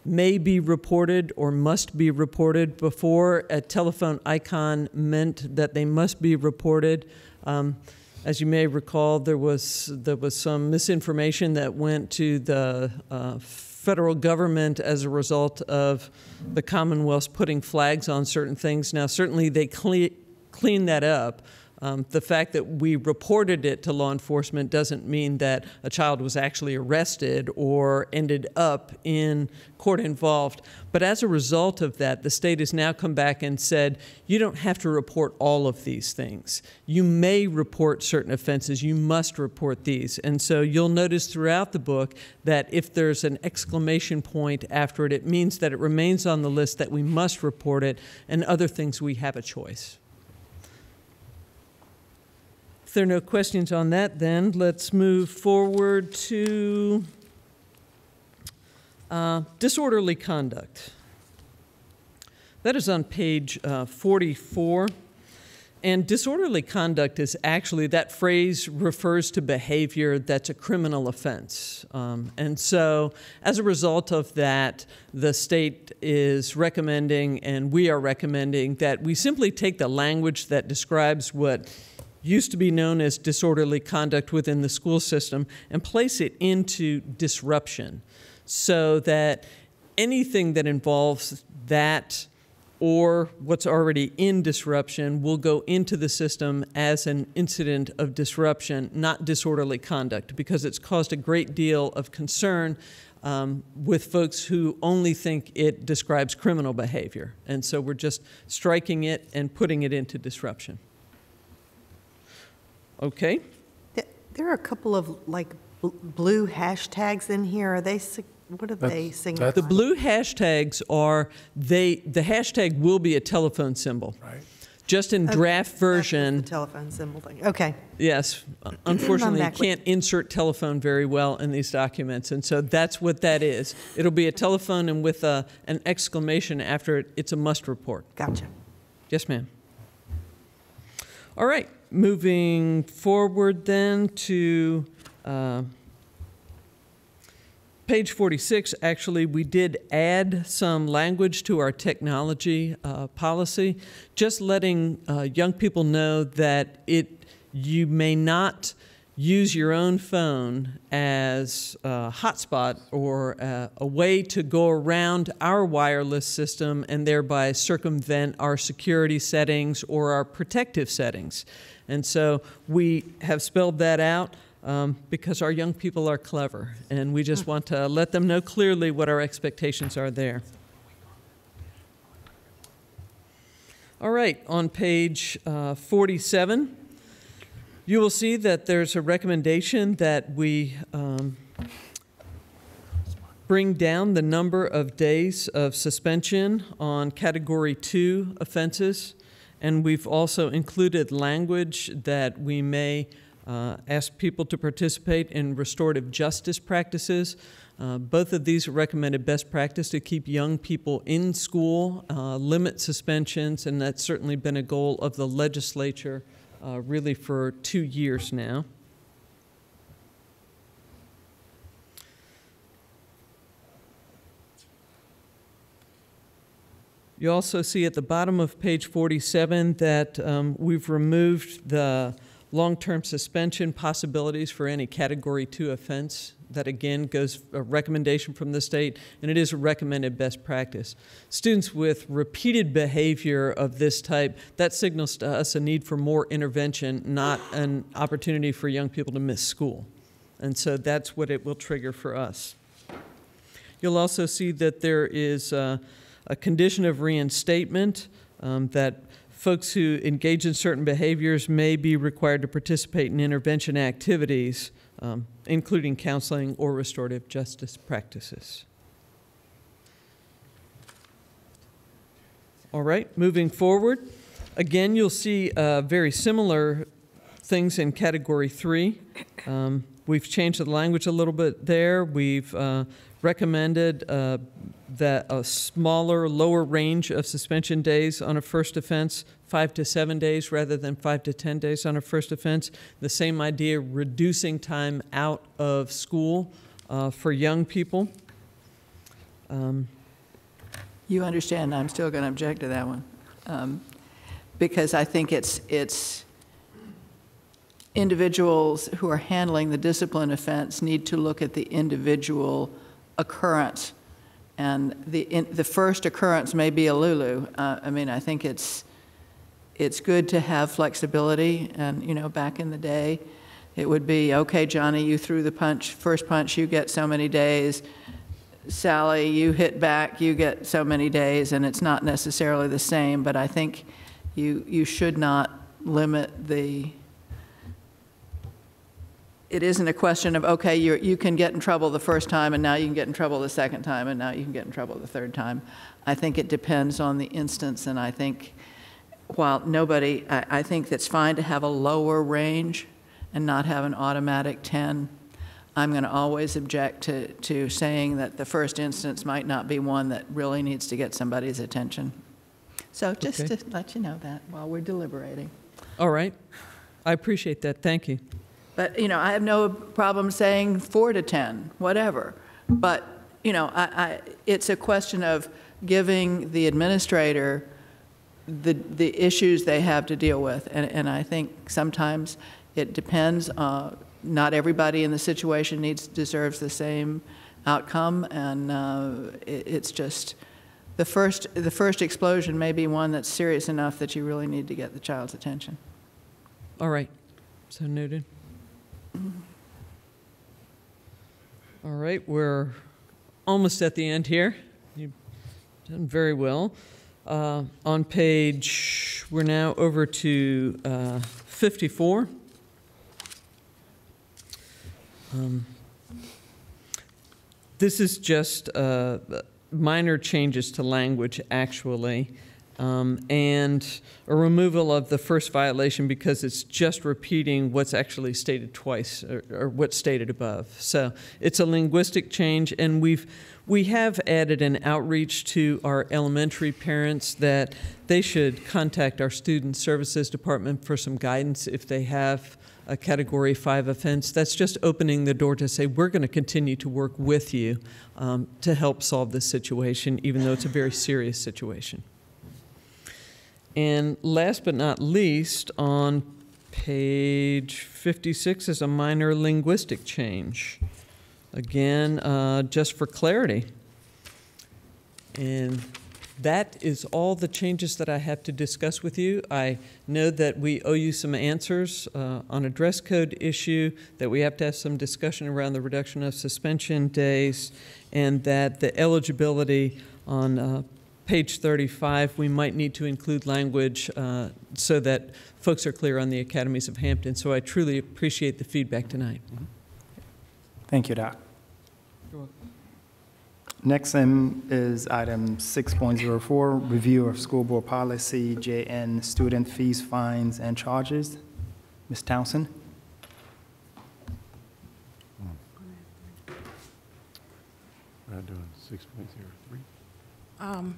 may be reported or must be reported. Before, a telephone icon meant that they must be reported. As you may recall, there was some misinformation that went to the federal government as a result of the Commonwealth's putting flags on certain things. Now, certainly they cleaned that up. The fact that we reported it to law enforcement doesn't mean that a child was actually arrested or ended up in court involved. But as a result of that, the state has now come back and said, you don't have to report all of these things. You may report certain offenses. You must report these. And so you'll notice throughout the book that if there's an exclamation point after it, it means that it remains on the list that we must report it, and other things we have a choice. If there are no questions on that, then let's move forward to disorderly conduct. That is on page 44. And disorderly conduct is actually, that phrase refers to behavior that's a criminal offense. And so as a result of that, the state is recommending, and we are recommending, that we simply take the language that describes what used to be known as disorderly conduct within the school system and place it into disruption, so that anything that involves that or what's already in disruption will go into the system as an incident of disruption, not disorderly conduct, because it's caused a great deal of concern with folks who only think it describes criminal behavior. And so we're just striking it and putting it into disruption. Okay. There are a couple of blue hashtags in here. Are they, what are they signifying? The blue hashtags are, the hashtag will be a telephone symbol. Right. just in draft version. The telephone symbol thing. Okay. Yes. Unfortunately, you I'm back with- can't insert telephone very well in these documents, and so that's what that is. It'll be a telephone and with an exclamation after it. It's a must report. Gotcha. Yes, ma'am. All right. Moving forward then to page 46, actually, we did add some language to our technology policy, just letting young people know that you may not use your own phone as a hotspot or a way to go around our wireless system and thereby circumvent our security settings or our protective settings. And so we have spelled that out. Because our young people are clever, and we just want to let them know clearly what our expectations are there. All right, on page 47, you will see that there's a recommendation that we bring down the number of days of suspension on Category 2 offenses, and we've also included language that we may ask people to participate in restorative justice practices. Both of these are recommended best practice to keep young people in school, limit suspensions, and that's certainly been a goal of the legislature really for 2 years now. You also see at the bottom of page 47 that we've removed the long-term suspension possibilities for any Category 2 offense. That again goes a recommendation from the state, and it is a recommended best practice. Students with repeated behavior of this type, that signals to us a need for more intervention, not an opportunity for young people to miss school. And so that's what it will trigger for us. You'll also see that there is a condition of reinstatement that folks who engage in certain behaviors may be required to participate in intervention activities, including counseling or restorative justice practices. All right, moving forward. Again, you'll see very similar things in Category 3. We've changed the language a little bit there. We've recommended that a smaller, lower range of suspension days on a first offense, 5 to 7 days rather than 5 to 10 days on a first offense. The same idea, reducing time out of school for young people. You understand I'm still going to object to that one because I think it's individuals who are handling the discipline offense need to look at the individual occurrence. And the first occurrence may be a Lulu. I mean, I think it's good to have flexibility. And, you know, back in the day, it would be, okay, Johnny, you threw the punch, first punch, you get so many days. Sally, you hit back, you get so many days. And it's not necessarily the same, but I think you should not limit the... It isn't a question of, okay, you can get in trouble the first time, and now you can get in trouble the second time, and now you can get in trouble the third time. I think it depends on the instance, and I think while I think that's fine to have a lower range and not have an automatic 10. I'm going to always object to saying that the first instance might not be one that really needs to get somebody's attention. So just to let you know that while we're deliberating. All right. I appreciate that. Thank you. But, you know, I have no problem saying 4 to 10, whatever. But, you know, it's a question of giving the administrator the issues they have to deal with. And I think sometimes it depends. Not everybody in the situation deserves the same outcome. And it's just the first explosion may be one that's serious enough that you really need to get the child's attention. All right. So noted. All right, we're almost at the end here. You've done very well. On page, we're now over to 54. This is just minor changes to language, actually. and a removal of the first violation because it's just repeating what's actually stated twice or what's stated above. So it's a linguistic change, and we have added an outreach to our elementary parents that they should contact our Student Services Department for some guidance if they have a Category 5 offense. That's just opening the door to say, we're going to continue to work with you to help solve this situation, even though it's a very serious situation. And last but not least, on page 56 is a minor linguistic change. Again, just for clarity. And that is all the changes that I have to discuss with you. I know that we owe you some answers on a dress code issue, that we have to have some discussion around the reduction of suspension days, and that the eligibility on page 35, we might need to include language so that folks are clear on the academies of Hampton. So I truly appreciate the feedback tonight. Thank you, Doc. Next is item 6.04, review of school board policy, JN, student fees, fines, and charges. Ms. Townsend? I'm doing 6.03.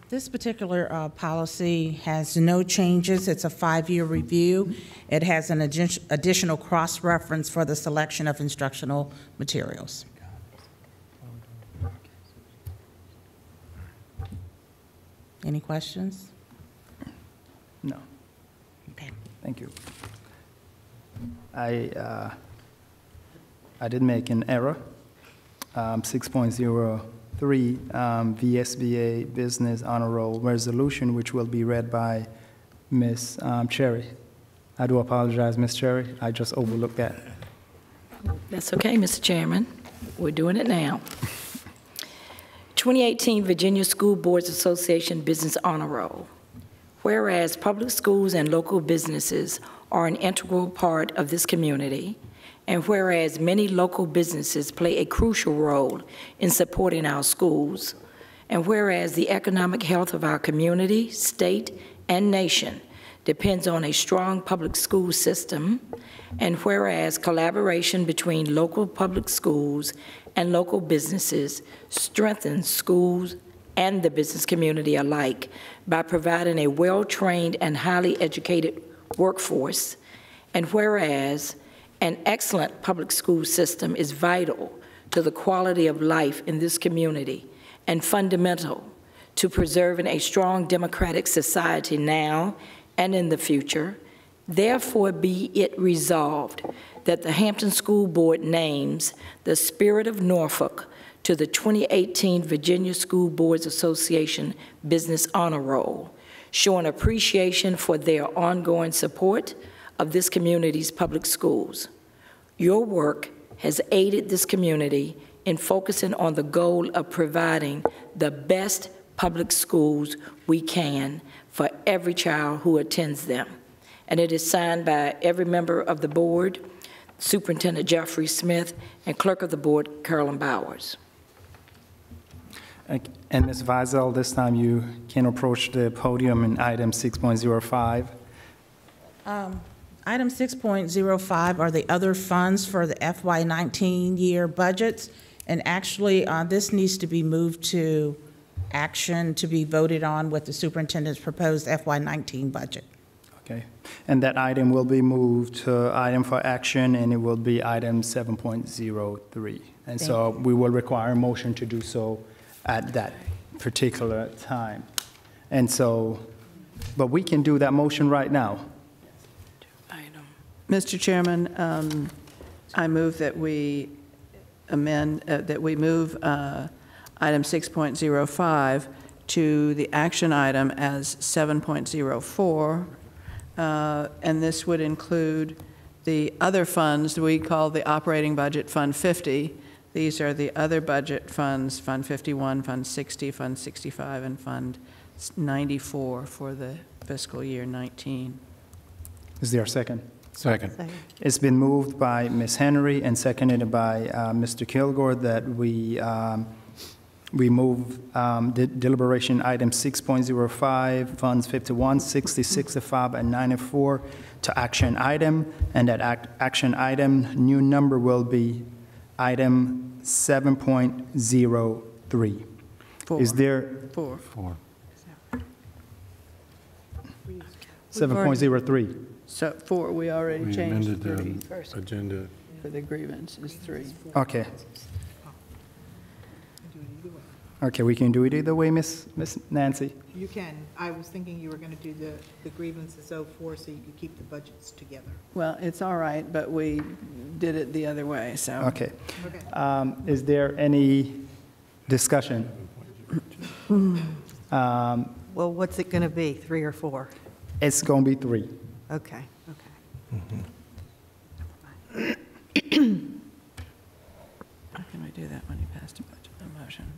This particular policy has no changes. It's a 5-year review. It has an additional cross-reference for the selection of instructional materials. Any questions? No. Okay. Thank you. I did make an error. 6.03, VSBA Business Honor Roll Resolution, which will be read by Ms. Cherry. I do apologize, Ms. Cherry. I just overlooked that. That's okay, Mr. Chairman. We're doing it now. 2018 Virginia School Boards Association Business Honor Roll. Whereas public schools and local businesses are an integral part of this community, and whereas many local businesses play a crucial role in supporting our schools, and whereas the economic health of our community, state, and nation depends on a strong public school system, and whereas collaboration between local public schools and local businesses strengthens schools and the business community alike by providing a well-trained and highly educated workforce, and whereas an excellent public school system is vital to the quality of life in this community and fundamental to preserving a strong democratic society now and in the future, therefore be it resolved that the Hampton School Board names the Spirit of Norfolk to the 2018 Virginia School Boards Association Business Honor Roll, showing appreciation for their ongoing support of this community's public schools. Your work has aided this community in focusing on the goal of providing the best public schools we can for every child who attends them. And it is signed by every member of the board, Superintendent Jeffrey Smith, and Clerk of the Board, Carolyn Bowers. And Ms. Vizel, this time you can approach the podium in item 6.05. Item 6.05 are the other funds for the FY19 year budgets, and actually this needs to be moved to action to be voted on with the superintendent's proposed FY19 budget. Okay, and that item will be moved to item for action, and it will be item 7.03. And so we will require a motion to do so at that particular time. And so, but we can do that motion right now. Mr. Chairman, I move that we amend, that we move item 6.05 to the action item as 7.04. And this would include the other funds we call the operating budget Fund 50. These are the other budget funds, Fund 51, Fund 60, Fund 65, and Fund 94 for the fiscal year 19. Is there a second? Second. It's been moved by Ms. Henry and seconded by Mr. Kilgore that we we move deliberation item 6.05, funds 51, 60, 65, and 94 to action item, and that action item, new number will be item 7.03. Is there? Four. 7.03. So 4, we already We changed amended 3. the agenda. For the grievance is 3. Okay. Okay, we can do it either way, Miss Nancy. You can. I was thinking you were going to do the grievances 04 so you could keep the budgets together. Well, it's all right, but we did it the other way, so. Okay. Is there any discussion? Well, what's it going to be, 3 or 4? It's going to be 3. Okay. How can we do that when you passed a budget motion?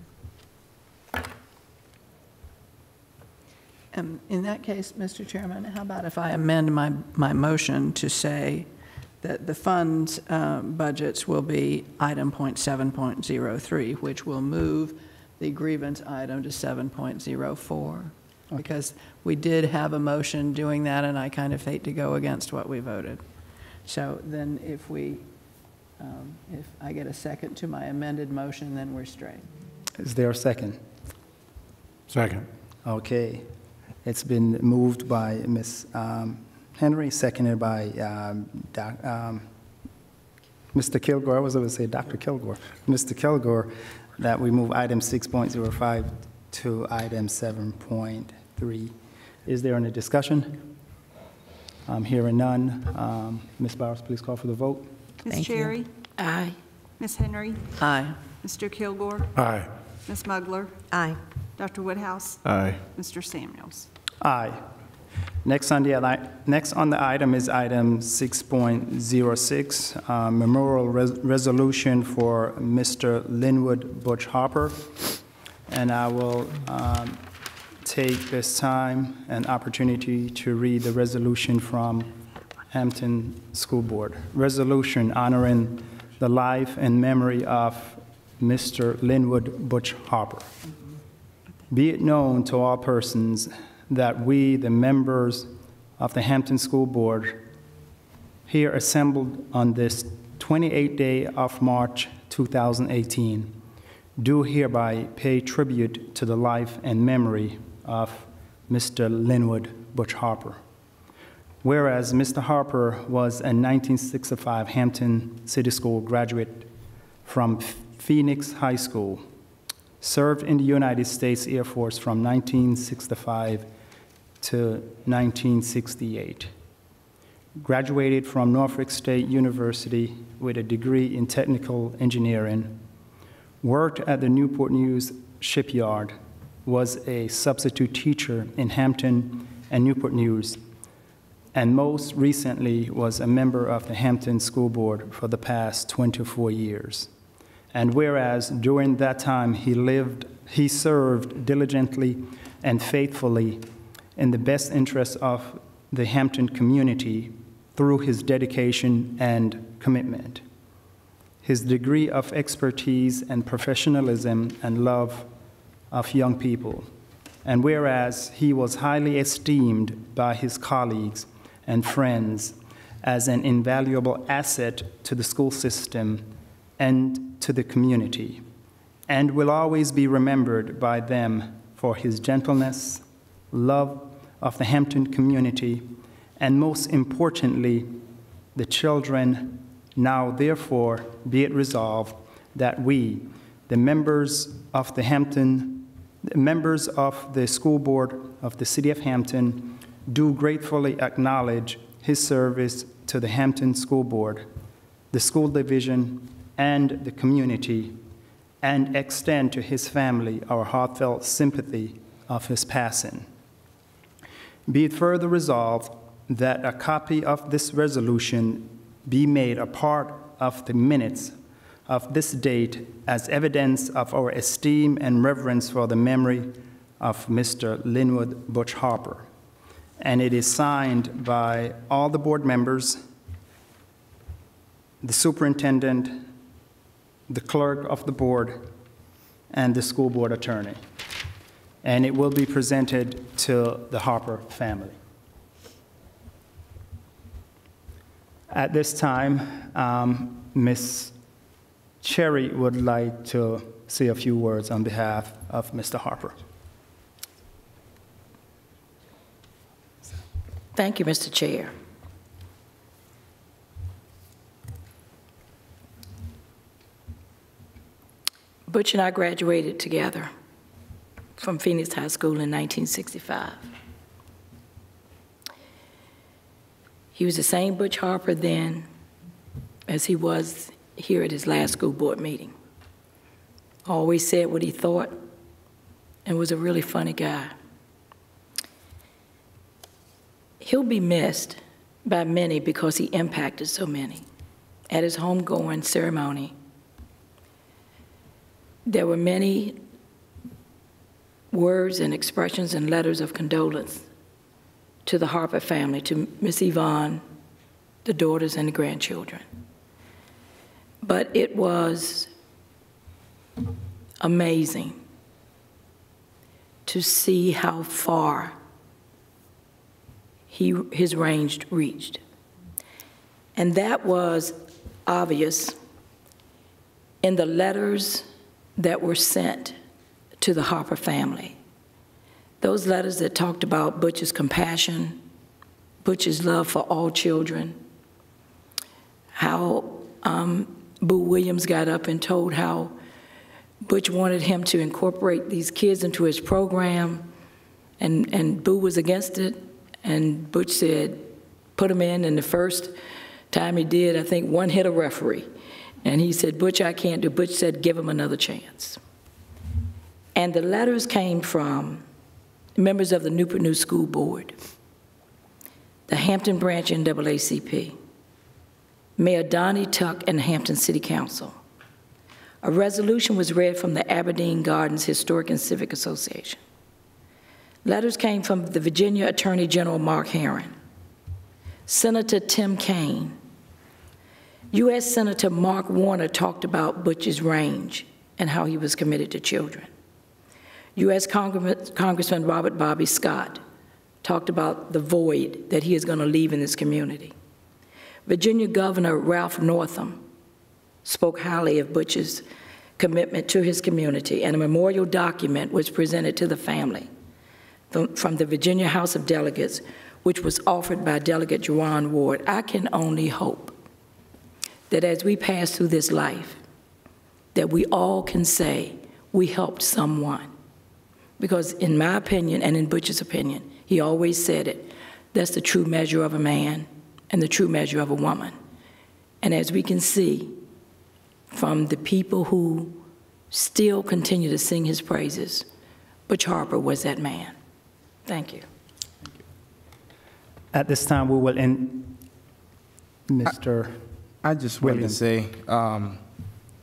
In that case, Mr. Chairman, how about if I amend my motion to say that the funds budgets will be item .7.03, which will move the grievance item to 7.04? Because we did have a motion doing that, and I kind of hate to go against what we voted. So then if I get a second to my amended motion, then we're straight. Is there a second? Second. Okay. It's been moved by Ms. Henry, seconded by Mr. Kilgore. I was going to say Dr. Kilgore. Mr. Kilgore, that we move item 6.05 to item 7.3. Is there any discussion? Hearing none. Ms. Bowers, please call for the vote. Ms. Cherry? Aye. Ms. Henry? Aye. Mr. Kilgore? Aye. Ms. Mugler? Aye. Dr. Woodhouse? Aye. Mr. Samuels? Aye. Next on the item is item 6.06, memorial resolution for Mr. Linwood Butch Harper. And I will take this time and opportunity to read the resolution from Hampton School Board. Resolution honoring the life and memory of Mr. Linwood Butch Harper. Be it known to all persons that we, the members of the Hampton School Board, here assembled on this 28th day of March 2018, do hereby pay tribute to the life and memory of Mr. Linwood Butch Harper. Whereas Mr. Harper was a 1965 Hampton City School graduate from Phoenix High School, served in the United States Air Force from 1965 to 1968, graduated from Norfolk State University with a degree in technical engineering, worked at the Newport News shipyard, was a substitute teacher in Hampton and Newport News, and most recently was a member of the Hampton School Board for the past 24 years. And whereas during that time he served diligently and faithfully in the best interests of the Hampton community through his dedication and commitment. His degree of expertise and professionalism and love of young people. And whereas he was highly esteemed by his colleagues and friends as an invaluable asset to the school system and to the community, and will always be remembered by them for his gentleness, love of the Hampton community, and most importantly, the children. Now, therefore, be it resolved that we, the members of the School Board of the City of Hampton, do gratefully acknowledge his service to the Hampton School Board, the school division, and the community, and extend to his family our heartfelt sympathy of his passing. Be it further resolved that a copy of this resolution be made a part of the minutes of this date as evidence of our esteem and reverence for the memory of Mr. Linwood Butch Harper. And it is signed by all the board members, the superintendent, the clerk of the board, and the school board attorney. And it will be presented to the Harper family. At this time, Ms. Cherry would like to say a few words on behalf of Mr. Harper. Thank you, Mr. Chair. Butch and I graduated together from Phoenix High School in 1965. He was the same Butch Harper then as he was here at his last school board meeting. Always said what he thought and was a really funny guy. He'll be missed by many because he impacted so many. At his homegoing ceremony, there were many words and expressions and letters of condolence to the Harper family, to Miss Yvonne, the daughters and the grandchildren. But it was amazing to see how far his range reached. And that was obvious in the letters that were sent to the Harper family. Those letters that talked about Butch's compassion, Butch's love for all children, how Boo Williams got up and told how Butch wanted him to incorporate these kids into his program, and Boo was against it, and Butch said, put them in, and the first time he did, I think one hit a referee. And he said, Butch, I can't do it. Butch said, give him another chance. And the letters came from members of the Newport News School Board, the Hampton Branch NAACP, Mayor Donnie Tuck and the Hampton City Council. A resolution was read from the Aberdeen Gardens Historic and Civic Association. Letters came from the Virginia Attorney General Mark Herron, Senator Tim Kaine. U.S. Senator Mark Warner talked about Butch's range and how he was committed to children. U.S. Congressman Robert Bobby Scott talked about the void that he is going to leave in this community. Virginia Governor Ralph Northam spoke highly of Butch's commitment to his community, and a memorial document was presented to the family from the Virginia House of Delegates, which was offered by Delegate Juwan Ward. I can only hope that as we pass through this life, that we all can say we helped someone. Because in my opinion, and in Butch's opinion, he always said it, that's the true measure of a man and the true measure of a woman. And as we can see from the people who still continue to sing his praises, Butch Harper was that man. Thank you. At this time, we will end Mr. I just wanted to say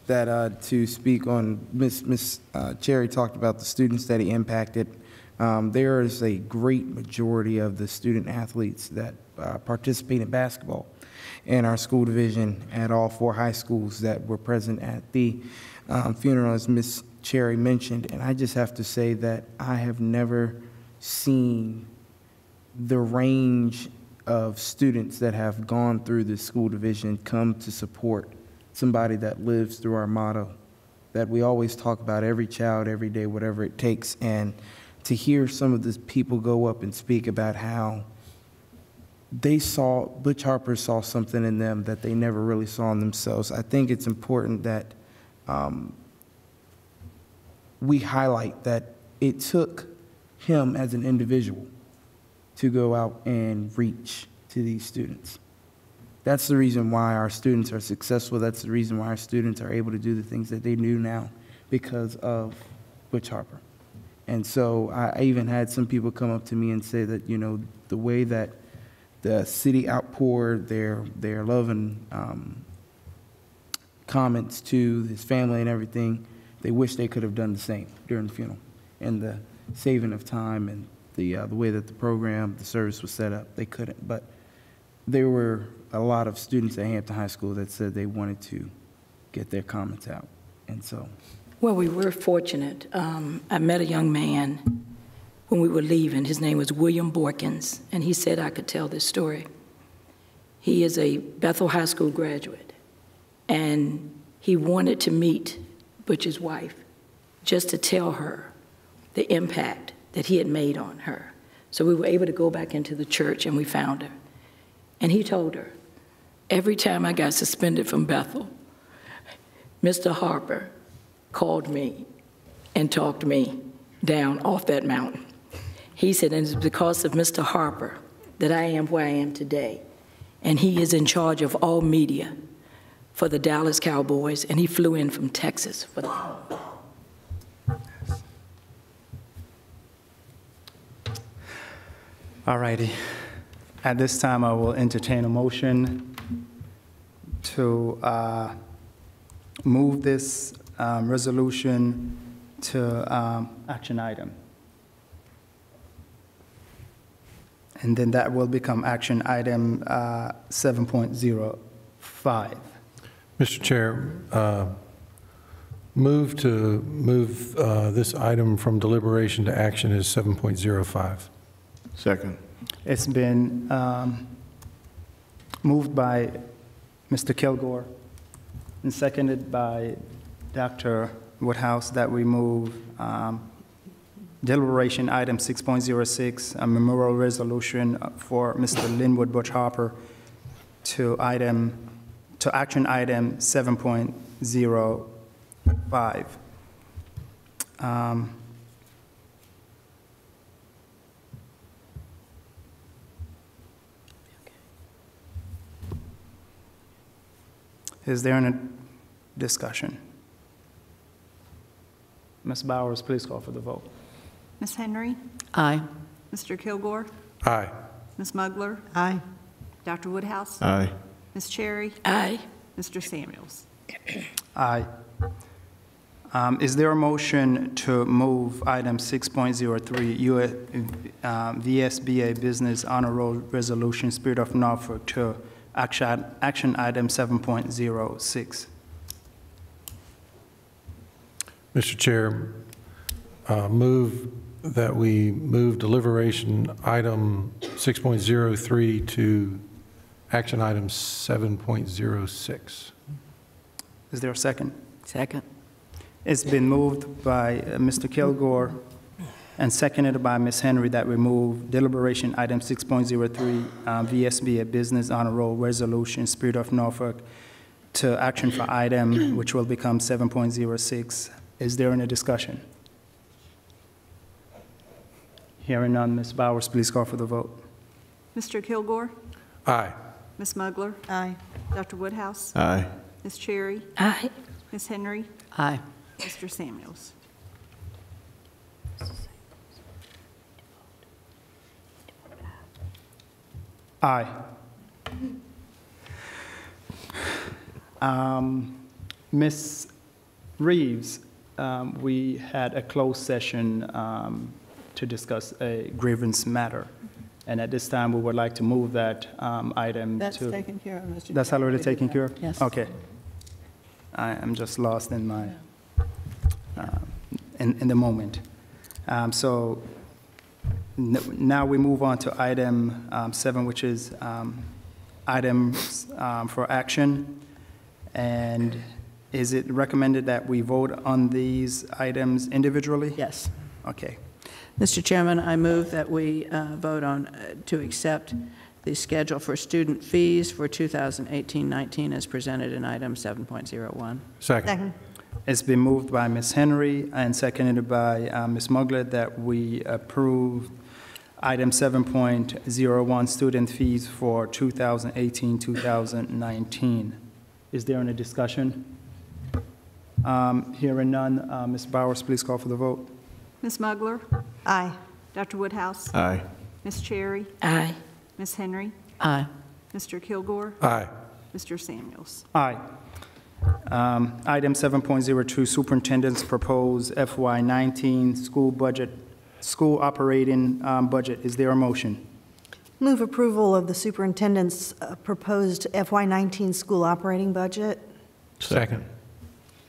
that to speak on, Miss Cherry talked about the students that he impacted. There is a great majority of the student athletes that participate in basketball in our school division at all 4 high schools that were present at the funeral, as Miss Cherry mentioned. And I just have to say that I have never seen the range of students that have gone through the school division come to support somebody that lives through our motto that we always talk about, every child, every day, whatever it takes. And to hear some of the people go up and speak about how they saw, Butch Harper saw something in them that they never really saw in themselves. I think it's important that we highlight that it took him as an individual to go out and reach to these students. That's the reason why our students are successful. That's the reason why our students are able to do the things that they do now, because of Butch Harper. And so I even had some people come up to me and say that, you know, the way that the city outpoured their love and comments to his family and everything, they wish they could have done the same during the funeral. And the saving of time and the way that the program, the service was set up, they couldn't. But there were a lot of students at Hampton High School that said they wanted to get their comments out. And so Well, we were fortunate. I met a young man when we were leaving. His name was William Borkins, and he said I could tell this story. He is a Bethel High School graduate, and he wanted to meet Butch's wife just to tell her the impact that he had made on her. So we were able to go back into the church, and we found her. And he told her, every time I got suspended from Bethel, Mr. Harper called me and talked me down off that mountain. He said, and it's because of Mr. Harper that I am where I am today. And he is in charge of all media for the Dallas Cowboys, and he flew in from Texas for that. All righty. At this time, I will entertain a motion to move this resolution to action item. And then that will become action item 7.05. Mr. Chair, move this item from deliberation to action is 7.05. Second. It's been moved by Mr. Kilgore and seconded by Dr. Woodhouse that we move deliberation item 6.06, a memorial resolution for Mr. Linwood Butch Harper, to action item 7.05. Is there any discussion? Ms. Bowers, please call for the vote. Ms. Henry? Aye. Mr. Kilgore? Aye. Ms. Mugler? Aye. Dr. Woodhouse? Aye. Ms. Cherry? Aye. Mr. Samuels? Aye. Is there a motion to move item 6.03, VSBA Business Honor Roll Resolution, Spirit of Norfolk, to action item 7.06? Mr. Chair, move that we move deliberation item 6.03 to action item 7.06. Is there a second? Second. It's been moved by Mr. Kilgore and seconded by Ms. Henry that we move deliberation item 6.03, VSBA Business Honor Roll Resolution, Spirit of Norfolk, to action for item, which will become 7.06. Is there any discussion? Hearing none, Ms. Bowers, please call for the vote. Mr. Kilgore? Aye. Ms. Mugler? Aye. Dr. Woodhouse? Aye. Ms. Cherry? Aye. Ms. Henry? Aye. Mr. Samuels? Aye. Ms. Reeves, we had a closed session to discuss a grievance matter, and at this time, we would like to move that item to... That's taken care of, Mr. That's already taken care of? Yes. Okay. I am just lost in my, in the moment. So now we move on to item 7, which is items for action. And is it recommended that we vote on these items individually? Yes. Okay. Mr. Chairman, I move that we vote on to accept the schedule for student fees for 2018-19 as presented in item 7.01. Second. It's been moved by Ms. Henry and seconded by Ms. Mugler that we approve item 7.01, student fees for 2018-2019. Is there any discussion? Hearing none, Ms. Bowers, please call for the vote. Ms. Mugler? Aye. Dr. Woodhouse? Aye. Ms. Cherry? Aye. Ms. Henry? Aye. Mr. Kilgore? Aye. Mr. Samuels? Aye. Item 7.02, Superintendent's proposed FY19 school budget, school operating budget. Is there a motion? Move approval of the superintendent's proposed FY19 school operating budget. Second.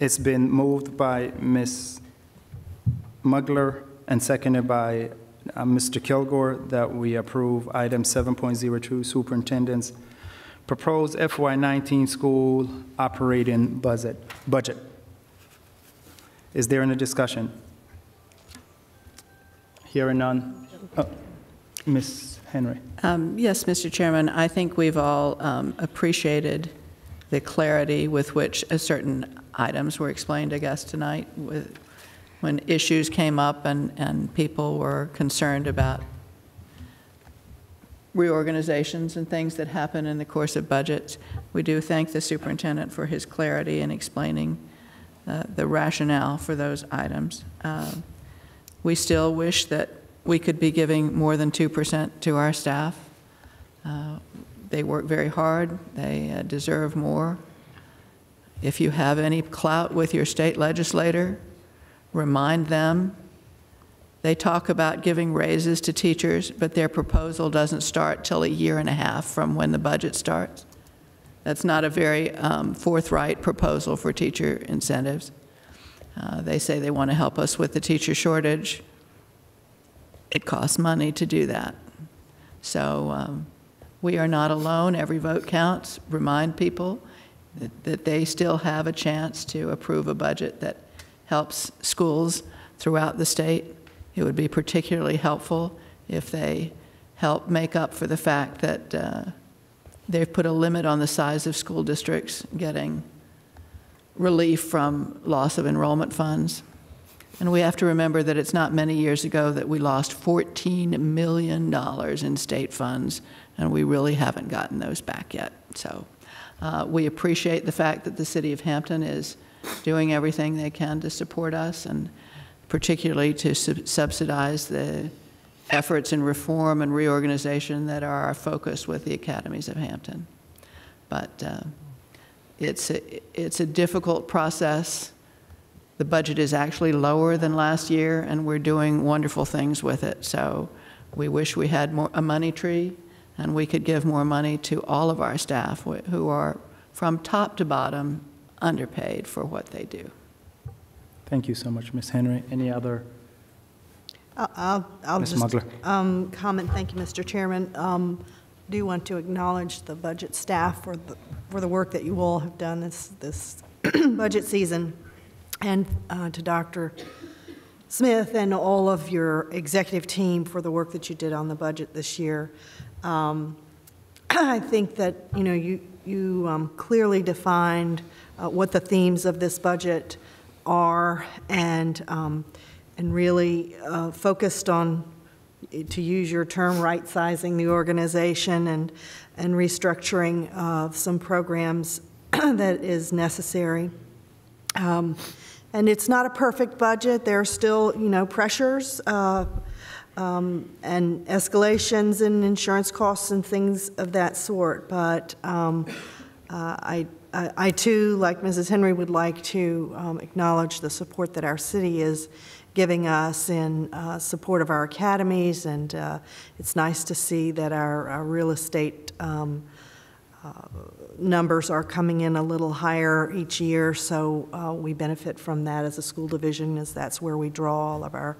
It's been moved by Ms. Mugler and seconded by Mr. Kilgore that we approve item 7.02, Superintendent's proposed FY19 school operating budget. Is there any discussion? Hearing none. Oh, Ms. Henry. Yes, Mr. Chairman, I think we've all appreciated the clarity with which certain items were explained, I guess, tonight, when issues came up and people were concerned about reorganizations and things that happen in the course of budgets. We do thank the superintendent for his clarity in explaining the rationale for those items. We still wish that we could be giving more than 2% to our staff. They work very hard. They deserve more. If you have any clout with your state legislator, remind them. They talk about giving raises to teachers, but their proposal doesn't start till a year and a half from when the budget starts. That's not a very forthright proposal for teacher incentives. They say they want to help us with the teacher shortage. It costs money to do that. So we are not alone. Every vote counts. Remind people that they still have a chance to approve a budget that helps schools throughout the state. It would be particularly helpful if they help make up for the fact that they've put a limit on the size of school districts getting relief from loss of enrollment funds. And we have to remember that it's not many years ago that we lost $14 million in state funds, and we really haven't gotten those back yet. So we appreciate the fact that the city of Hampton is doing everything they can to support us, and particularly to subsidize the efforts in reform and reorganization that are our focus with the academies of Hampton. But it's a difficult process. The budget is actually lower than last year, and we're doing wonderful things with it. So we wish we had a money tree, and we could give more money to all of our staff who are, from top to bottom, underpaid for what they do. Thank you so much, Ms. Henry. Any other? I'll Ms. just Mugler. comment. Thank you, Mr. Chairman. Do want to acknowledge the budget staff for the work that you all have done this budget season, and to Dr. Smith and all of your executive team for the work that you did on the budget this year. I think that you clearly defined what the themes of this budget are, and really focused on, to use your term, right-sizing the organization and restructuring of some programs that is necessary. And it's not a perfect budget. There are still, pressures and escalations in insurance costs and things of that sort. But I too, like Mrs. Henry, would like to acknowledge the support that our city is giving us in support of our academies, and it's nice to see that our real estate numbers are coming in a little higher each year, so we benefit from that as a school division, as that's where we draw all of our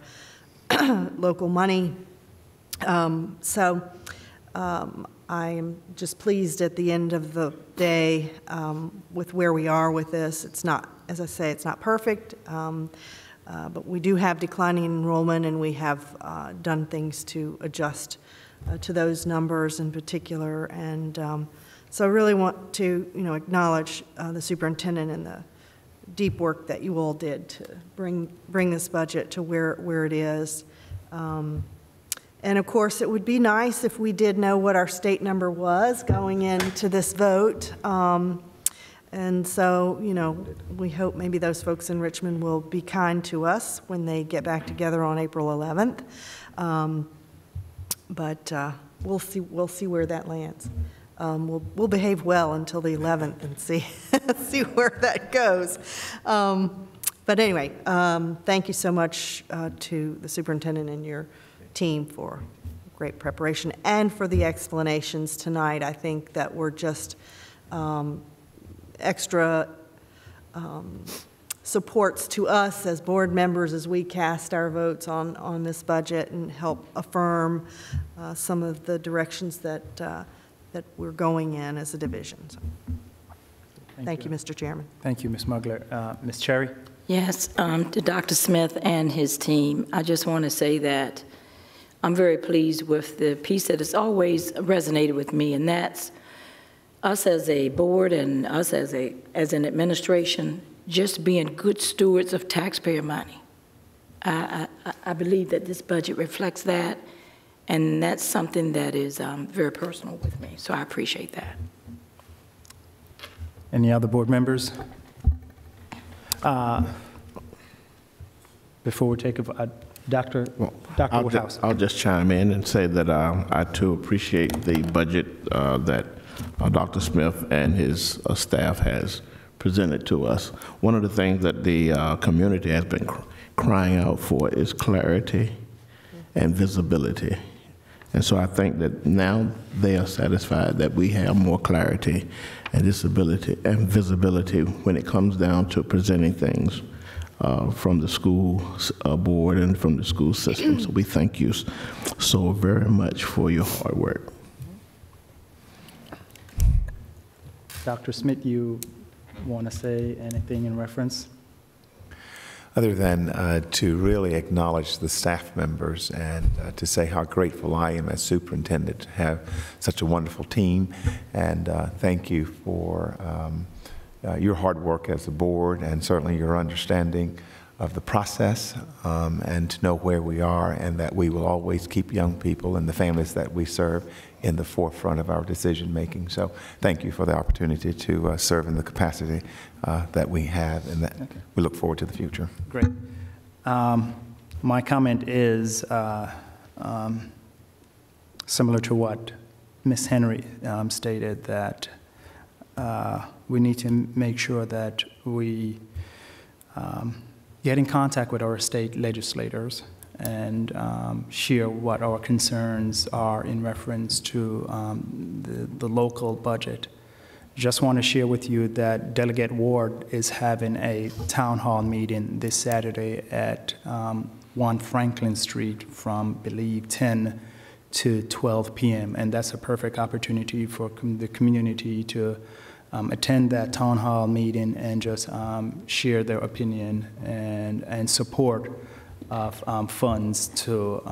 local money. I am just pleased at the end of the day with where we are with this. It's not, as I say, it's not perfect, but we do have declining enrollment, and we have done things to adjust to those numbers in particular. And so I really want to, acknowledge the superintendent and the deep work that you all did to bring this budget to where it is. And of course, it would be nice if we did know what our state number was going into this vote. And so, we hope maybe those folks in Richmond will be kind to us when they get back together on April 11th. But we'll see where that lands. We'll behave well until the 11th and see where that goes. But anyway, thank you so much to the superintendent and your team for great preparation and for the explanations tonight. I think that were just extra supports to us as board members as we cast our votes on this budget and help affirm some of the directions that we're going in as a division. So, thank you, Mr. Chairman. Thank you, Ms. Mugler. Ms. Cherry? Yes, to Dr. Smith and his team, I just want to say that I'm very pleased with the piece that has always resonated with me, and that's us as a board and us as an administration just being good stewards of taxpayer money. I believe that this budget reflects that, and that's something that is very personal with me, so I appreciate that. Any other board members? Before we take a Dr. Woodhouse. I'll just chime in and say that I too appreciate the budget that Dr. Smith and his staff has presented to us. One of the things that the community has been crying out for is clarity and visibility. And so I think that now they are satisfied that we have more clarity and visibility when it comes down to presenting things from the school board and from the school system. So we thank you so very much for your hard work. Dr. Smith, you want to say anything in reference? Other than to really acknowledge the staff members and to say how grateful I am as superintendent to have such a wonderful team, and thank you for your hard work as a board and certainly your understanding of the process, and to know where we are and that we will always keep young people and the families that we serve in the forefront of our decision making. So thank you for the opportunity to serve in the capacity that we have, and that we look forward to the future. Great. My comment is similar to what Ms. Henry stated, that we need to make sure that we get in contact with our state legislators and share what our concerns are in reference to the local budget. Just want to share with you that Delegate Ward is having a town hall meeting this Saturday at 1 Franklin Street from, I believe, 10 to 12 p.m. And that's a perfect opportunity for the community to attend that town hall meeting and just share their opinion and support of funds to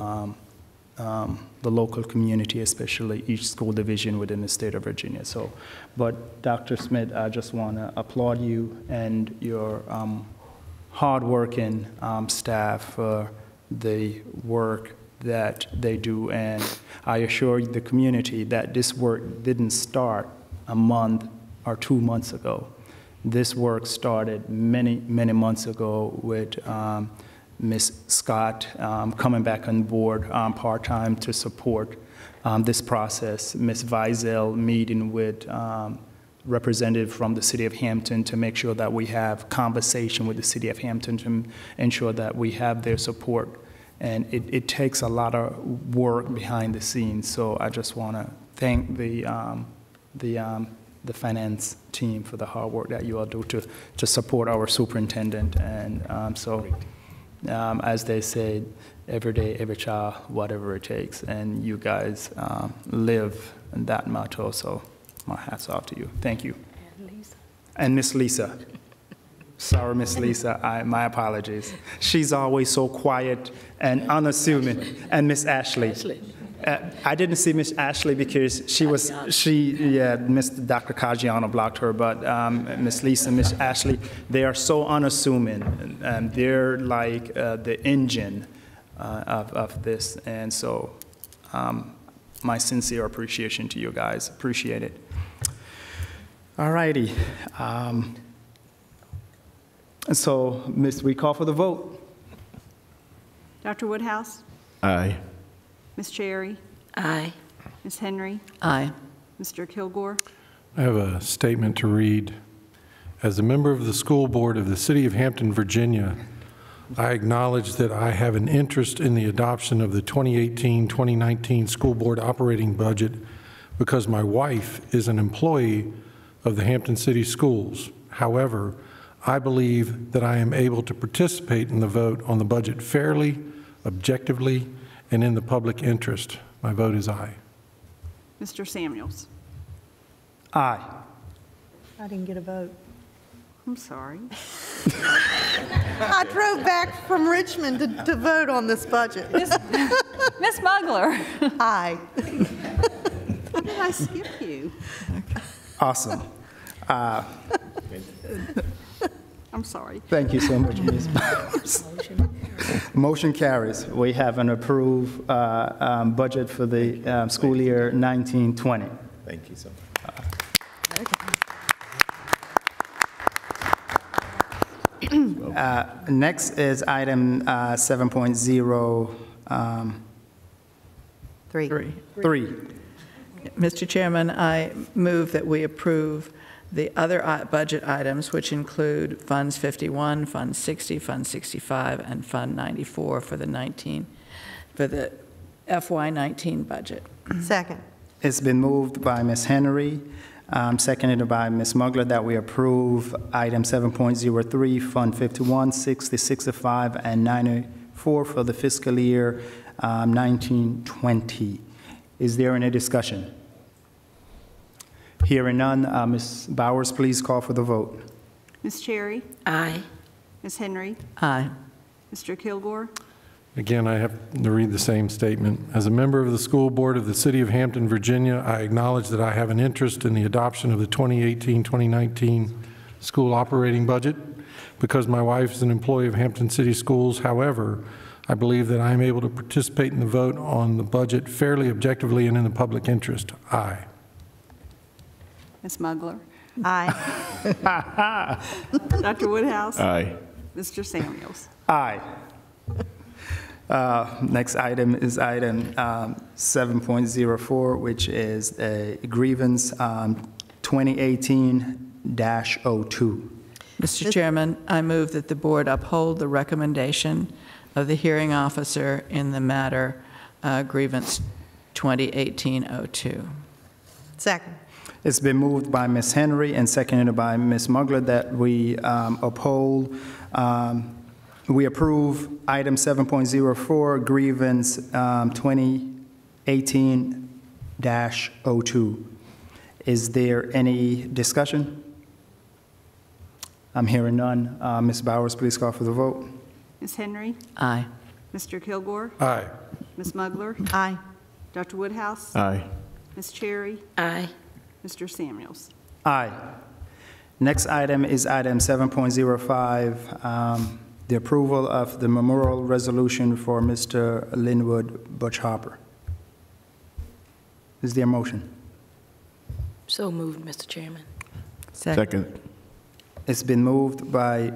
the local community, especially each school division within the state of Virginia. So, but Dr. Smith, I just want to applaud you and your hardworking staff for the work that they do, and I assure the community that this work didn't start a month or 2 months ago. This work started many months ago with Ms. Scott coming back on board part-time to support this process, Ms. Vizel meeting with representative from the city of Hampton to make sure that we have conversation with the city of Hampton to ensure that we have their support. And it takes a lot of work behind the scenes. So I just want to thank the finance team for the hard work that you all do to support our superintendent. And as they say, every day, every child, whatever it takes. And you guys live in that motto, so my hat's off to you. Thank you. And Lisa. And Miss Lisa. Sorry, Miss Lisa, my apologies. She's always so quiet and unassuming. And Miss Ashley. I didn't see Miss Ashley because Miss Dr. Caggiano blocked her, but Miss Lisa, Miss Ashley, they are so unassuming, and they're like the engine of this, and so my sincere appreciation to you guys. Appreciate it. All righty. So, Miss, we call for the vote. Dr. Woodhouse? Aye. Ms. Cherry? Aye. Ms. Henry? Aye. Mr. Kilgore? I have a statement to read. As a member of the school board of the city of Hampton, Virginia, I acknowledge that I have an interest in the adoption of the 2018-2019 school board operating budget because my wife is an employee of the Hampton City Schools. However, I believe that I am able to participate in the vote on the budget fairly, objectively, and in the public interest. My vote is aye. Mr. Samuels. Aye. I didn't get a vote. I'm sorry. I drove back from Richmond to vote on this budget. Miss Mugler. Aye. How did I skip you? Awesome. I'm sorry. Thank you so much, Ms. Bowers. Motion carries. We have an approved budget for the school year 1920. Thank you so much. Next is item 7.0. Three. Mr. Chairman, I move that we approve the other budget items, which include Funds 51, Fund 60, Fund 65, and Fund 94 for the FY19 budget. Second. It's been moved by Ms. Henry, seconded by Ms. Mugler, that we approve item 7.03, Fund 51, 60, 65, and 94 for the fiscal year 1920. Is there any discussion? Hearing none, Ms. Bowers, please call for the vote. Ms. Cherry? Aye. Ms. Henry? Aye. Mr. Kilgore? Again, I have to read the same statement. As a member of the school board of the City of Hampton, Virginia, I acknowledge that I have an interest in the adoption of the 2018-2019 school operating budget. Because my wife is an employee of Hampton City Schools, however, I believe that I am able to participate in the vote on the budget fairly, objectively, and in the public interest. Aye. Ms. Mugler? Aye. Dr. Woodhouse? Aye. Mr. Samuels? Aye. Next item is item 7.04, which is a grievance 2018-02. Mr. Chairman, I move that the board uphold the recommendation of the hearing officer in the matter grievance 2018-02. Second. It's been moved by Ms. Henry and seconded by Ms. Mugler that we uphold, we approve item 7.04, grievance 2018-02. Is there any discussion? I'm hearing none. Ms. Bowers, please call for the vote. Ms. Henry? Aye. Mr. Kilgore? Aye. Ms. Mugler? Aye. Dr. Woodhouse? Aye. Ms. Cherry? Aye. Mr. Samuels? Aye. Next item is item 7.05, the approval of the memorial resolution for Mr. Linwood Butch Hopper. Is there a motion? So moved, Mr. Chairman. Second. It's been moved by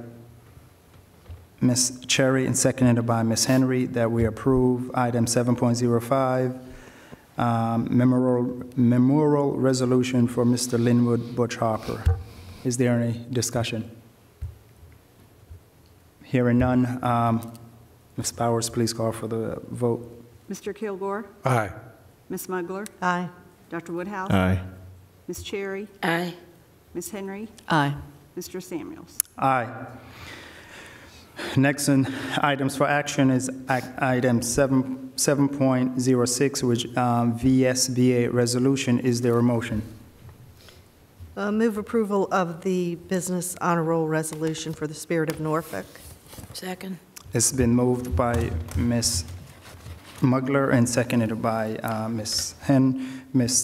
Ms. Cherry and seconded by Ms. Henry that we approve item 7.05, memorial resolution for Mr. Linwood Butch Hopper. Is there any discussion? Hearing none, Ms. Bowers, please call for the vote. Mr. Kilgore? Aye. Ms. Mugler? Aye. Dr. Woodhouse? Aye. Ms. Cherry? Aye. Ms. Henry? Aye. Mr. Samuels? Aye. Next in items for action is item 7.06, which VSBA resolution. Is there a motion? Move approval of the business honor roll resolution for the Spirit of Norfolk. Second. It's been moved by Ms. Mugler and seconded by Ms.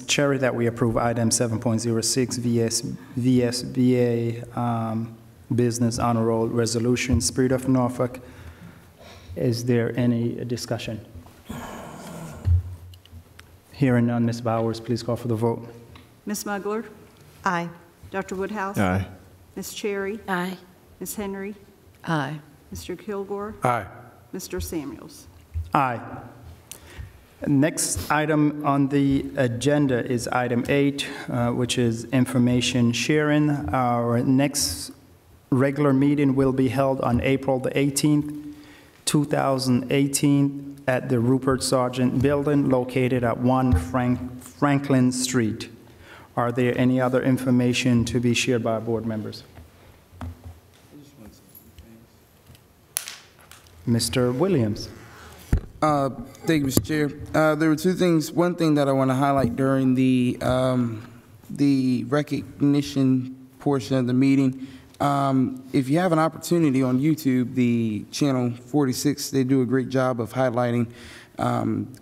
Cherry that we approve item 7.06 VSBA business honor roll resolution, Spirit of Norfolk. Is there any discussion? Hearing none, Ms. Bowers, please call for the vote. Ms. Mugler? Aye. Dr. Woodhouse? Aye. Ms. Cherry? Aye. Ms. Henry? Aye. Mr. Kilgore? Aye. Mr. Samuels? Aye. Next item on the agenda is item 8, which is information sharing. Our next regular meeting will be held on April the 18th, 2018, at the Rupert Sargent Building located at 1 Franklin Street. Are there any other information to be shared by board members? Mr. Williams. Thank you, Mr. Chair. There were two things. One thing that I want to highlight during the recognition portion of the meeting. If you have an opportunity on YouTube, the channel 46, they do a great job of highlighting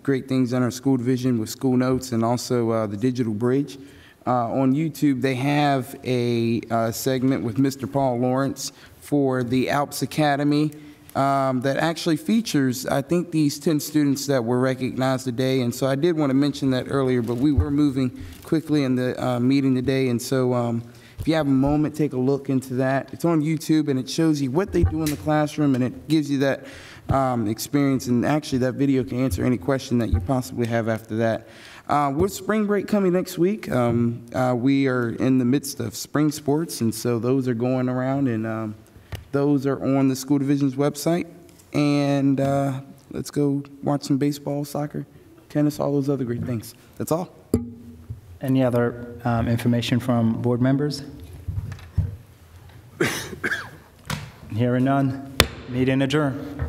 great things in our school division with school notes and also the digital bridge. On YouTube, they have a segment with Mr. Paul Lawrence for the Alps Academy that actually features, I think, these 10 students that were recognized today. And so I did want to mention that earlier, but we were moving quickly in the meeting today. And so if you have a moment, take a look into that. It's on YouTube, and it shows you what they do in the classroom, and it gives you that experience. And actually, that video can answer any question that you possibly have after that. With spring break coming next week, we are in the midst of spring sports, and so those are going around, and those are on the school division's website. And let's go watch some baseball, soccer, tennis, all those other great things. That's all. Any other information from board members? Hearing none, meeting adjourned.